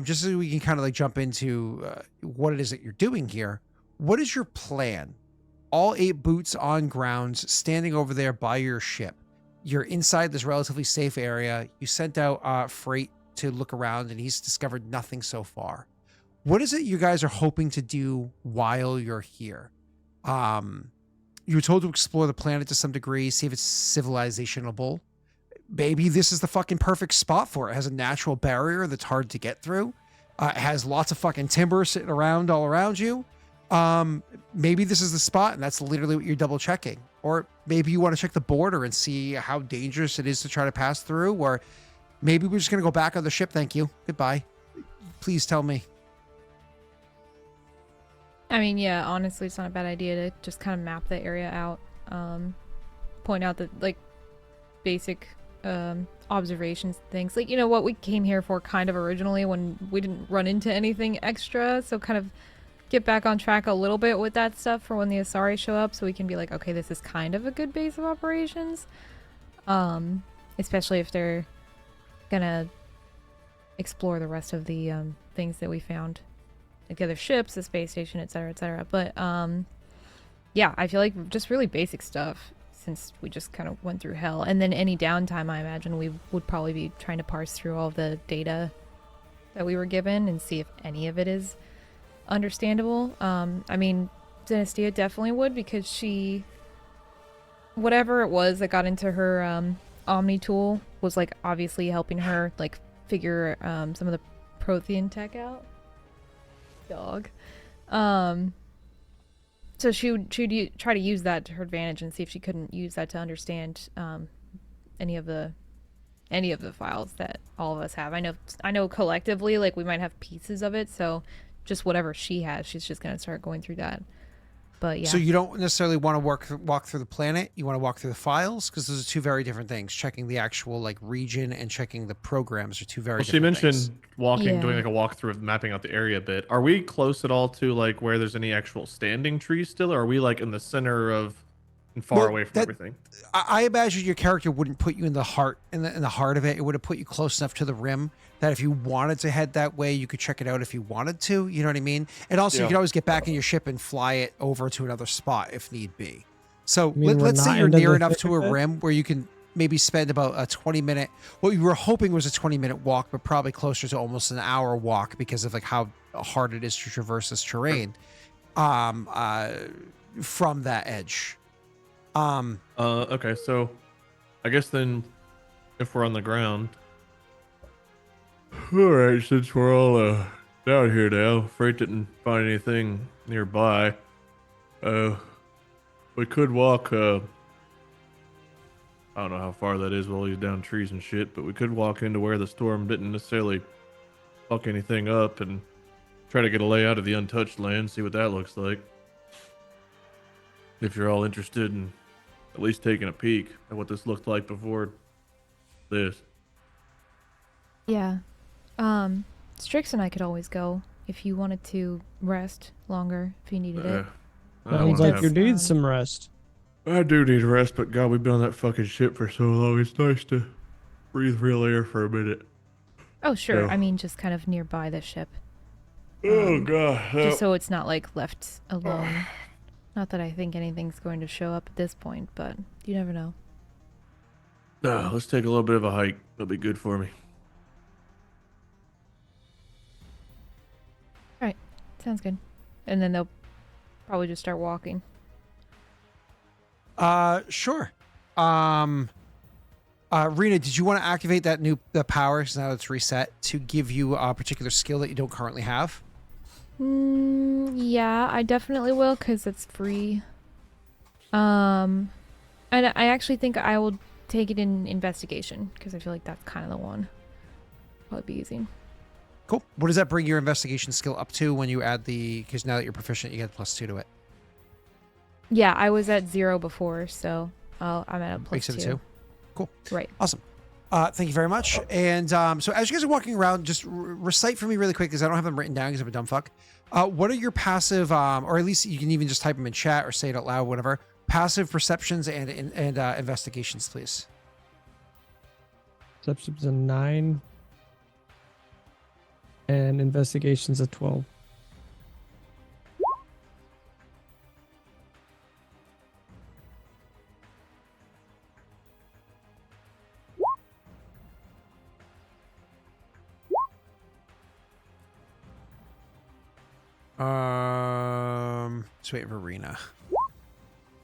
just so we can kind of like jump into what it is that you're doing here, what is your plan? All 8 boots on grounds, standing over there by your ship. You're inside this relatively safe area. You sent out Frait to look around, and he's discovered nothing so far. What is it you guys are hoping to do while you're here? You were told to explore the planet to some degree, see if it's civilizationable. Maybe this is the fucking perfect spot for it. It has a natural barrier that's hard to get through. It has lots of fucking timber sitting around all around you. Maybe this is the spot and that's literally what you're double checking. Or maybe you want to check the border and see how dangerous it is to try to pass through. Or maybe we're just going to go back on the ship. Thank you. Goodbye. Please tell me. I mean, yeah, honestly, it's not a bad idea to just kind of map the area out. Point out that, like, basic observations, things. Like, you know, what we came here for kind of originally when we didn't run into anything extra. So kind of get back on track a little bit with that stuff for when the Asari show up, so we can be like, okay, this is kind of a good base of operations. Especially if they're gonna explore the rest of the things that we found. Like the other ships, the space station, etc., etc. But yeah, I feel like just really basic stuff since we just kind of went through hell. And then any downtime, I imagine we would probably be trying to parse through all the data that we were given and see if any of it is understandable. I mean, Zenestthea definitely would, because she, whatever it was that got into her Omni tool was like obviously helping her like figure some of the Prothean tech out. Dog. So she'd try to use that to her advantage and see if she couldn't use that to understand any of the files that all of us have. I know collectively, like, we might have pieces of it, so just whatever she has, she's just gonna start going through that. But yeah. So you don't necessarily want to walk through the planet. You want to walk through the files, because those are two very different things. Checking the actual like region and checking the programs are two very different things. She mentioned doing like a walkthrough of mapping out the area a bit. Are we close at all to like where there's any actual standing trees still, or are we like in the center of and far away from everything? I imagine your character wouldn't put you in the heart in the heart of it. It would have put you close enough to the rim that if you wanted to head that way, you could check it out if you wanted to. You know what I mean? And also, you could always get back in your ship and fly it over to another spot if need be. So let's say you're near enough to a rim where you can maybe spend about a 20-minute. What you were hoping was a 20-minute walk, but probably closer to almost an hour walk because of like how hard it is to traverse this terrain from that edge. Okay, so I guess then if we're on the ground, all right, since we're all down here now, Frait didn't find anything nearby. We could walk, I don't know how far that is with all these down trees and shit, but we could walk into where the storm didn't necessarily fuck anything up and try to get a layout of the untouched land, see what that looks like. If you're all interested in at least taking a peek at what this looked like before this. Yeah. Strix and I could always go if you wanted to rest longer, if you needed it. Sounds like you need some rest. I do need rest, but God, we've been on that fucking ship for so long. It's nice to breathe real air for a minute. Oh, sure. I mean, just kind of nearby the ship. Oh, God. Just so it's not, like, left alone. Not that I think anything's going to show up at this point, but you never know. No, let's take a little bit of a hike. That'll be good for me. Alright, sounds good. And then they'll probably just start walking. Sure. Rena, did you want to activate the power, because now it's reset, to give you a particular skill that you don't currently have? Yeah, I definitely will, because it's free. And I actually think I will take it in investigation, because I feel like that's kind of the one probably be using. Cool. What does that bring your investigation skill up to when you add because now that you're proficient, you get +2 to it? Yeah, I was at 0 before, so I'm at a Makes it a 2. Cool. Right. Awesome. Thank you very much. And so as you guys are walking around, just recite for me really quick, because I don't have them written down because I'm a dumb fuck. What are your passive, or at least you can even just type them in chat or say it out loud, whatever, passive perceptions and investigations, please? Perception's a 9. And investigation's a 12. Let's wait for Rena.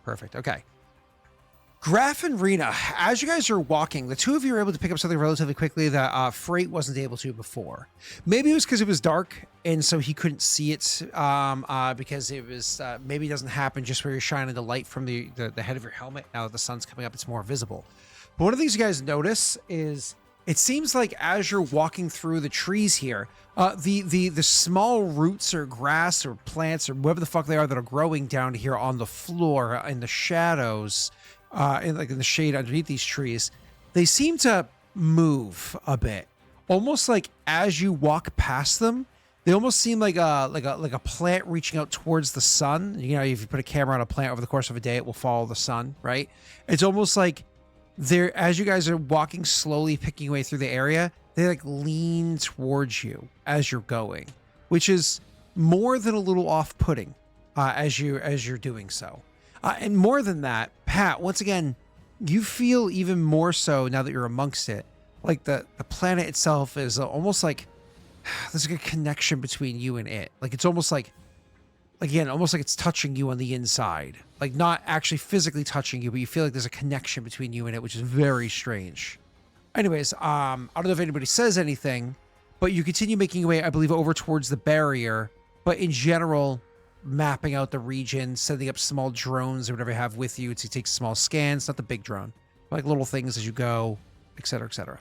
Perfect. Okay. Graff and Rena, as you guys are walking, the two of you are able to pick up something relatively quickly that Frait wasn't able to before. Maybe it was because it was dark, and so he couldn't see it because it was maybe it doesn't happen just where you're shining the light from the head of your helmet. Now that the sun's coming up, it's more visible. But one of the things you guys notice is it seems like as you're walking through the trees here, the small roots or grass or plants or whatever the fuck they are that are growing down here on the floor in the shadows, in the shade underneath these trees, they seem to move a bit, almost like as you walk past them, they almost seem like a plant reaching out towards the sun. You know, if you put a camera on a plant over the course of a day, it will follow the sun, right? It's almost like they're, as you guys are walking slowly, picking your way through the area, they like lean towards you as you're going, which is more than a little off-putting as you're doing so. And more than that, Pat, once again, you feel even more so now that you're amongst it. Like the planet itself is almost like there's like a connection between you and it. Like it's almost like, again, almost like it's touching you on the inside. Like not actually physically touching you, but you feel like there's a connection between you and it, which is very strange. Anyways, I don't know if anybody says anything, but you continue making your way, I believe, over towards the barrier. But in general, mapping out the region, setting up small drones or whatever you have with you to take small scans, not the big drone, like little things as you go, etc., etc.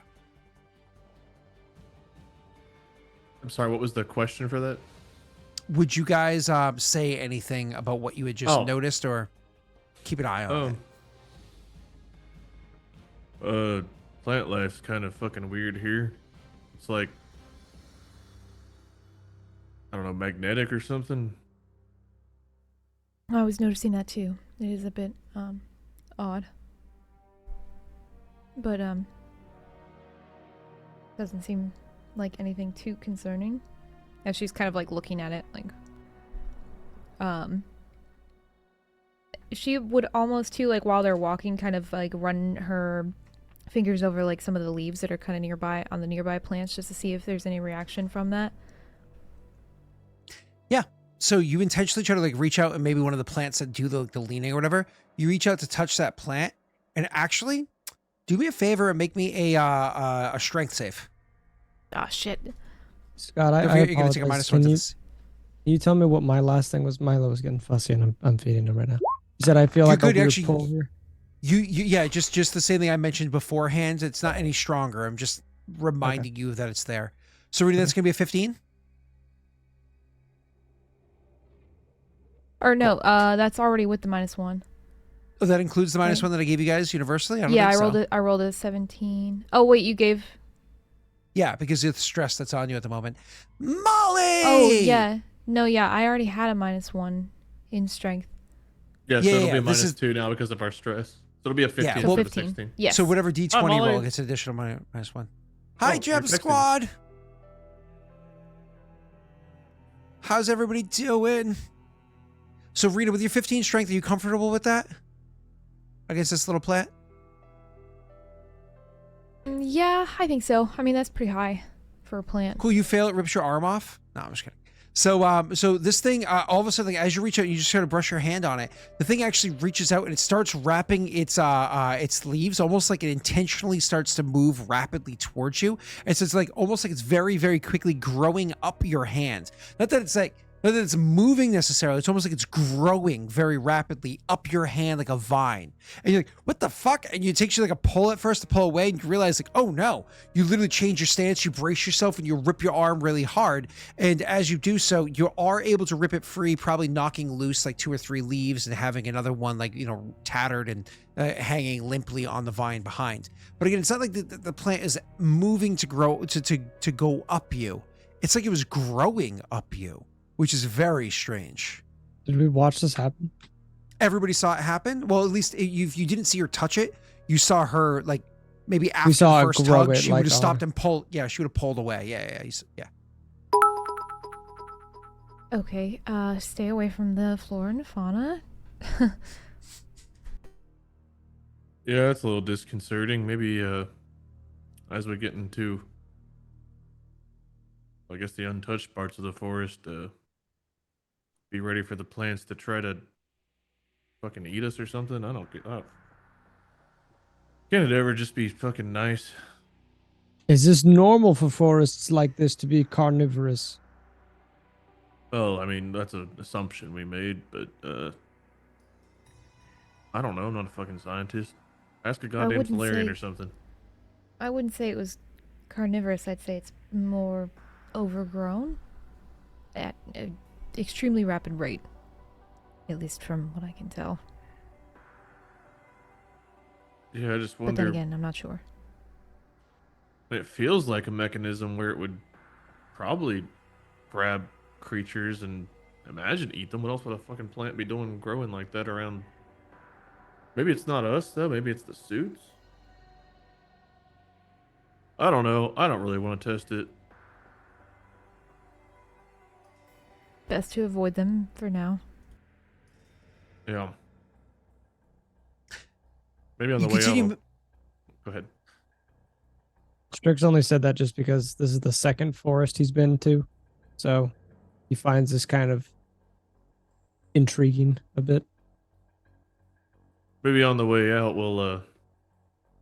I'm sorry, what was the question for that? Would you guys say anything about what you had just noticed, or keep an eye on it? Plant life's kind of fucking weird here. It's like, I don't know, magnetic or something. I was noticing that too. It is a bit odd. But doesn't seem like anything too concerning. As she's kind of like looking at it, like she would almost too, like while they're walking, kind of like run her fingers over like some of the leaves that are kind of nearby on the nearby plants, just to see if there's any reaction from that. Yeah. So you intentionally try to like reach out, and maybe one of the plants that do the leaning or whatever, you reach out to touch that plant, and actually do me a favor and make me a strength save. Ah, shit. Scott, I You're going to take a apologize. -1 to Can this. you tell me what my last thing was? Milo was getting fussy, and I'm feeding him right now. You said I feel like good, a weird actually. pull here. You yeah, just the same thing I mentioned beforehand. It's not any stronger. I'm just reminding you that it's there. So Rita, that's going to be a 15? Or no, that's already with the -1. Oh, that includes the -1 that I gave you guys universally? I don't Yeah, think I rolled a 17. Oh wait, you gave... Yeah, because of the stress that's on you at the moment. Molly! Oh yeah. No, yeah, I already had a -1 in strength. Yeah, so Yeah, it'll yeah, be a this is- -2 now because of our stress. So it'll be a 15 Yeah, instead well- of a 15. 16. Yes. So whatever D20 Molly. roll gets an additional -1. Hi, you're Jeb texting. Squad! How's everybody doing? So Rena, with your 15 strength, are you comfortable with that? Against this little plant? Yeah, I think so. I mean, that's pretty high for a plant. Cool. You fail, it rips your arm off. No, I'm just kidding. So this thing, all of a sudden, as you reach out, you just sort of brush your hand on it. The thing actually reaches out and it starts wrapping its leaves, almost like it intentionally starts to move rapidly towards you. And so it's like almost like it's very, very quickly growing up your hand. Not that it's moving necessarily. It's almost like it's growing very rapidly up your hand like a vine. And you're like, what the fuck? And it takes you like a pull at first to pull away, and you realize like, oh no. You literally change your stance, you brace yourself, and you rip your arm really hard. And as you do so, you are able to rip it free, probably knocking loose like 2 or 3 leaves and having another one like, tattered and hanging limply on the vine behind. But again, it's not like the plant is moving to grow, to go up you. It's like it was growing up you, which is very strange. Did we watch this happen? Everybody saw it happen. Well, at least you didn't see her touch it. You saw her like maybe after saw the her first grow tug, it, she like, would have stopped on- and pulled. Yeah, she would have pulled away. Yeah. Okay, stay away from the flora and fauna. Yeah, it's a little disconcerting. Maybe as we get into, I guess, the untouched parts of the forest, be ready for the plants to try to fucking eat us or something. I don't get up. Can it ever just be fucking nice? Is this normal for forests like this to be carnivorous? Well, I mean, that's an assumption we made, but I don't know. I'm not a fucking scientist. Ask a goddamn wouldn't Solarian say- or something. I wouldn't say it was carnivorous. I'd say it's more overgrown at an extremely rapid rate, at least from what I can tell. Yeah, I just But wonder. then again, I'm not sure. It feels like a mechanism where it would probably grab creatures and imagine eat them. What else would a fucking plant be doing growing like that around? Maybe it's not us though. Maybe it's the suits. I don't know. I don't really want to test it. Best to avoid them for now. Yeah. Maybe on You the way out. continue. Go ahead. Strix only said that just because this is the second forest he's been to. So he finds this kind of intriguing a bit. Maybe on the way out we'll I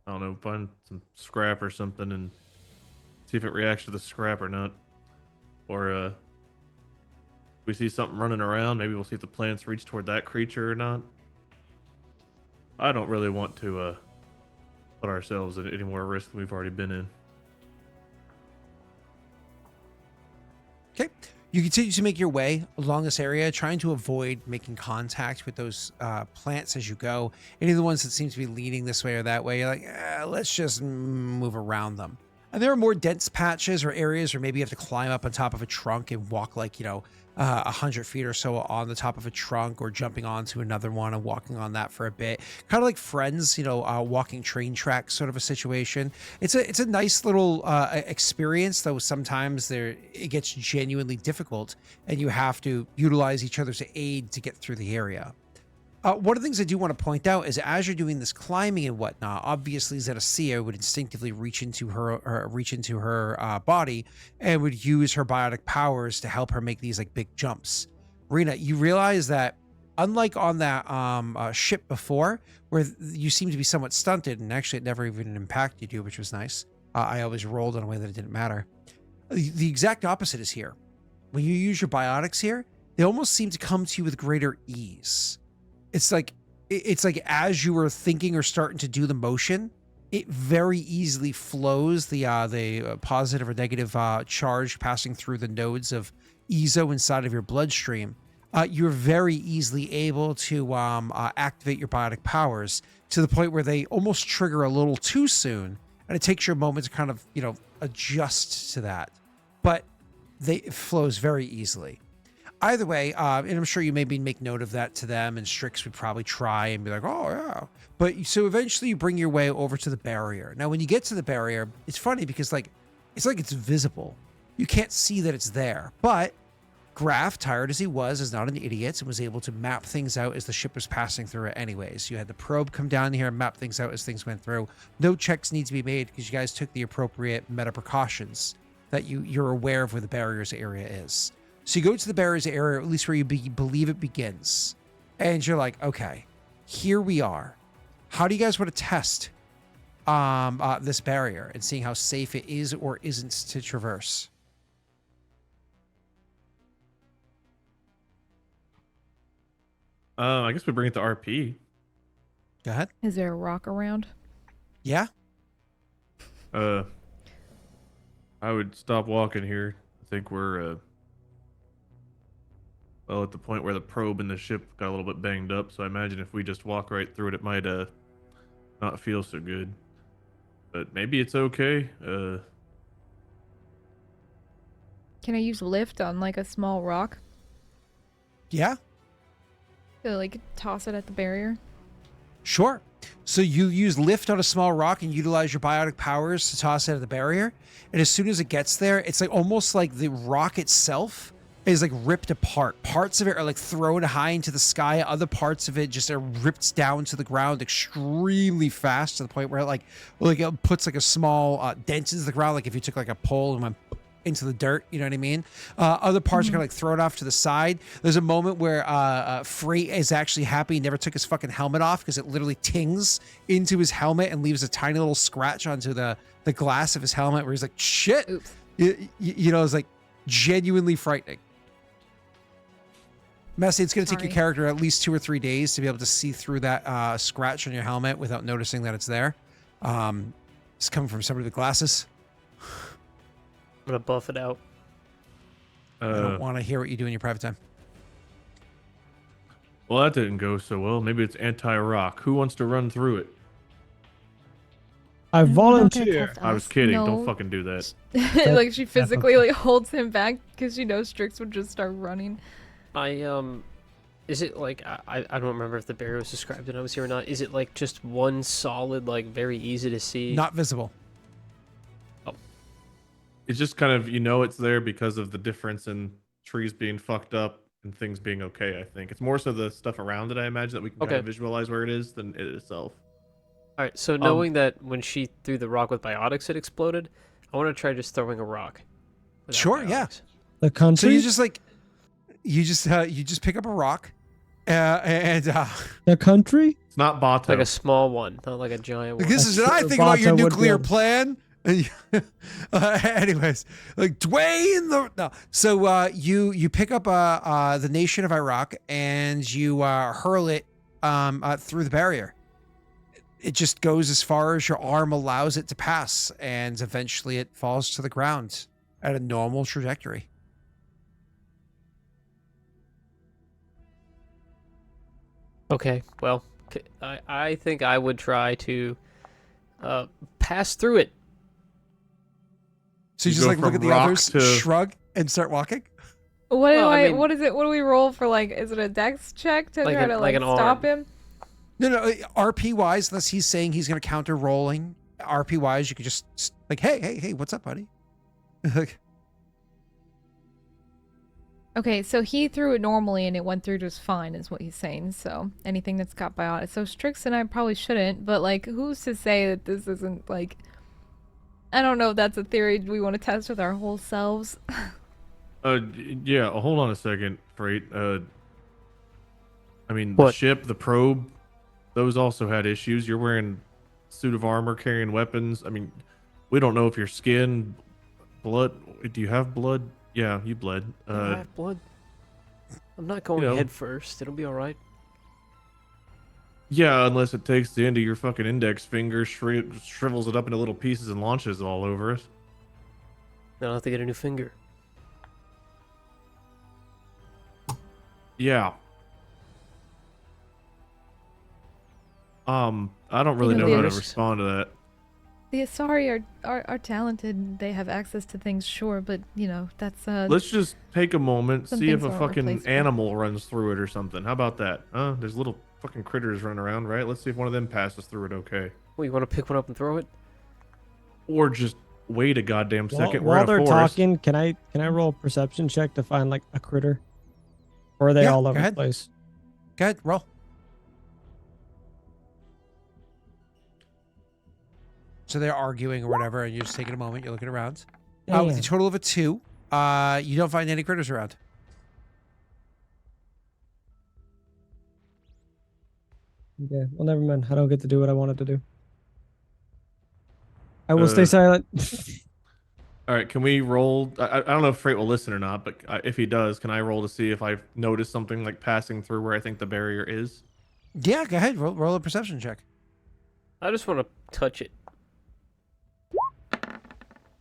don't know, find some scrap or something and see if it reacts to the scrap or not. Or we see something running around, maybe we'll see if the plants reach toward that creature or not. I don't really want to put ourselves at any more risk than we've already been in. Okay. You continue to make your way along this area, trying to avoid making contact with those plants as you go. Any of the ones that seem to be leaning this way or that way, you're like, let's just move around them. And there are more dense patches or areas where maybe you have to climb up on top of a trunk and walk like, 100 feet or so on the top of a trunk, or jumping onto another one and walking on that for a bit. Kind of like Friends, walking train tracks sort of a situation. It's a nice little experience, though sometimes it gets genuinely difficult and you have to utilize each other's aid to get through the area. One of the things I do want to point out is as you're doing this climbing and whatnot, obviously Zenestthea would instinctively reach into her body and would use her biotic powers to help her make these like big jumps. Rena, you realize that unlike on that ship before, where you seem to be somewhat stunted, and actually it never even impacted you, which was nice. I always rolled in a way that it didn't matter. The exact opposite is here. When you use your biotics here, they almost seem to come to you with greater ease. It's like as you were thinking or starting to do the motion, it very easily flows the positive or negative charge passing through the nodes of EZO inside of your bloodstream. You're very easily able to activate your biotic powers to the point where they almost trigger a little too soon, and it takes you a moment to kind of adjust to that. But it flows very easily. Either way, and I'm sure you maybe make note of that to them, and Strix would probably try and be like, oh, yeah. But so eventually you bring your way over to the barrier. Now, when you get to the barrier, it's funny because it's visible. You can't see that it's there, but Graff, tired as he was, is not an idiot and was able to map things out as the ship was passing through it anyways. You had the probe come down here and map things out as things went through. No checks need to be made because you guys took the appropriate meta precautions that you're aware of where the barriers area is. So you go to the barriers area, at least where you believe it begins. And you're like, okay, here we are. How do you guys want to test this barrier and seeing how safe it is or isn't to traverse? I guess we bring it to RP. Go ahead. Is there a rock around? Yeah. I would stop walking here. I think we're well at the point where the probe in the ship got a little bit banged up, so I imagine if we just walk right through it, it might not feel so good. But maybe it's okay. Can I use lift on like a small rock Yeah. to like toss it at the barrier? Sure. So you use lift on a small rock and utilize your biotic powers to toss it at the barrier. And as soon as it gets there, it's like almost like the rock itself is like ripped apart. Parts of it are like thrown high into the sky. Other parts of it just are ripped down to the ground extremely fast to the point where it puts like a small dent into the ground. Like if you took like a pole and went into the dirt, you know what I mean? Other parts are kind of like thrown off to the side. There's a moment where Frait is actually happy he never took his fucking helmet off because it literally tings into his helmet and leaves a tiny little scratch onto the glass of his helmet where he's like, shit. Oops. You know, it's like genuinely frightening. Messy, it's going to take your character at least 2 or 3 days to be able to see through that scratch on your helmet without noticing that it's there. It's coming from somebody with glasses. I'm gonna buff it out. I don't want to hear what you do in your private time. Well, that didn't go so well. Maybe it's anti-rock. Who wants to run through it? I You're not gonna volunteer. test I was us. kidding. No. Don't fucking do that. Like she physically like holds him back because she knows Strix would just start running. Is it like I don't remember if the barrier was described when I was here or not. Is it like just one solid, like very easy to see? Not visible. It's just kind of, it's there because of the difference in trees being fucked up and things being okay, I think. It's more so the stuff around it, I imagine, that we can kind of visualize where it is than it itself. All right, so knowing that when she threw the rock with biotics, it exploded, I want to try just throwing a rock. without Sure, yeah. biotics. The country. So you just pick up a rock and the country. It's not Bato. Like a small one, not like a giant one. this is what I think about your Bato would nuclear build. plan. Anyways, like Dwayne the no. So you pick up the nation of Iraq and you hurl it through the barrier. It just goes as far as your arm allows it to pass, and eventually it falls to the ground at a normal trajectory. Okay, well, I think I would try to pass through it. So you You just go like look from at the rock others, to- shrug, and start walking. What Well, I mean- what is it? What do we roll for? Like, is it a dex check to Like try an- to like an stop arm. him? No, RP wise, unless he's saying he's going to counter rolling. RP wise, you could just like, hey, what's up, buddy? Like, Okay, so he threw it normally and it went through just fine, is what he's saying. So anything that's got biotics. So Strix and I probably shouldn't, but like, who's to say that this isn't like? I don't know if that's a theory we want to test with our whole selves. Yeah, hold on a second, Freight. I mean, What? the ship, the probe, those also had issues. You're wearing suit of armor, carrying weapons. I mean, we don't know if your skin, blood. Do you have blood? Yeah, you bled. I have blood. I'm not going head first. It'll be all right. Yeah, unless it takes the end of your fucking index finger, shrivels it up into little pieces and launches it all over us. Then I'll have to get a new finger. Yeah. I don't really know, know how to there's- respond to that. The Asari are talented. They have access to things, sure, but that's Let's just take a moment, Some see if things a aren't fucking replaceable. animal runs through it or something. How about that? There's little fucking critters running around, right? Let's see if one of them passes through it okay. Well, you want to pick one up and throw it? Or just wait a goddamn second. We're While in a they're forest. talking, can I roll a perception check to find like a critter? Or are they Yeah, all go over the ahead. place? Go ahead, roll. So they're arguing or whatever, and you're just taking a moment. You're looking around. With a Damn. total of a 2, you don't find any critters around. Okay, well, never mind. I don't get to do what I wanted to do. I will stay Uh, silent. All right, can we roll? I don't know if Freight will listen or not, but if he does, can I roll to see if I've noticed something like passing through where I think the barrier is? Yeah, go ahead. Roll a perception check. I just want to touch it.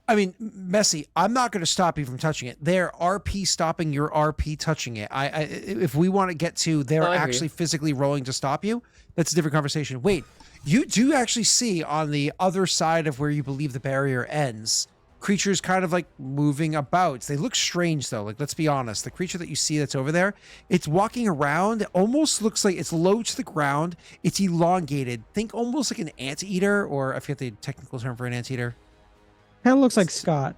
I mean, Messy, I'm not going to stop you from touching it. They're RP stopping your RP touching it. If we want to get to they're I hear actually you. physically rolling to stop you, that's a different conversation. Wait, you do actually see on the other side of where you believe the barrier ends, creatures kind of like moving about. They look strange though. Like, let's be honest. The creature that you see that's over there, it's walking around. It almost looks like it's low to the ground. It's elongated. Think almost like an anteater, or I forget the technical term for an anteater. Kind of looks like Scott.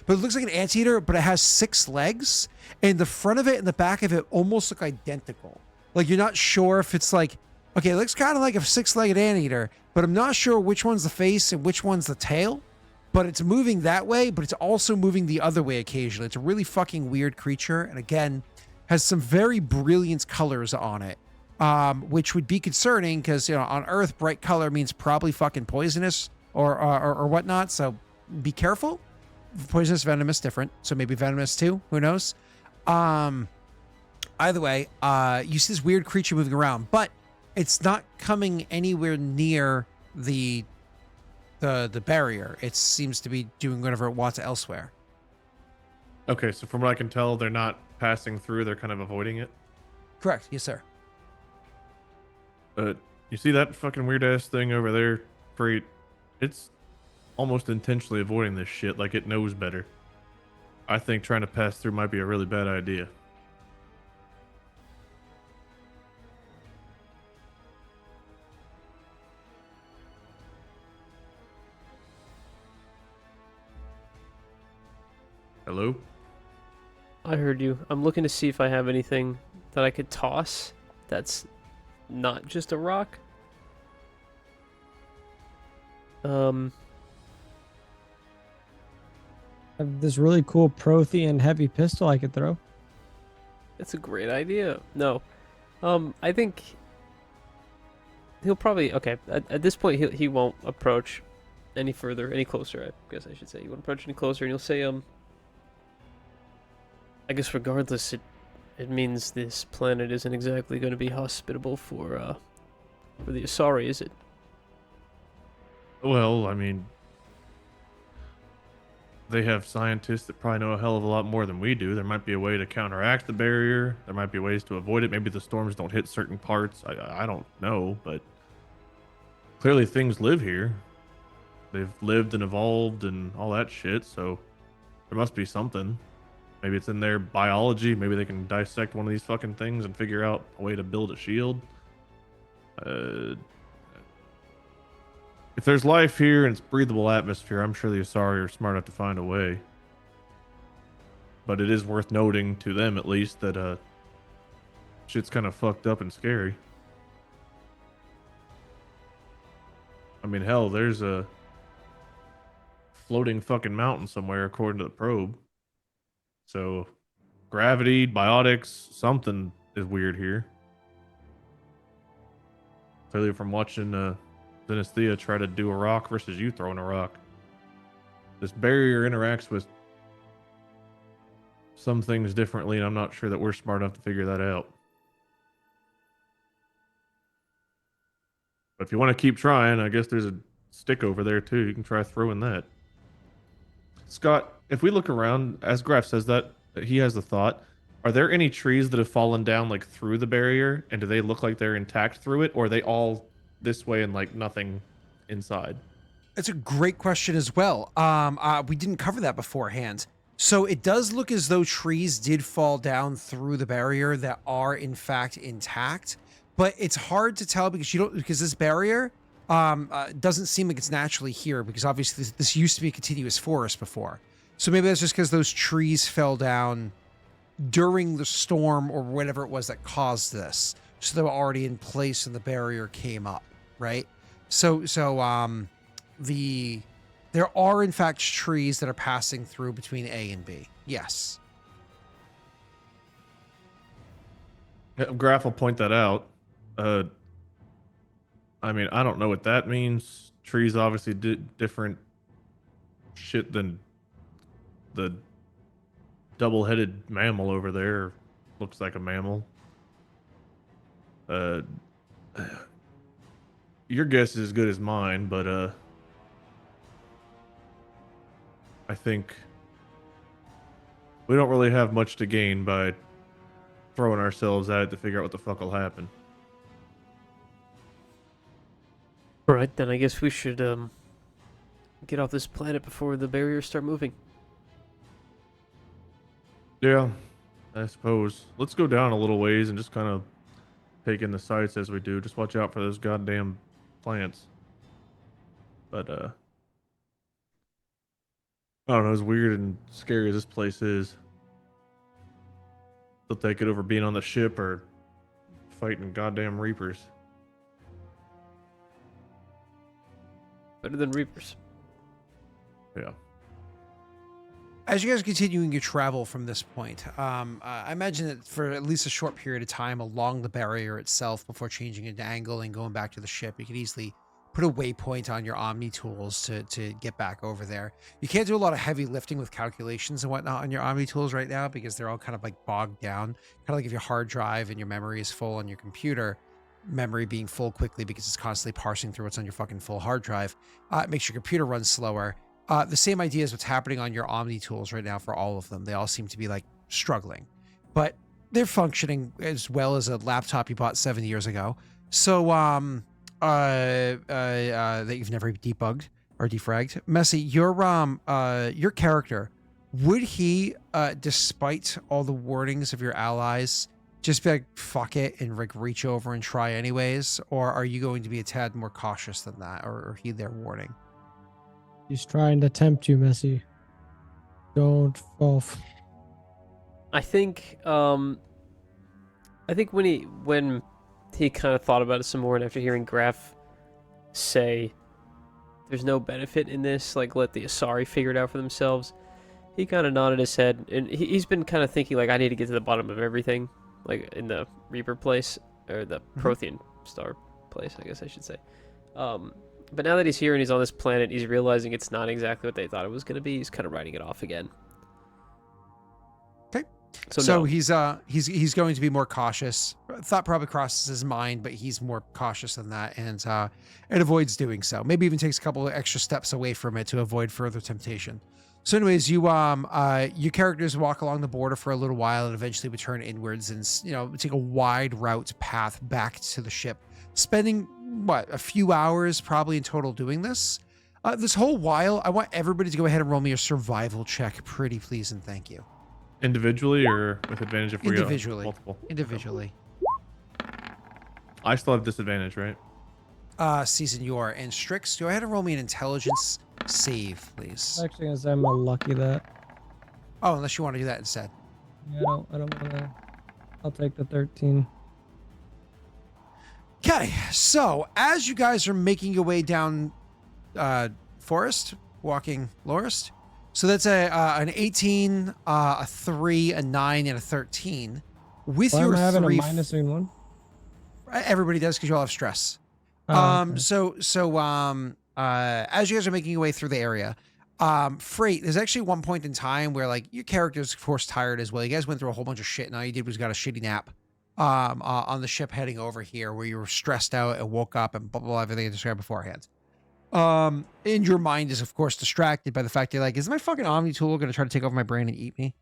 But it looks like an anteater, but it has 6 legs, and the front of it and the back of it almost look identical. Like, you're not sure if it's like, okay, it looks kind of like a 6-legged anteater, but I'm not sure which one's the face and which one's the tail. But it's moving that way, but it's also moving the other way occasionally. It's a really fucking weird creature, and again, has some very brilliant colors on it, which would be concerning because, you know, on Earth, bright color means probably fucking poisonous or whatnot. So be careful. Poisonous, venomous, different. So maybe venomous too. Who knows? Either way, you see this weird creature moving around, but it's not coming anywhere near the barrier. It seems to be doing whatever it wants elsewhere. Okay, so from what I can tell, they're not passing through. They're kind of avoiding it. Correct. Yes, sir. You see that fucking weird ass thing over there, Freight? It's almost intentionally avoiding this shit like it knows better. I think trying to pass through might be a really bad idea. Hello? I heard you. I'm looking to see if I have anything that I could toss that's not just a rock. I have this really cool Prothean heavy pistol I could throw. That's a great idea. No. I think he'll probably, okay, at this point he won't approach any further, any closer, I guess I should say. He won't approach any closer, and he'll say, I guess regardless, it means this planet isn't exactly going to be hospitable for the Asari, is it? Well, I mean, they have scientists that probably know a hell of a lot more than we do. There might be a way to counteract the barrier. There might be ways to avoid it. Maybe the storms don't hit certain parts. I don't know, but clearly things live here. They've lived and evolved and all that shit, so there must be something. Maybe it's in their biology. Maybe they can dissect one of these fucking things and figure out a way to build a shield. If there's life here and it's breathable atmosphere, I'm sure the Asari are smart enough to find a way. But it is worth noting, to them at least, that shit's kind of fucked up and scary. I mean, hell, there's a floating fucking mountain somewhere, according to the probe. So, gravity, biotics, something is weird here. Clearly from watching Zenestthea try to do a rock versus you throwing a rock. This barrier interacts with some things differently, and I'm not sure that we're smart enough to figure that out. But if you want to keep trying, I guess there's a stick over there too. You can try throwing that. Scott, if we look around, as Graff says that, he has the thought, are there any trees that have fallen down like through the barrier, and do they look like they're intact through it, or are they all this way and like nothing inside? That's a great question as well. We didn't cover that beforehand. So it does look as though trees did fall down through the barrier that are in fact intact, but it's hard to tell because this barrier doesn't seem like it's naturally here because obviously this used to be a continuous forest before. So maybe that's just because those trees fell down during the storm or whatever it was that caused this. So they were already in place and the barrier came up, right? So there are in fact trees that are passing through between A and B. Yes. Graff will point that out. I mean, I don't know what that means. Trees obviously did different shit than the double-headed mammal over there. Looks like a mammal. Your guess is as good as mine, but I think we don't really have much to gain by throwing ourselves at it to figure out what the fuck will happen. Alright, then I guess we should get off this planet before the barriers start moving. Yeah, I suppose. Let's go down a little ways and just kind of take in the sights as we do. Just watch out for those goddamn plants. But, I don't know, as weird and scary as this place is, they'll take it over being on the ship or fighting goddamn reapers. Better than Reapers. Yeah. As you guys are continuing your travel from this point, I imagine that for at least a short period of time along the barrier itself before changing into angle and going back to the ship, you could easily put a waypoint on your Omni tools to get back over there. You can't do a lot of heavy lifting with calculations and whatnot on your Omni tools right now because they're all kind of like bogged down. Kind of like if your hard drive and your memory is full on your computer, memory being full quickly because it's constantly parsing through what's on your fucking full hard drive, it makes your computer run slower. The same idea is what's happening on your Omni tools right now for all of them. They all seem to be like struggling, but they're functioning as well as a laptop you bought 7 years ago. So, that you've never debugged or defragged. Messy, your character, would he, despite all the warnings of your allies, just be like, fuck it, and like reach over and try anyways? Or are you going to be a tad more cautious than that, or heed their warning? He's trying to tempt you, Messy. Don't fall. I think when he kind of thought about it some more, and after hearing Graff say there's no benefit in this, like let the Asari figure it out for themselves, he kind of nodded his head, and he's been kind of thinking like, I need to get to the bottom of everything, like in the Reaper place, or the Prothean Star place, I guess I should say. But now that he's here and he's on this planet, he's realizing it's not exactly what they thought it was going to be. He's kind of writing it off again. Okay. So So no. he's going to be more cautious. Thought probably crosses his mind, but he's more cautious than that, and avoids doing so. Maybe even takes a couple of extra steps away from it to avoid further temptation. So anyways, your characters walk along the border for a little while and eventually would turn inwards and, take a wide route path back to the ship, spending a few hours probably in total doing this. This whole while, I want everybody to go ahead and roll me a survival check, pretty please and thank you. Individually or with advantage if we have multiple? Individually. I still have disadvantage, right? Season Yor and Strix, go ahead and roll me an intelligence save, please. Actually, gonna say I'm a lucky that. Oh, unless you want to do that instead. Yeah, I don't want to. I'll take the 13. Okay, so as you guys are making your way down forest, walking Lorist, so that's an 18, a 3, a 9, and a 13. With Well, your I'm having 3, a minus in one. everybody does because you all have stress. Okay. So as you guys are making your way through the area, Frait, there's actually one point in time where like your character's of course tired as well. You guys went through a whole bunch of shit, and all you did was got a shitty nap on the ship heading over here, where you were stressed out and woke up and blah, blah, blah, everything I described beforehand. And your mind is of course distracted by the fact you're like, is my fucking Omni tool going to try to take over my brain and eat me?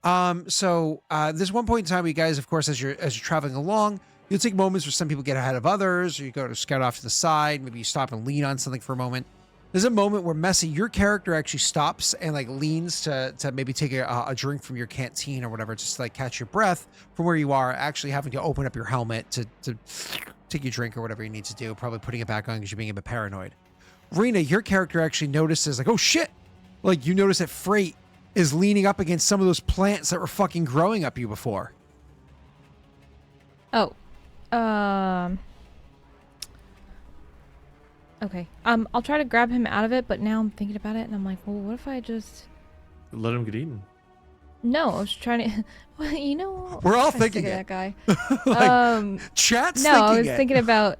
There's one point in time where you guys, of course, as you're traveling along, you'll take moments where some people get ahead of others, or you go to scout off to the side, maybe you stop and lean on something for a moment. There's a moment where Messy, your character actually stops and like leans to maybe take a drink from your canteen or whatever, just to like catch your breath from where you are, actually having to open up your helmet to take your drink or whatever you need to do, probably putting it back on because you're being a bit paranoid. Rena, your character actually notices, like, oh shit! Like, you notice that Frait is leaning up against some of those plants that were fucking growing up you before. Oh. Okay. I'll try to grab him out of it, but now I'm thinking about it and I'm like, well, what if I just... Let him get eaten. No, I was trying to... Well, you know... We're all I'm sick thinking of it. that guy. Chat's No, thinking I was it. thinking about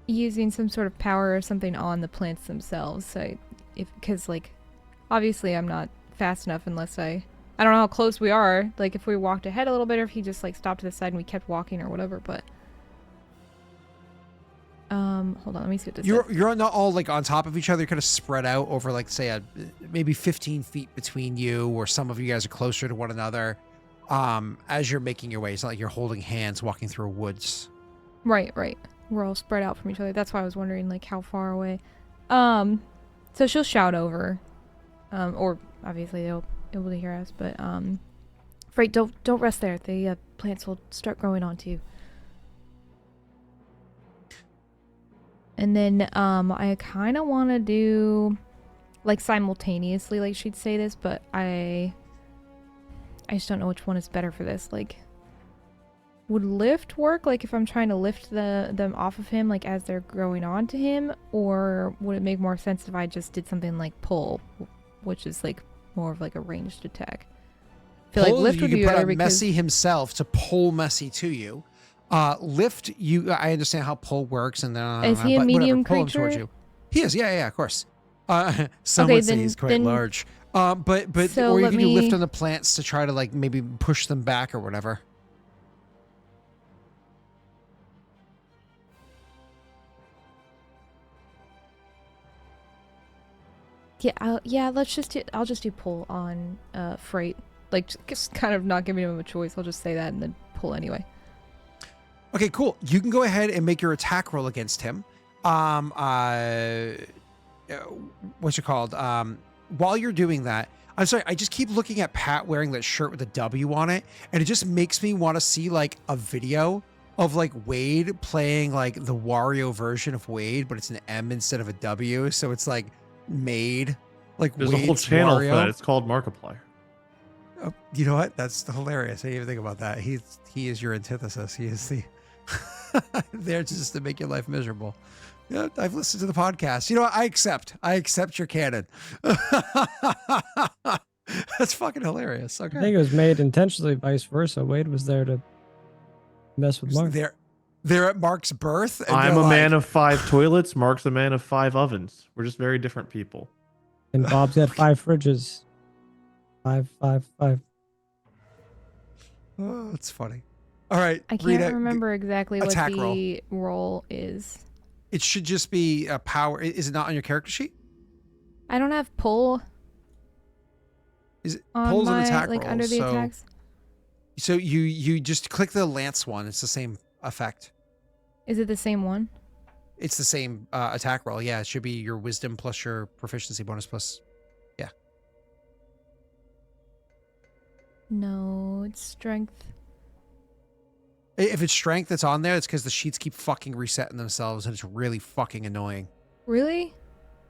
using some sort of power or something on the plants themselves. So because, like, obviously I'm not fast enough unless I don't know how close we are. Like, if we walked ahead a little bit or if he just, like, stopped to the side and we kept walking or whatever, but... hold on, let me see what this is. You're not all like on top of each other. You're kind of spread out over like say maybe 15 feet between you, or some of you guys are closer to one another. As you're making your way, it's not like you're holding hands walking through woods. Right. We're all spread out from each other. That's why I was wondering like how far away. So she'll shout over, or obviously they'll be able to hear us. But Frait, don't rest there. The plants will start growing onto you. And then I kind of want to do like simultaneously, like she'd say this, but I just don't know which one is better for this. Like, would lift work? Like if I'm trying to lift them off of him, like as they're growing onto him, or would it make more sense if I just did something like pull, which is like more of like a ranged attack? I feel like lift would be better because Messy himself to pull Messy to you. Lift, I understand how pull works, and then is he a medium creature? creature? He is, yeah, of course. Some would say he's quite large. But so or you can do lift on the plants to try to like maybe push them back or whatever. Yeah, I'll just do pull on Frait. Like just kind of not giving him a choice. I'll just say that and then pull anyway. Okay, cool. You can go ahead and make your attack roll against him. What's it called? While you're doing that, I'm sorry, I just keep looking at Pat wearing that shirt with a W on it, and it just makes me want to see like a video of like Wade playing like the Wario version of Wade, but it's an M instead of a W, so it's like made like There's Wade's a whole channel Wario. for that. It's called Markiplier. You know what? That's hilarious. I didn't even think about that. He is your antithesis. He is the there just to make your life miserable. Yeah, I've listened to the podcast. You know what? I accept your canon. That's fucking hilarious. Okay. I think it was made intentionally, vice versa. Wade was there to mess with Mark. They're at Mark's birth. And I'm a man of 5 toilets. Mark's a man of 5 ovens. We're just very different people. And Bob's got 5 fridges. 5. Oh, that's funny. All right. I can't Rita, remember exactly what attack the roll is. It should just be a power. Is it not on your character sheet? I don't have pull. Is it on pulls my, an attack like roll? under the attacks? So you just click the lance one. It's the same effect. Is it the same one? It's the same attack roll. Yeah, it should be your wisdom plus your proficiency bonus plus. Yeah. No, it's strength. If it's strength that's on there, it's because the sheets keep fucking resetting themselves, and it's really fucking annoying. Really?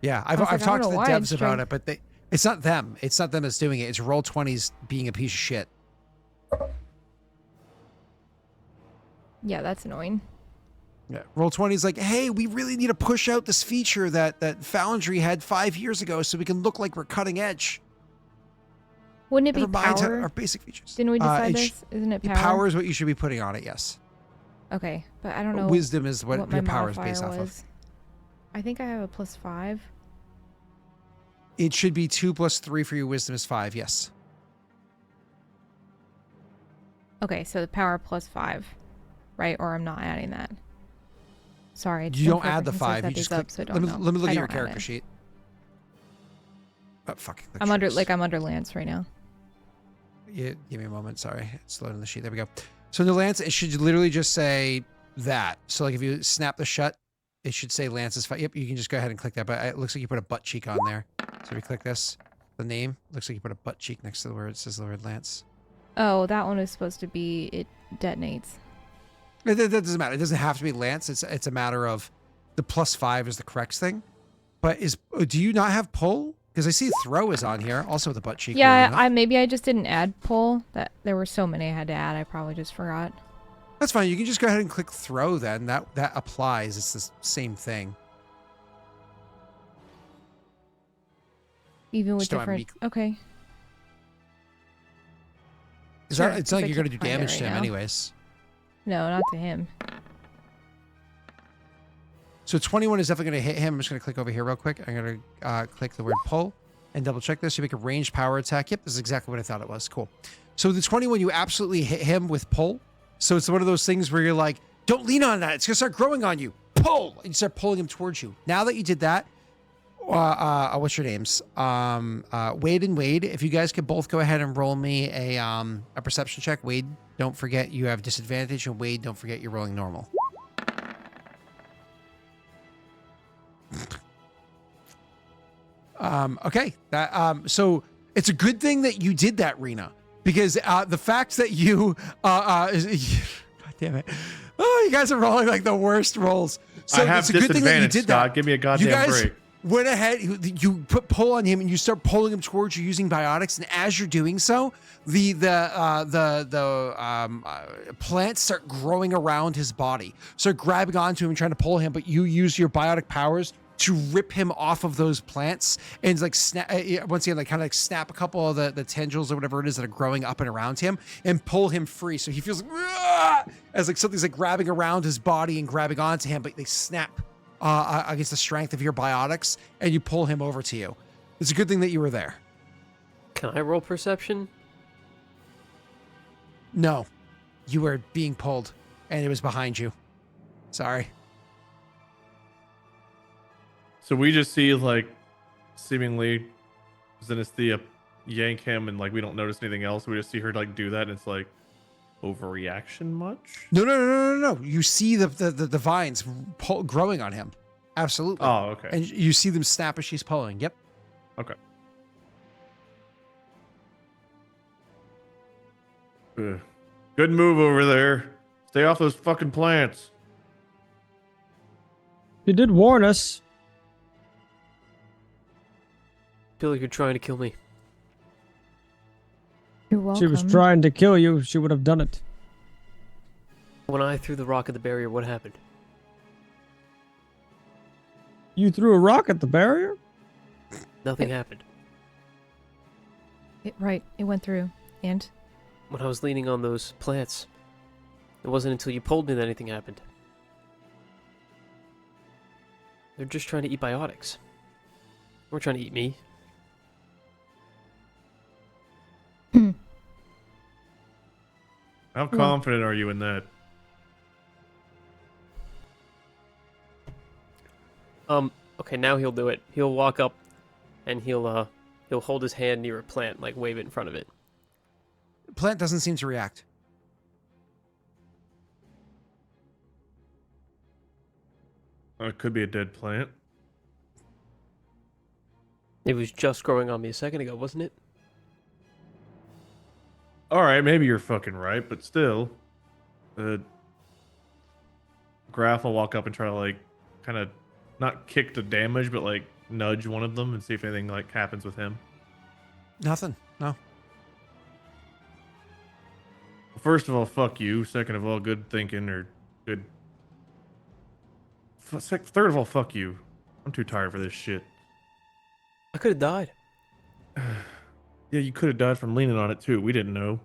Yeah, I was I've like, I talked to don't the know why devs it's about it, but it's not them. It's not them that's doing it. It's Roll20's being a piece of shit. Yeah, that's annoying. Yeah, Roll20's like, hey, we really need to push out this feature that Foundry had 5 years ago, so we can look like we're cutting edge. Wouldn't it Never be mind power? our basic features. Didn't we decide this? Isn't it power? Power is what you should be putting on it. Yes. Okay, but I don't know. Wisdom is what my your power is modifier based off of. was. I think I have a +5. It should be 2 plus 3 for your wisdom is 5. Yes. Okay, so the power +5, right? Or I'm not adding that. Sorry. You don't add the 5. You just click. So let me look at your character it. sheet. Oh fuck. I'm under Lance right now. Yeah, give me a moment. Sorry, it's loading the sheet. There we go. So in the Lance, it should literally just say that. So like if you snap the shut, it should say Lance's 5. Yep, you can just go ahead and click that. But it looks like you put a butt cheek on there. So we click this, the name looks like you put a butt cheek next to the word. It says the word Lance. Oh, that one is supposed to be it detonates. That doesn't matter. It doesn't have to be Lance. It's a matter of the +5 is the correct thing. But do you not have pull? Because I see throw is on here, also with the butt cheek. Yeah, maybe I just didn't add pull. That there were so many I had to add. I probably just forgot. That's fine. You can just go ahead and click throw then. That applies. It's the same thing. Even with Just don't have different. Okay. It's Sure, not 'cause I like you're going to can't do find it damage right to him now. anyways. No, not to him. So 21 is definitely going to hit him. I'm just going to click over here real quick. I'm going to click the word pull and double check this. You make a ranged power attack. Yep, this is exactly what I thought it was. Cool. So the 21, you absolutely hit him with pull. So it's one of those things where you're like, don't lean on that. It's going to start growing on you. Pull! And you start pulling him towards you. Now that you did that, what's your names? Wade and Wade, if you guys could both go ahead and roll me a perception check. Wade, don't forget you have disadvantage, and Wade, don't forget you're rolling normal. Okay. So it's a good thing that you did that, Rena, because the fact that you God damn it. Oh, you guys are rolling like the worst rolls. So I have it's a good thing that you did Scott. that. Give me a You goddamn guys break. went ahead, you put pull on him and you start pulling him towards you using biotics, and as you're doing so, the plants start growing around his body, start grabbing onto him and trying to pull him, but you use your biotic powers to rip him off of those plants and like snap once again, like kind of like snap a couple of the tendrils or whatever it is that are growing up and around him and pull him free. So he feels like, "Rah!" As like something's like grabbing around his body and grabbing onto him, but they snap against the strength of your biotics and you pull him over to you. It's a good thing that you were there. Can I roll perception? No, you were being pulled and it was behind you. Sorry. So we just see like seemingly Zenestthea yank him, and like we don't notice anything else. We just see her like do that, and it's like overreaction much. No. You see the vines growing on him. Absolutely. Oh, okay. And you see them snap as she's pulling. Yep. Okay. Good move over there. Stay off those fucking plants. You did warn us. I feel like you're trying to kill me. You're welcome. She was trying to kill you. She would have done it. When I threw the rock at the barrier, what happened? You threw a rock at the barrier? Nothing happened. Right, it went through. And? When I was leaning on those plants, it wasn't until you pulled me that anything happened. They're just trying to eat biotics. They weren't trying to eat me. How confident are you in that? Okay, now he'll do it. He'll walk up and he'll hold his hand near a plant, like wave it in front of it. Plant doesn't seem to react. It could be a dead plant. It was just growing on me a second ago, wasn't it? All right, maybe you're fucking right, but still, Graff will walk up and try to like, kind of, not kick the damage, but like nudge one of them and see if anything like happens with him. Nothing. No. First of all, fuck you. Second of all, good thinking or good. Third of all, fuck you. I'm too tired for this shit. I could have died. Yeah, you could have died from leaning on it too. We didn't know.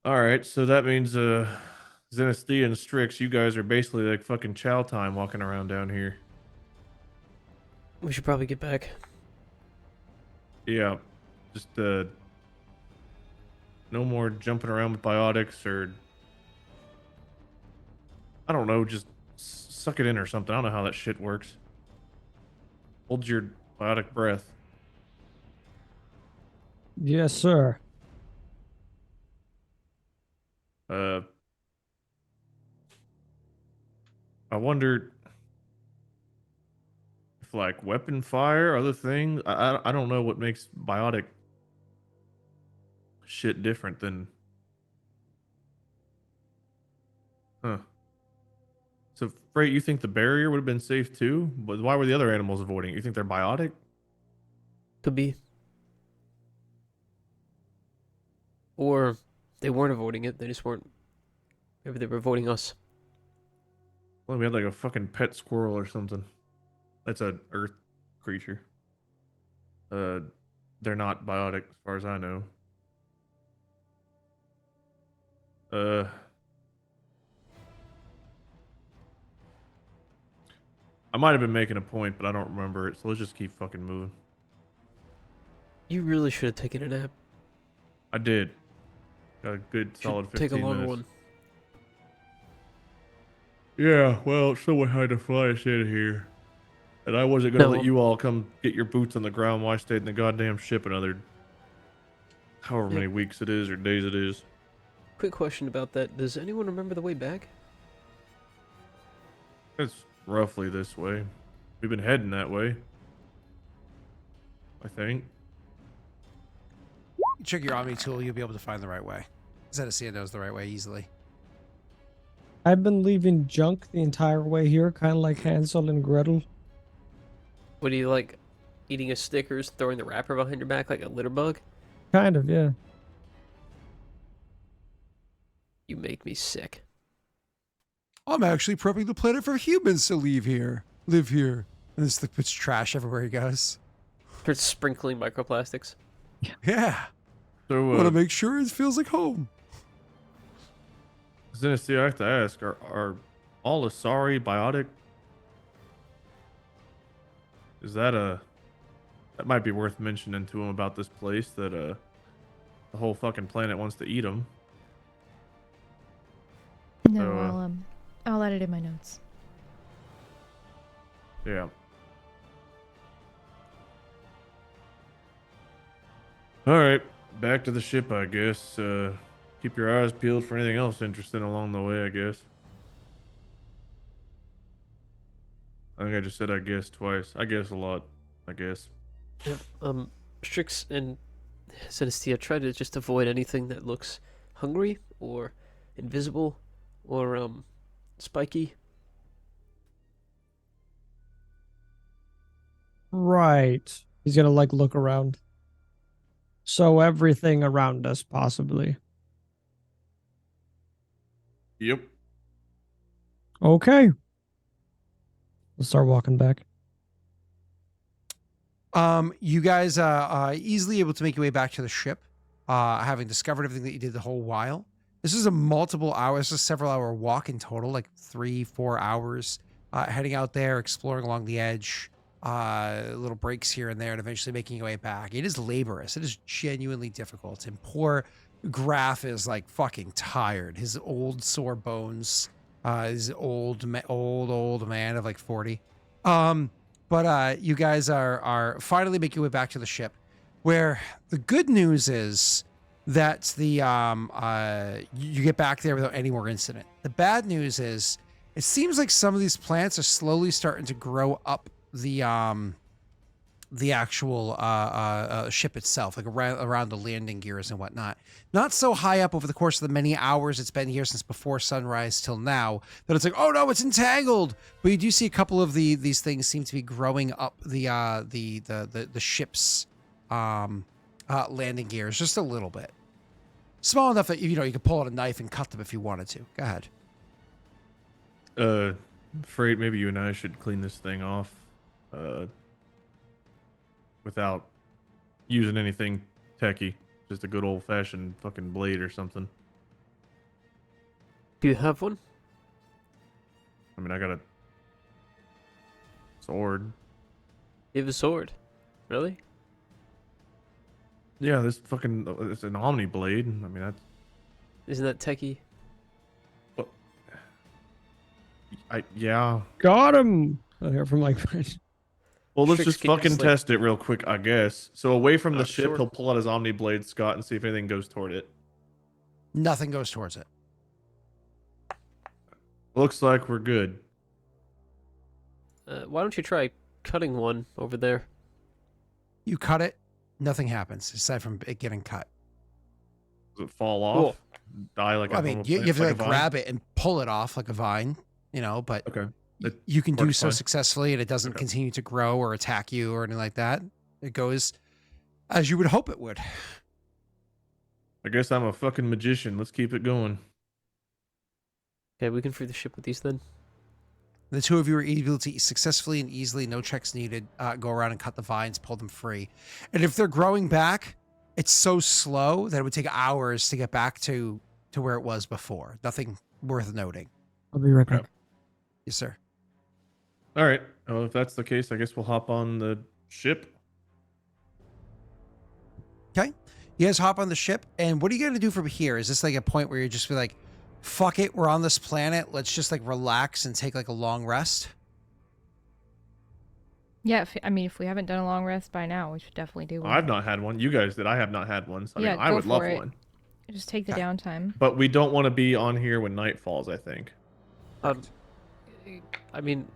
All right, so that means Zenestthea and Strix, you guys are basically like fucking chow time walking around down here. We should probably get back. Yeah, just no more jumping around with biotics or I don't know, just suck it in or something. I don't know how that shit works. Hold your biotic breath. Yes, sir. I wonder if like weapon fire, other things. I don't know what makes biotic shit different than Huh. So, Freight, you think the barrier would have been safe too? But why were the other animals avoiding it? You think they're biotic? Could be. Or they weren't avoiding it. They just weren't. Maybe they were avoiding us. Well, we had like a fucking pet squirrel or something. That's an earth creature. They're not biotic as far as I know. I might have been making a point, but I don't remember it, so let's just keep fucking moving. You really should have taken a nap. I did. Got a good solid 15 Take a longer minutes. one. Yeah, well, someone had to fly us in here. And I wasn't gonna No. let you all come get your boots on the ground while I stayed in the goddamn ship another however many weeks it is or days it is. Quick question about that. Does anyone remember the way back? It's roughly this way. We've been heading that way. I think. Check your Omni tool, you'll be able to find the right way. Zenestthea knows the right way easily. I've been leaving junk the entire way here, kind of like Hansel and Gretel. What do you like? Eating a Snickers, throwing the wrapper behind your back like a litter bug? Kind of, yeah. You make me sick. I'm actually prepping the planet for humans to live here. And this thing puts trash everywhere he goes. Starts sprinkling microplastics. Yeah. So, Want to make sure it feels like home. Zenestthea, I have to ask, are all Asari biotic? Is that that might be worth mentioning to him about this place, that the whole fucking planet wants to eat them. No, So, I'll add it in my notes. Yeah. Alright, back to the ship, I guess. Keep your eyes peeled for anything else interesting along the way, I guess. I think I just said I guess twice. I guess a lot, I guess. Yep. Strix and Zenestthea try to just avoid anything that looks hungry or invisible or spiky. Right. He's gonna like look around. So everything around us, possibly. Yep. Okay. We'll start walking back. You guys easily able to make your way back to the ship, having discovered everything that you did the whole while. This is a multiple hours, a several hour walk in total, like 3-4 hours, heading out there, exploring along the edge, little breaks here and there, and eventually making your way back. It is laborious. It is genuinely difficult. And poor Graff is like fucking tired. His old sore bones, his old man of like 40. But you guys are finally making your way back to the ship, where the good news is that the you get back there without any more incident. The bad news is it seems like some of these plants are slowly starting to grow up the actual ship itself, like around the landing gears and whatnot. Not so high up over the course of the many hours it's been here since before sunrise till now that it's like, oh no, it's entangled. But you do see a couple of these things seem to be growing up the ship's landing gears just a little bit, small enough that you could pull out a knife and cut them if you wanted to. Go ahead. Freight, maybe you and I should clean this thing off. Without using anything techy. Just a good old-fashioned fucking blade or something. Do you have one? I mean, I got a sword. You have a sword. Really? Yeah, this fucking... It's an Omni blade. I mean, that's... Isn't that techie? What? Yeah. Got him! I hear from like... Well, let's Strix just can fucking just, like- test it real quick, I guess. So away from the ship, sure. he'll pull out his Omni blade, Scott, and see if anything goes toward it. Nothing goes towards it. Looks like we're good. Why don't you try cutting one over there? You cut it, nothing happens aside from it getting cut. Does it fall off? Cool. die like a I mean, normal you plant, have to like a like vine? grab it and pull it off like a vine, but Okay. It you can do works so fine. successfully and it doesn't Okay. continue to grow or attack you or anything like that. It goes as you would hope it would. I guess I'm a fucking magician. Let's keep it going. Okay, we can free the ship with these then. The two of you are able to successfully and easily, no checks needed, go around and cut the vines, pull them free. And if they're growing back, it's so slow that it would take hours to get back to where it was before. Nothing worth noting. I'll be right Okay. back. Yes, sir. All right. Well, if that's the case, I guess we'll hop on the ship. Okay. You guys hop on the ship, and what are you going to do from here? Is this like a point where you're just be like, fuck it, we're on this planet, let's just like relax and take like a long rest? Yeah, if we haven't done a long rest by now, we should definitely do one. I've not had one. You guys did. I have not had one. So Yeah, I go would love for it. one. Just take the Okay. downtime. But we don't want to be on here when night falls, I think. I mean,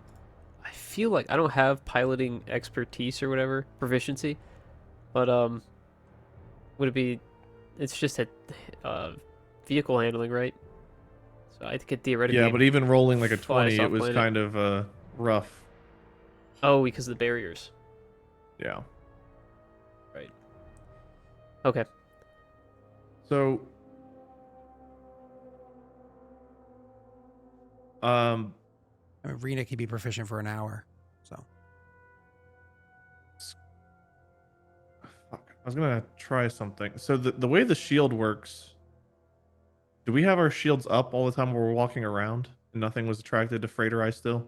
I feel like I don't have piloting expertise or whatever, proficiency, but would it be? It's just a vehicle handling, right? So I could theoretically. Yeah, but even rolling like a fly us 20, it off was planet. kind of rough. Oh, because of the barriers. Yeah. Right. Okay. So, I mean, Rena could be proficient for an hour. So fuck, I was gonna try something. So the way the shield works, do we have our shields up all the time while we're walking around? And nothing was attracted to Freight or I still?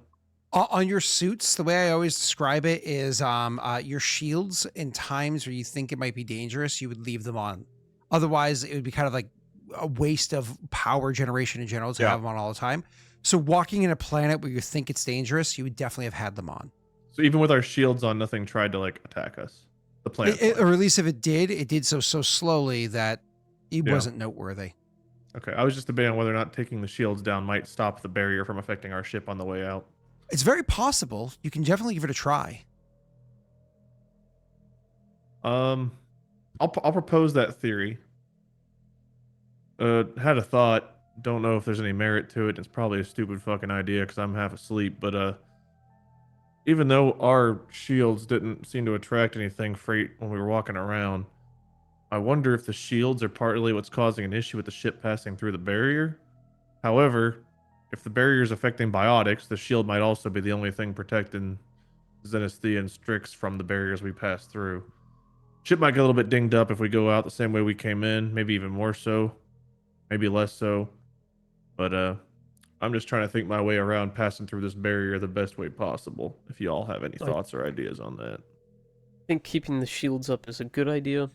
on your suits, the way I always describe it is your shields in times where you think it might be dangerous, you would leave them on. Otherwise, it would be kind of like a waste of power generation in general to Yeah. have them on all the time. So walking in a planet where you think it's dangerous, you would definitely have had them on. So even with our shields on, nothing tried to like attack us. The planet. Or at least if it did so slowly that it Yeah. wasn't noteworthy. Okay, I was just debating whether or not taking the shields down might stop the barrier from affecting our ship on the way out. It's very possible. You can definitely give it a try. I'll propose that theory. Had a thought. Don't know if there's any merit to it. It's probably a stupid fucking idea because I'm half asleep. But even though our shields didn't seem to attract anything Freight when we were walking around, I wonder if the shields are partly what's causing an issue with the ship passing through the barrier. However, if the barrier is affecting biotics, the shield might also be the only thing protecting Zenestthea and Strix from the barriers we pass through. Ship might get a little bit dinged up if we go out the same way we came in, maybe even more so, maybe less so. But I'm just trying to think my way around passing through this barrier the best way possible. If you all have any thoughts or ideas on that. I think keeping the shields up is a good idea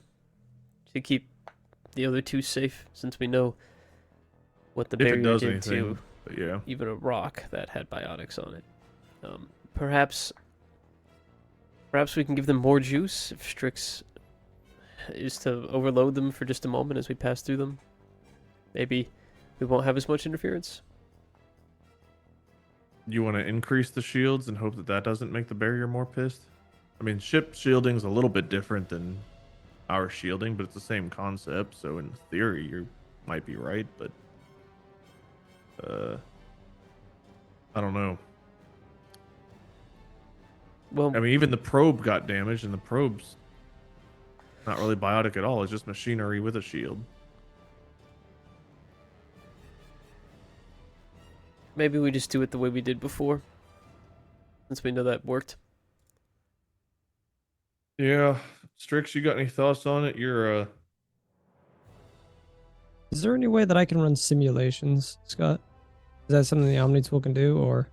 to keep the other two safe, since we know what the If it barrier does did anything, to but yeah. even a rock that had biotics on it. Perhaps we can give them more juice if Strix is to overload them for just a moment as we pass through them. Maybe we won't have as much interference. You want to increase the shields and hope that that doesn't make the barrier more pissed? I mean, ship shielding's a little bit different than our shielding, but it's the same concept. So in theory, you might be right, but I don't know. Well, I mean, even the probe got damaged, and the probe's not really biotic at all. It's just machinery with a shield. maybe we just do it the way we did before, since we know that worked. Yeah, Strix, you got any thoughts on it? You're Is there any way that I can run simulations, Scott? Is that something the Omni tool can do, or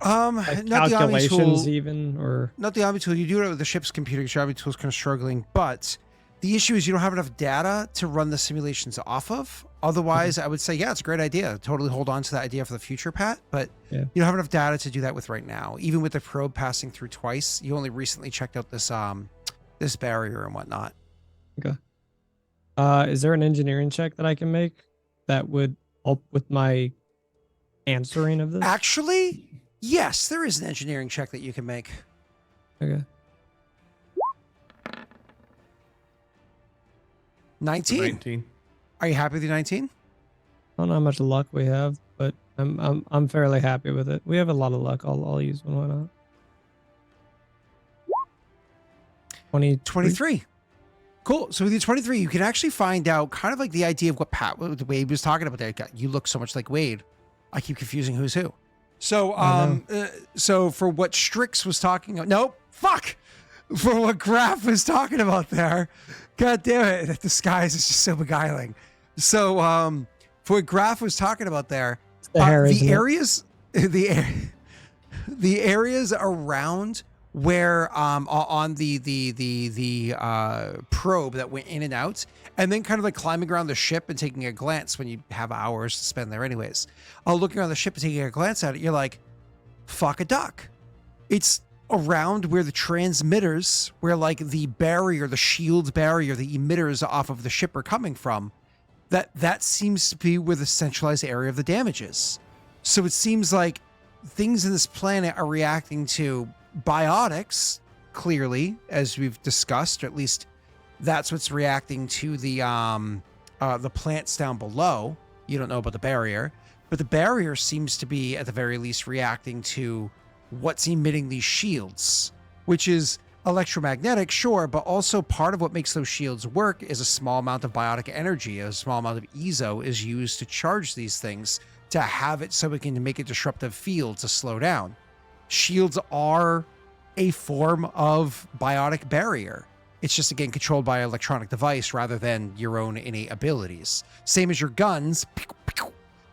like Not the Omni calculations tool. even, or Not the Omni tool. You do it with the ship's computer. Your Omni tool is kind of struggling, but the issue is you don't have enough data to run the simulations off of. Otherwise, I would say, yeah, it's a great idea. Totally hold on to that idea for the future, Pat. But Yeah. you don't have enough data to do that with right now. Even with the probe passing through twice, you only recently checked out this this barrier and whatnot. is there an engineering check that I can make that would help with my answering of this? Actually, yes, there is an engineering check that you can make. Okay. 19. 19. Are you happy with the 19? I don't know how much luck we have, but I'm fairly happy with it. We have a lot of luck. I'll use one. Why not? 23. Cool. So with your 23, you can actually find out kind of like the idea of what Wade was talking about there. You look so much like Wade. I keep confusing who's who. So, so for what Strix was talking about, nope, fuck. For what Graff was talking about there, god damn it, that disguise is just so beguiling. So, for what Graff was talking about there, the areas around where on the probe that went in and out, and then kind of like climbing around the ship and taking a glance when you have hours to spend there anyways. Looking around the ship and taking a glance at it, you're like, fuck a duck. It's around where the transmitters, where like the barrier, the shield barrier, the emitters off of the ship are coming from. That seems to be where the centralized area of the damage is. So it seems like things in this planet are reacting to biotics, clearly, as we've discussed, or at least that's what's reacting to the plants down below. You don't know about the barrier, but the barrier seems to be, at the very least, reacting to what's emitting these shields, which is electromagnetic, sure, but also part of what makes those shields work is a small amount of biotic energy. A small amount of EZO is used to charge these things, to have it so it can make a disruptive field to slow down. Shields are a form of biotic barrier. It's just, again, controlled by an electronic device rather than your own innate abilities. Same as your guns,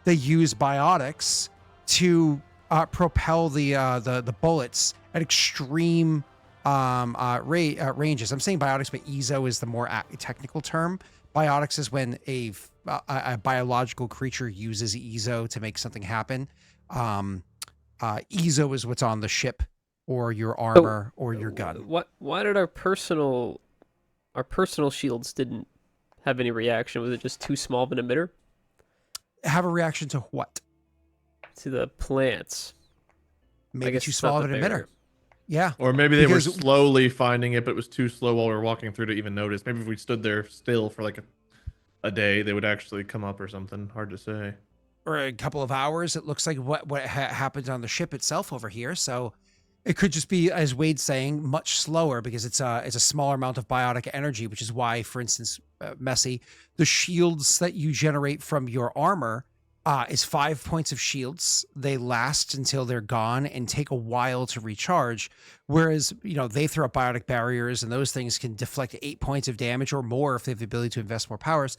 they use biotics to propel the bullets at extreme ranges. I'm saying biotics, but EZO is the more technical term. Biotics is when a biological creature uses EZO to make something happen. EZO is what's on the ship, or your armor, or your gun. Why did our personal shields didn't have any reaction? Was it just too small of an emitter? Have a reaction to what? To the plants. Maybe too small of an emitter. Yeah. Or maybe they were slowly finding it, but it was too slow while we were walking through to even notice. Maybe if we stood there still for like a day, they would actually come up or something. Hard to say. Or a couple of hours. It looks like what happened on the ship itself over here. So it could just be, as Wade's saying, much slower because it's a smaller amount of biotic energy, which is why, for instance, Messy, the shields that you generate from your armor is 5 points of shields. They last until they're gone and take a while to recharge. Whereas, they throw up biotic barriers and those things can deflect 8 points of damage or more if they have the ability to invest more powers.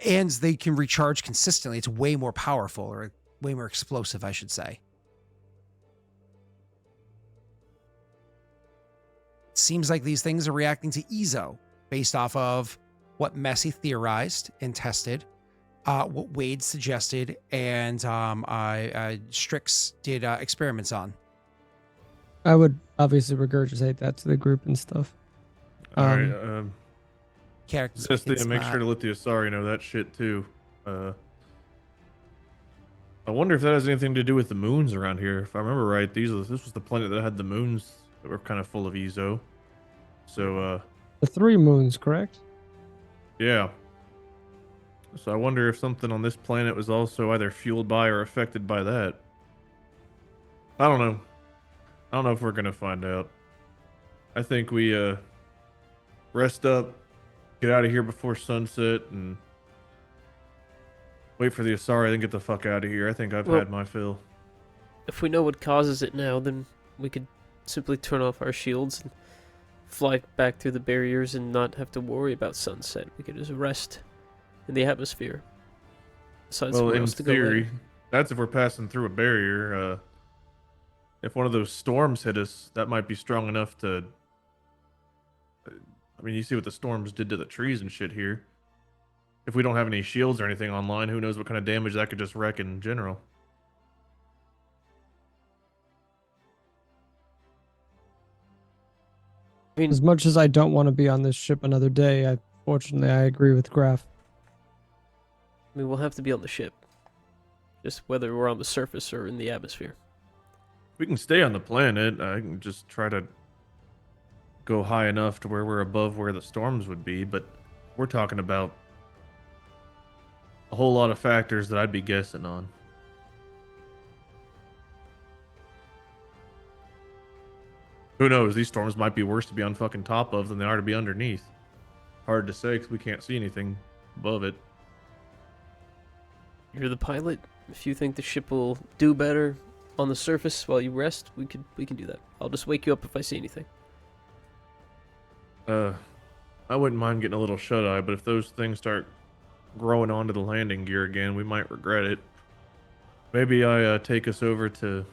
And they can recharge consistently. It's way more powerful, or way more explosive, I should say. It seems like these things are reacting to EZO based off of what Messy theorized and tested. What Wade suggested, and Strix did experiments on. I would obviously regurgitate that to the group and stuff. All right. Zenestthea, make sure to let the Asari know that shit too. I wonder if that has anything to do with the moons around here. If I remember right, this was the planet that had the moons that were kind of full of EZO. So the 3 moons, correct? Yeah. So I wonder if something on this planet was also either fueled by or affected by that. I don't know. I don't know if we're gonna find out. I think we rest up, get out of here before sunset, and wait for the Asari, then get the fuck out of here. I think I've had my fill. If we know what causes it now, then we could simply turn off our shields and fly back through the barriers and not have to worry about sunset. We could just rest in the atmosphere. Well, in theory, that's if we're passing through a barrier. If one of those storms hit us, that might be strong enough to... I mean, you see what the storms did to the trees and shit here. If we don't have any shields or anything online, who knows what kind of damage that could just wreck in general. I mean, As much as I don't want to be on this ship another day, fortunately I agree with Graff. I mean, we'll have to be on the ship. Just whether we're on the surface or in the atmosphere. We can stay on the planet. I can just try to go high enough to where we're above where the storms would be, but we're talking about a whole lot of factors that I'd be guessing on. Who knows? These storms might be worse to be on fucking top of than they are to be underneath. Hard to say because we can't see anything above it. You're the pilot. If you think the ship will do better on the surface while you rest, we can do that. I'll just wake you up if I see anything. I wouldn't mind getting a little shut-eye, but if those things start growing onto the landing gear again, we might regret it. Maybe I take us over to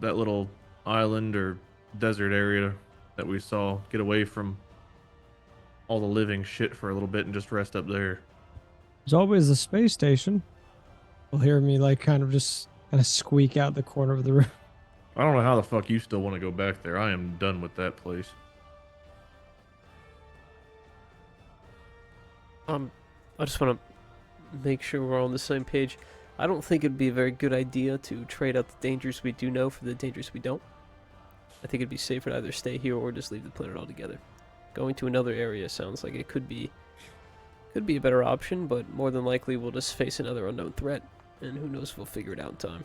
that little island or desert area that we saw, get away from all the living shit for a little bit and just rest up there. There's always the space station. You'll hear me like kind of squeak out the corner of the room. I don't know how the fuck you still want to go back there. I am done with that place. I just want to make sure we're all on the same page. I don't think it'd be a very good idea to trade out the dangers we do know for the dangers we don't. I think it'd be safer to either stay here or just leave the planet altogether. Going to another area sounds like it could be a better option, but more than likely we'll just face another unknown threat, and who knows if we'll figure it out in time.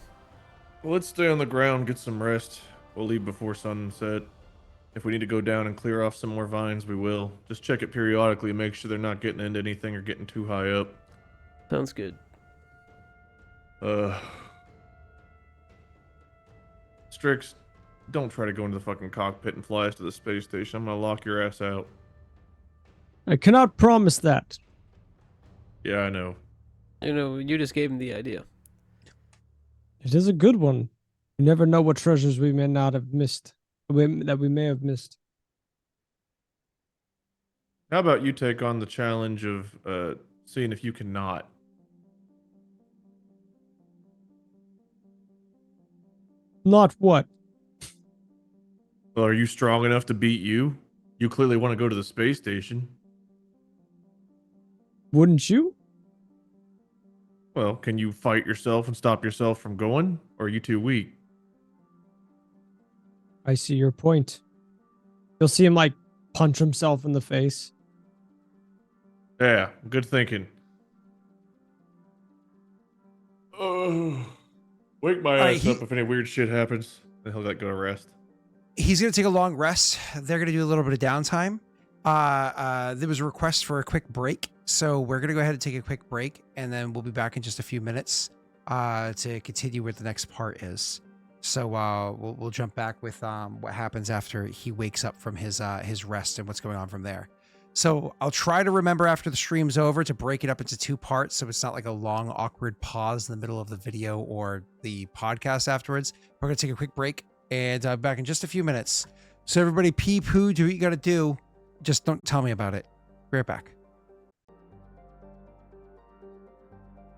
Well, let's stay on the ground, get some rest. We'll leave before sunset. If we need to go down and clear off some more vines, we will. Just check it periodically, make sure they're not getting into anything or getting too high up. Sounds good. Strix, don't try to go into the fucking cockpit and fly us to the space station. I'm gonna lock your ass out. I cannot promise that. Yeah, I know. You know, you just gave him the idea. It is a good one. You never know what treasures we may not have missed. That we may have missed. How about you take on the challenge of seeing if you can not? Not what? Well, are you strong enough to beat you? You clearly want to go to the space station. Wouldn't you? Well, can you fight yourself and stop yourself from going? Or are you too weak? I see your point. You'll see him like punch himself in the face. Yeah, good thinking. Oh, wake my right, ass up if any weird shit happens. Then he'll go to rest. He's going to take a long rest. They're going to do a little bit of downtime. There was a request for a quick break. So we're going to go ahead and take a quick break, and then we'll be back in just a few minutes to continue where the next part is. So we'll jump back with what happens after he wakes up from his rest and what's going on from there. So I'll try to remember after the stream's over to break it up into two parts, so it's not like a long, awkward pause in the middle of the video or the podcast afterwards. We're going to take a quick break, and I'll be back in just a few minutes. So everybody pee-poo, do what you got to do. Just don't tell me about it. Be right back.